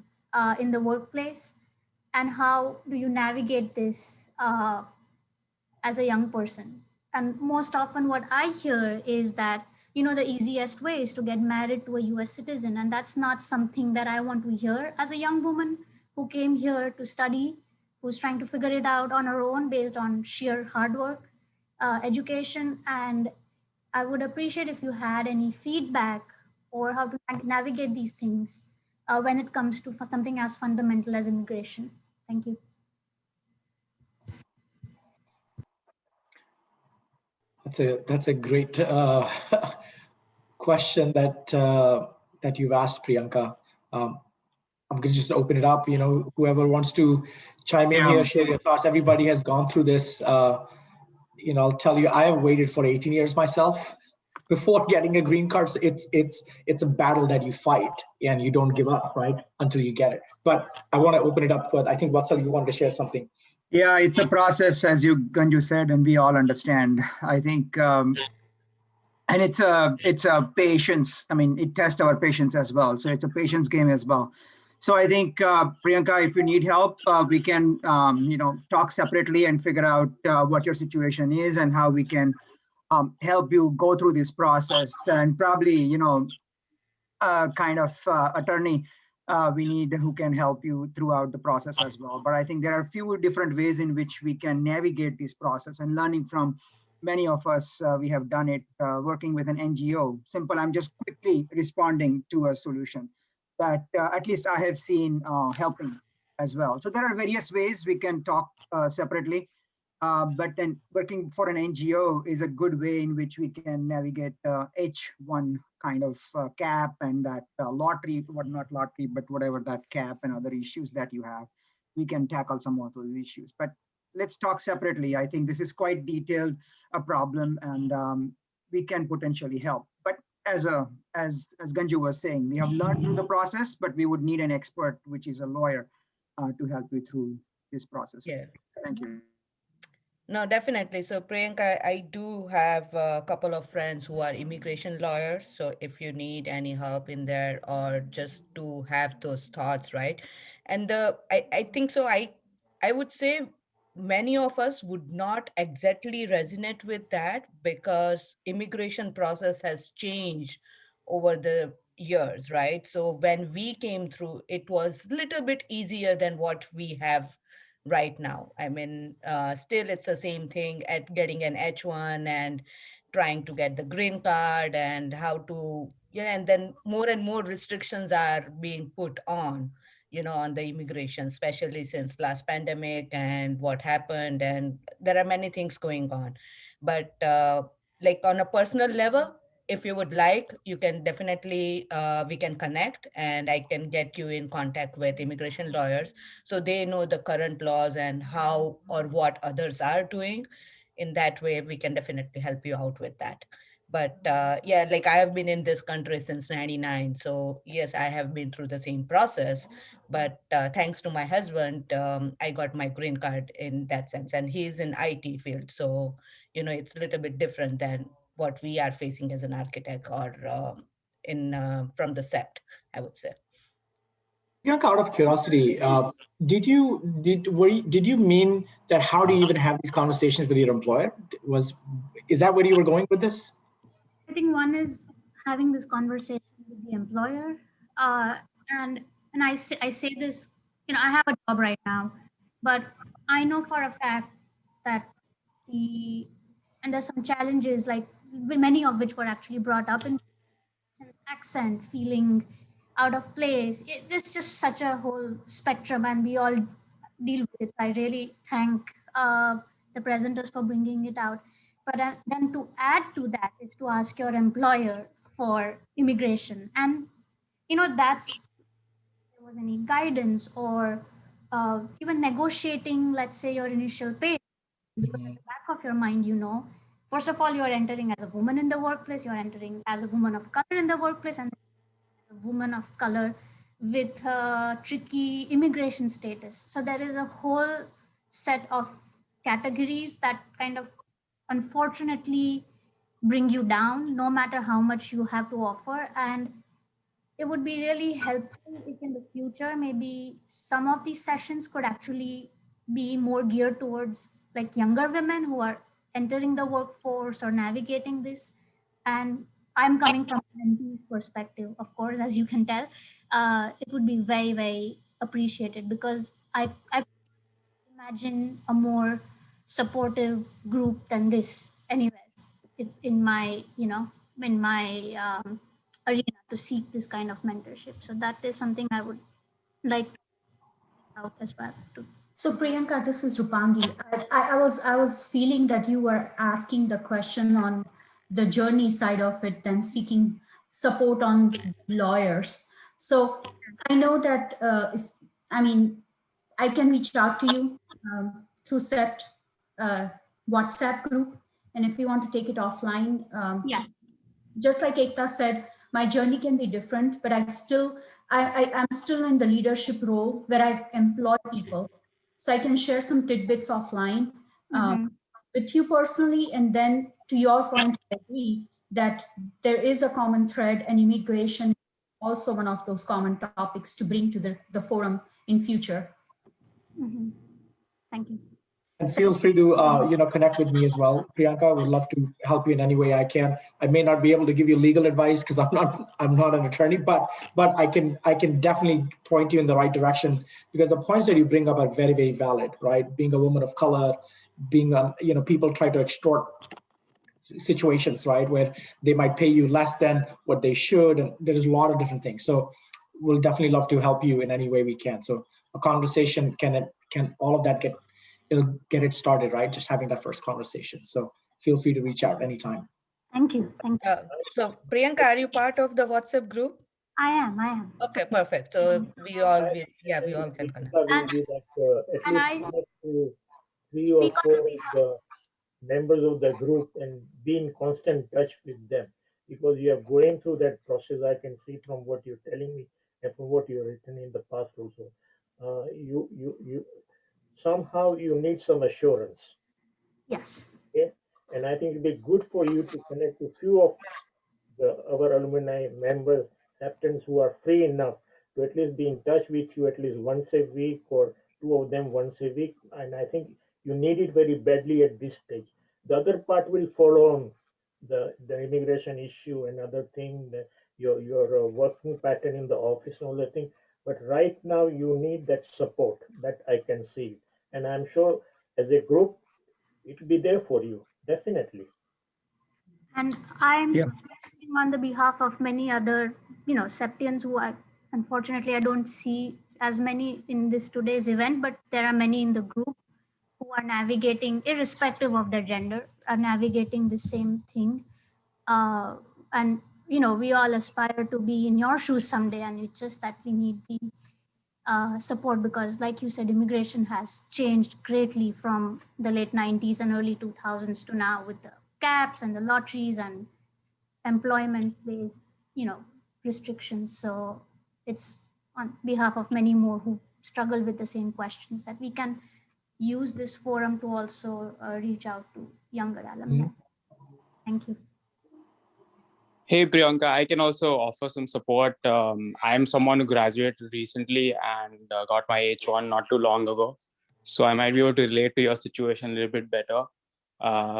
in the workplace, and how do you navigate this as a young person? And most often what I hear is that, the easiest way is to get married to a US citizen. And that's not something that I want to hear as a young woman who came here to study, who's trying to figure it out on her own based on sheer hard work, education. And I would appreciate if you had any feedback or how to navigate these things when it comes to something as fundamental as immigration. Thank you. That's a great question that you've asked, Priyanka. I'm going to just open it up. Whoever wants to chime in here, share your thoughts. Everybody has gone through this. I'll tell you, I have waited for 18 years myself before getting a green card. So it's a battle that you fight and you don't give up, right, until you get it. But I want to open it up for, I think, Vatsal, you wanted to share something. Yeah, it's a process, as Ganju said, and we all understand. I think, and it's a patience. I mean, it tests our patience as well. So it's a patience game as well. So I think, Priyanka, if you need help, we can, talk separately and figure out what your situation is and how we can help you go through this process. And probably, kind of attorney we need who can help you throughout the process as well. But I think there are a few different ways in which we can navigate this process, and learning from many of us, we have done it working with an NGO. Simple, I'm just quickly responding to a solution that at least I have seen helping as well. So there are various ways we can talk separately. But then working for an NGO is a good way in which we can navigate H1 kind of cap and that lottery, not lottery, but whatever that cap and other issues that you have, we can tackle some of those issues. But let's talk separately. I think this is quite detailed, a problem, and we can potentially help. But as Ganju was saying, we have learned through the process, but we would need an expert, which is a lawyer, to help you through this process. Yeah. Thank you. No, definitely. So Priyanka, I do have a couple of friends who are immigration lawyers. So if you need any help in there or just to have those thoughts, right? And I think so. I would say many of us would not exactly resonate with that because immigration process has changed over the years, right? So when we came through, it was a little bit easier than what we have right now. I mean, still it's the same thing at getting an H1 and trying to get the green card and how to, and then more and more restrictions are being put on, on the immigration, especially since last pandemic and what happened. And there are many things going on. But like on a personal level, if you would like, you can definitely, we can connect and I can get you in contact with immigration lawyers so they know the current laws and how or what others are doing. In that way, we can definitely help you out with that. But yeah, like I have been in this country since 99. So yes, I have been through the same process. But thanks to my husband, I got my green card in that sense. And he's in IT field. So, it's a little bit different than what we are facing as an architect or from the CEPT, I would say. Priyanka, out of curiosity, did you mean that how do you even have these conversations with your employer? Is that where you were going with this? I think one is having this conversation with the employer, and I say this, I have a job right now, but I know for a fact that there's some challenges, like many of which were actually brought up in accent, feeling out of place. There's just such a whole spectrum, and we all deal with it. I really thank the presenters for bringing it out. But then to add to that is to ask your employer for immigration, and that's if there was any guidance or even negotiating, let's say, your initial pay. Because at the back of your mind, first of all, you're entering as a woman in the workplace, you're entering as a woman of color in the workplace, and a woman of color with tricky immigration status. So there is a whole set of categories that kind of unfortunately bring you down, no matter how much you have to offer. And it would be really helpful if in the future, maybe some of these sessions could actually be more geared towards like younger women who are entering the workforce or navigating this. And I'm coming from an MP's perspective, of course, as you can tell. It would be very, very appreciated, because I imagine a more supportive group than this anywhere in my, in my arena to seek this kind of mentorship. So that is something I would like to out as well. So Priyanka, this is Rupangi. I was feeling that you were asking the question on the journey side of it, then seeking support on lawyers. So I know that I can reach out to you through CEPT WhatsApp group, and if you want to take it offline, yes. Just like Ekta said, my journey can be different, but I'm still in the leadership role where I employ people. So I can share some tidbits offline with you personally. And then to your point, I agree that there is a common thread, and immigration is also one of those common topics to bring to the forum in future. Thank you. And feel free to connect with me as well, Priyanka. I would love to help you in any way I can. I may not be able to give you legal advice because I'm not an attorney, but I can definitely point you in the right direction, because the points that you bring up are very, very valid, right? Being a woman of color, being people try to extort situations, right, where they might pay you less than what they should, and there's a lot of different things. So we'll definitely love to help you in any way we can. So a conversation can all of that it'll get it started, right? Just having that first conversation. So feel free to reach out anytime. Thank you. Thank you. So Priyanka, are you part of the WhatsApp group? I am. Okay, perfect. So we all can connect. Will be that at least connect to 3 or 4 of the members of the group and be in constant touch with them, because you are going through that process. I can see from what you're telling me and from what you've written in the past also. You somehow you need some assurance. Yes. Okay, and I think it'd be good for you to connect to few of our alumni members, CEPTians, who are free enough to at least be in touch with you at least once a week, or 2 of them once a week. And I think you need it very badly at this stage. The other part will follow on the immigration issue and other thing, your working pattern in the office and all that thing. But right now you need that support, that I can see. And I'm sure as a group, it will be there for you, definitely. And I'm on the behalf of many other, CEPTians who unfortunately I don't see as many in this today's event, but there are many in the group who are navigating, irrespective of their gender, are navigating the same thing. And we all aspire to be in your shoes someday, and it's just that we need the support, because like you said, immigration has changed greatly from the late 90s and early 2000s to now, with the caps and the lotteries and employment-based, restrictions. So it's on behalf of many more who struggle with the same questions that we can use this forum to also reach out to younger alumni. Thank you. Hey Priyanka, I can also offer some support. I'm someone who graduated recently and got my H1 not too long ago. So I might be able to relate to your situation a little bit better.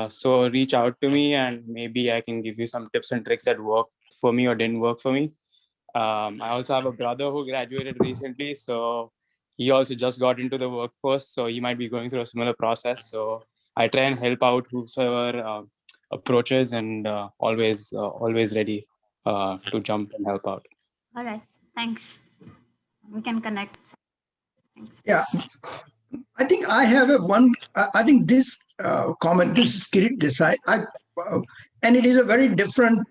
So reach out to me and maybe I can give you some tips and tricks that worked for me or didn't work for me. I also have a brother who graduated recently. So he also just got into the workforce. So he might be going through a similar process. So I try and help out whosoever approaches, and always ready to jump and help out. All right. Thanks. We can connect. Thanks. Yeah. I think I have I think this comment, this is Kirit Desai, and it is a very different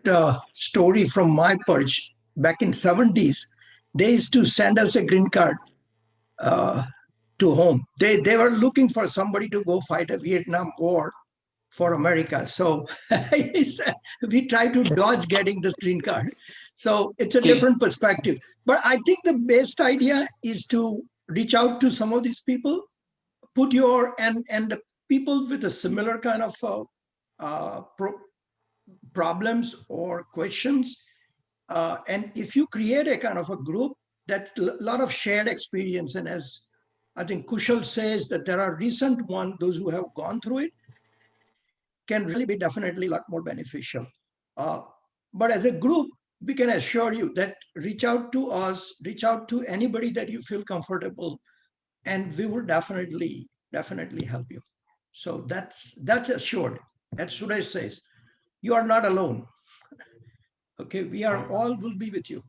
story from my perch. Back in 70s, they used to send us a green card to home. They were looking for somebody to go fight a Vietnam War for America. So we try to dodge getting this green card. So it's a different perspective. But I think the best idea is to reach out to some of these people, put and the people with a similar kind of problems or questions. And if you create a kind of a group, that's a lot of shared experience. And as I think Kushal says, that there are recent ones, those who have gone through it, can really be definitely a lot more beneficial. But as a group, we can assure you that reach out to us, reach out to anybody that you feel comfortable, and we will definitely help you. So that's assured. As Suresh says, you are not alone. Okay, we are all will be with you.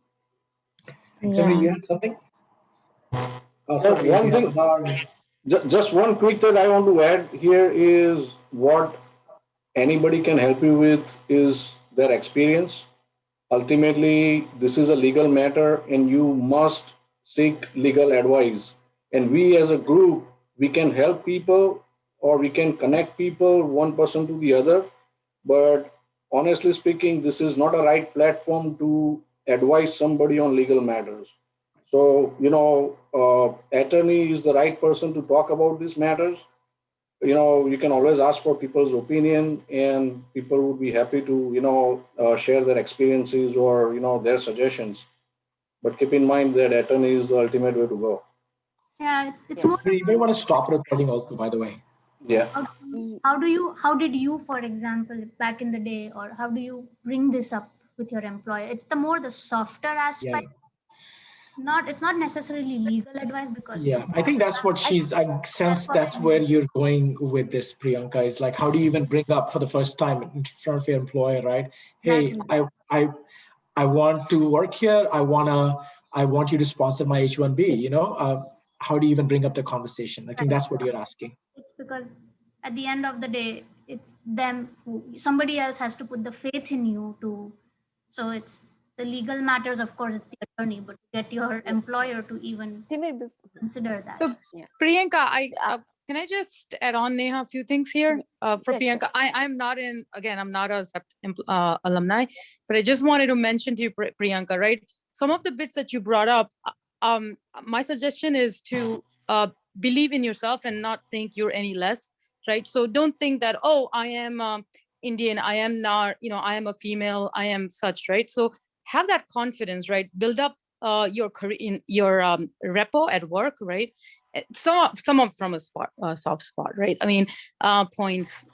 Henry, you had something? Oh, sorry. One thing, just one quick thing I want to add here is what anybody can help you with is their experience. Ultimately, this is a legal matter and you must seek legal advice. And we as a group, we can help people or we can connect people, one person to the other. But honestly speaking, this is not a right platform to advise somebody on legal matters. So, attorney is the right person to talk about these matters. You can always ask for people's opinion and people would be happy to, share their experiences or, their suggestions. But keep in mind that attorney is the ultimate way to go. Yeah, it's more. You may want to stop recording also, by the way. Yeah. How did you, for example, back in the day, or how do you bring this up with your employer? It's the softer aspect. It's not necessarily legal advice because I think that's what I sense that's where you're going with this, Priyanka, is like, how do you even bring up for the first time in front of your employer, right? Hey, I want to work here. I want you to sponsor my H-1B, how do you even bring up the conversation? I think that's what you're asking. It's because at the end of the day, it's them somebody else has to put the faith in you so it's the legal matters, of course, it's the attorney, but get your employer to even consider that. So, Priyanka, can I just add on, Neha, a few things here for Priyanka? Sure. I'm not a CEPT alumni, but I just wanted to mention to you, Priyanka, right? Some of the bits that you brought up, my suggestion is to believe in yourself and not think you're any less, right? So don't think that, oh, I am Indian, I am not, I am a female, I am such, right? So have that confidence, right? Build up your career in your repo at work, right? Some from a soft spot, right? I mean, points,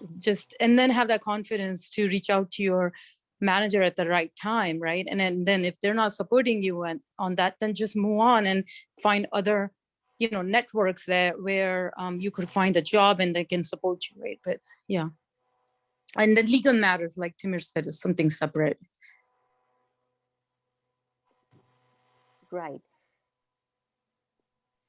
and then have that confidence to reach out to your manager at the right time, right? And then if they're not supporting you on that, then just move on and find other, networks there where you could find a job and they can support you, right? But yeah. And the legal matters, like Timur said, is something separate. Right.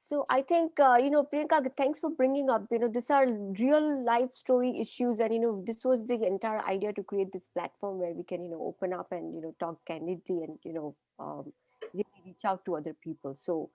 So I think, Priyanka, thanks for bringing up, these are real life story issues. And, this was the entire idea to create this platform where we can, open up and, talk candidly and, really reach out to other people. So,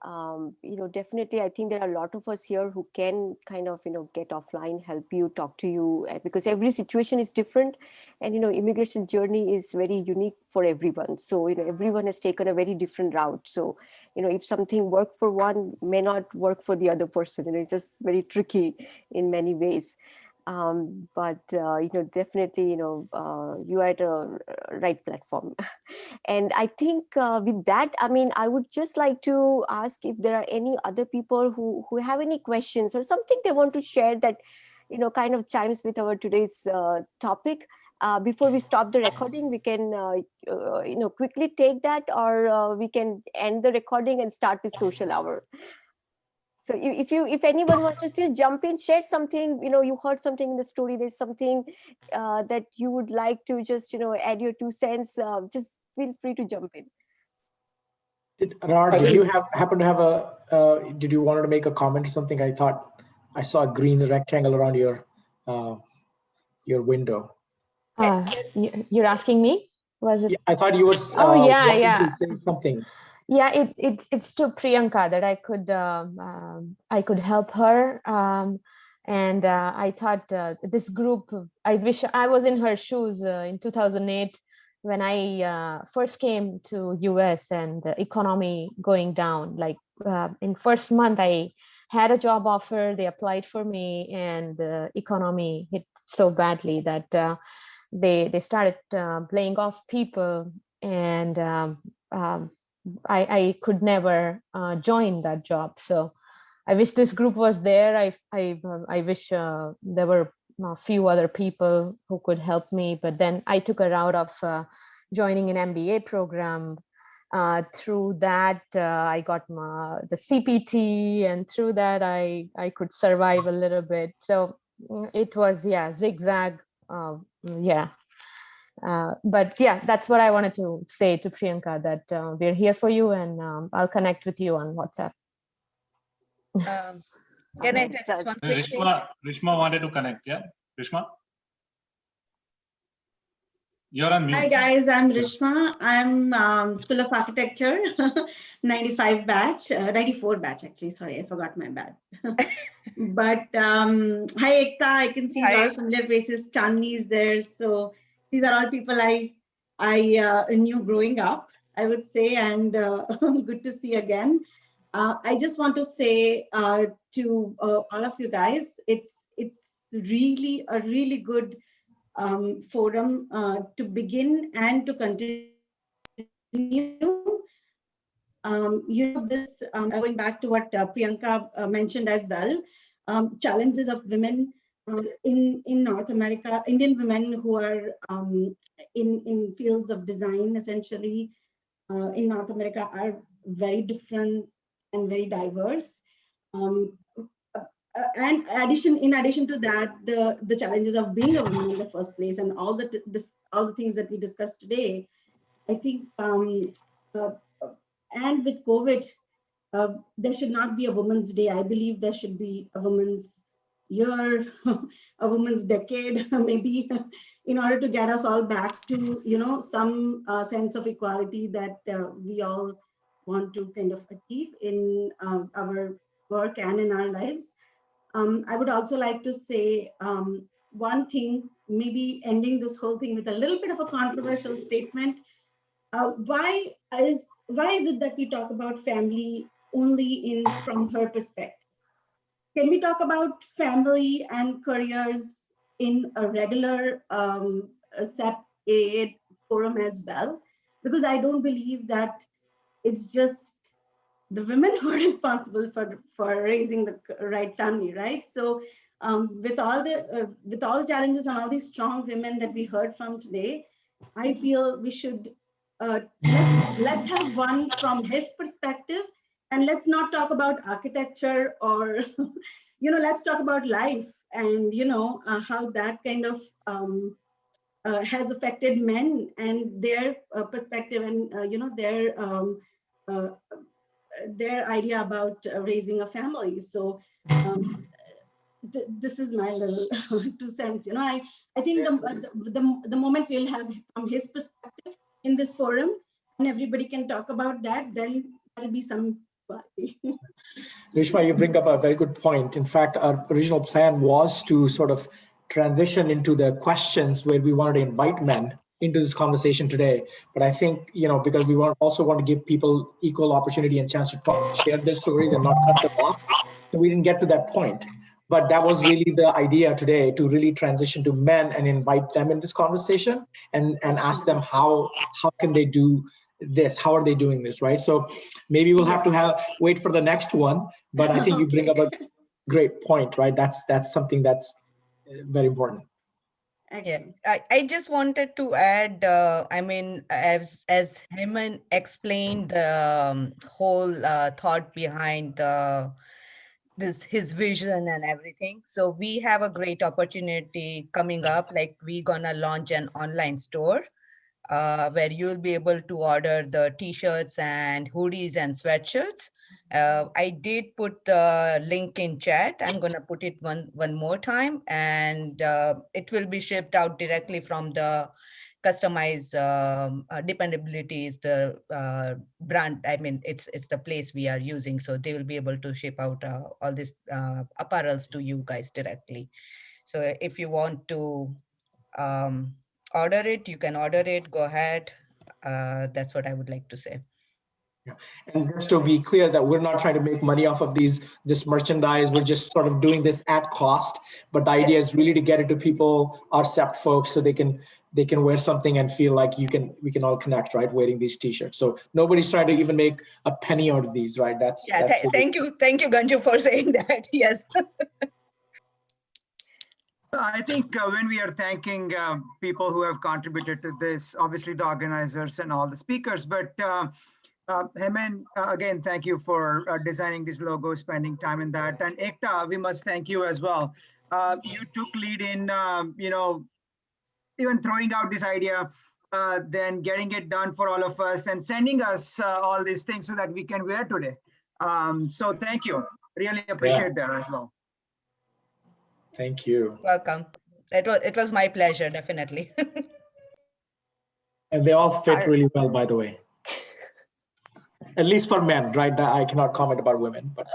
definitely, I think there are a lot of us here who can kind of, get offline, help you, talk to you, because every situation is different. And, immigration journey is very unique for everyone. So, everyone has taken a very different route. So, if something worked for one, may not work for the other person. It's just very tricky in many ways. But definitely, you are at a right platform. And I think with that, I mean, I would just like to ask if there are any other people who have any questions or something they want to share that, kind of chimes with our today's topic. Before we stop the recording, we can, quickly take that, or we can end the recording and start with social hour. So if anyone wants to still jump in, share something, you heard something in the story, there's something that you would like to just, add your 2 cents, just feel free to jump in. Did you happen to have did you want to make a comment or something? I thought I saw a green rectangle around your window. You're asking me? Was it? Yeah, I thought you were yeah. to say something. Yeah, it's to Priyanka that I could help her, and I thought this group. I wish I was in her shoes in 2008 when I first came to US and the economy going down. Like in first month, I had a job offer. They applied for me, and the economy hit so badly that they started laying off people, and I could never join that job. So I wish this group was there. I wish there were a few other people who could help me, but then I took a route of joining an MBA program. Through that, I got the CPT, and through that, I could survive a little bit. So it was, yeah, zigzag. Yeah. But yeah, that's what I wanted to say to Priyanka, that we're here for you, and I'll connect with you on WhatsApp. Can I say just one quick thing? Rishma wanted to connect, yeah? Rishma? You're on mute. Hi guys, I'm Rishma. I'm School of Architecture, 95 batch, 94 batch actually. Sorry, I forgot my batch. But hi Ekta, I can see a lot of familiar faces. Chandni is there. So these are all people I knew growing up, I would say, and good to see again. I just want to say to all of you guys, it's really a really good forum to begin and to continue. This going back to what Priyanka mentioned as well, challenges of women in North America, Indian women who are in fields of design essentially in North America are very different and very diverse. And in addition to that, the challenges of being a woman in the first place, and all the things that we discussed today, I think, and with COVID, there should not be a Women's Day. I believe there should be a Women's Year, a Women's Decade, maybe, in order to get us all back to some sense of equality that we all want to kind of achieve in our work and in our lives. I would also like to say one thing, maybe ending this whole thing with a little bit of a controversial statement. Why is it that we talk about family only from her perspective? Can we talk about family and careers in a regular CEPT AA forum as well? Because I don't believe that it's just the women who are responsible for raising the right family, right? So with all the challenges and all these strong women that we heard from today, I feel we should let's have one from his perspective, and let's not talk about architecture or let's talk about life and how that kind of has affected men and their perspective and their idea about raising a family. So this is my little 2 cents. I think the moment we'll have from his perspective in this forum, and everybody can talk about that, then there'll be some quality. Rishma, you bring up a very good point. In fact, our original plan was to sort of transition into the questions where we wanted to invite men into this conversation today. But I think, because we also want to give people equal opportunity and chance to talk, share their stories and not cut them off, so we didn't get to that point. But that was really the idea today, to really transition to men and invite them in this conversation and ask them how can they do this? How are they doing this, right? So maybe we'll have to wait for the next one, but I think you bring up a great point, right? That's something that's very important. Yeah, I just wanted to add, as Hemant explained the whole thought behind his vision and everything. So we have a great opportunity coming up, like we're gonna launch an online store where you'll be able to order the t-shirts and hoodies and sweatshirts. I did put the link in chat. I'm going to put it one more time, and it will be shipped out directly from the customized dependability is the brand. It's the place we are using. So they will be able to ship out all these apparels to you guys directly. So if you want to order it, you can order it. Go ahead. That's what I would like to say. And just to be clear that we're not trying to make money off of this merchandise. We're just sort of doing this at cost. But the idea is really to get it to people, our CEPT folks, so they can wear something and feel like we can all connect, right? Wearing these T-shirts. So nobody's trying to even make a penny out of these, right? Thank you, Ganju, for saying that. Yes. I think when we are thanking people who have contributed to this, obviously the organizers and all the speakers, but Hemen, again, thank you for designing this logo, spending time in that. And Ekta, we must thank you as well. You took lead in, even throwing out this idea, then getting it done for all of us and sending us all these things so that we can wear today. So thank you. Really appreciate that as well. Thank you. Welcome. It was my pleasure, definitely. And they all fit really well, by the way. At least for men, right? I cannot comment about women, but.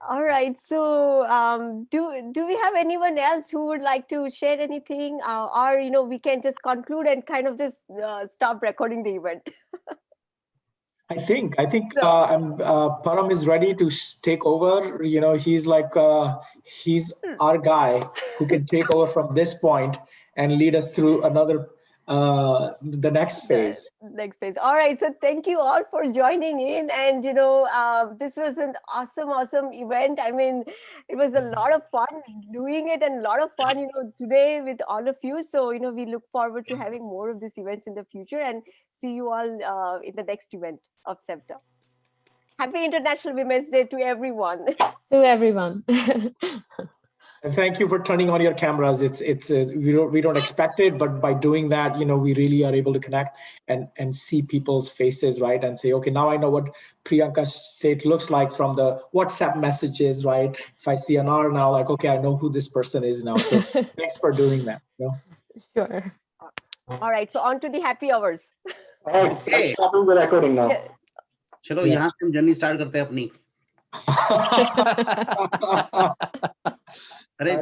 All right. So do we have anyone else who would like to share anything, or we can just conclude and kind of just stop recording the event? I think Param is ready to take over. He's like he's our guy who can take over from this point and lead us through the next phase. Next phase. All right. So thank you all for joining in, and this was an awesome event. I mean, it was a lot of fun doing it, and a lot of fun today with all of you. So we look forward to having more of these events in the future, and see you all in the next event of CEPTA. Happy International Women's Day to everyone. To everyone. And thank you for turning on your cameras. We don't expect it, but by doing that, we really are able to connect and see people's faces, right? And say, okay, now I know what Priyanka said looks like from the WhatsApp messages, right? If I see an R now, like, okay, I know who this person is now. So thanks for doing that. Sure. All right, so on to the happy hours. All right, let's stop the recording now. चलो यहाँ से हम journey start करते हैं अपनी। अरे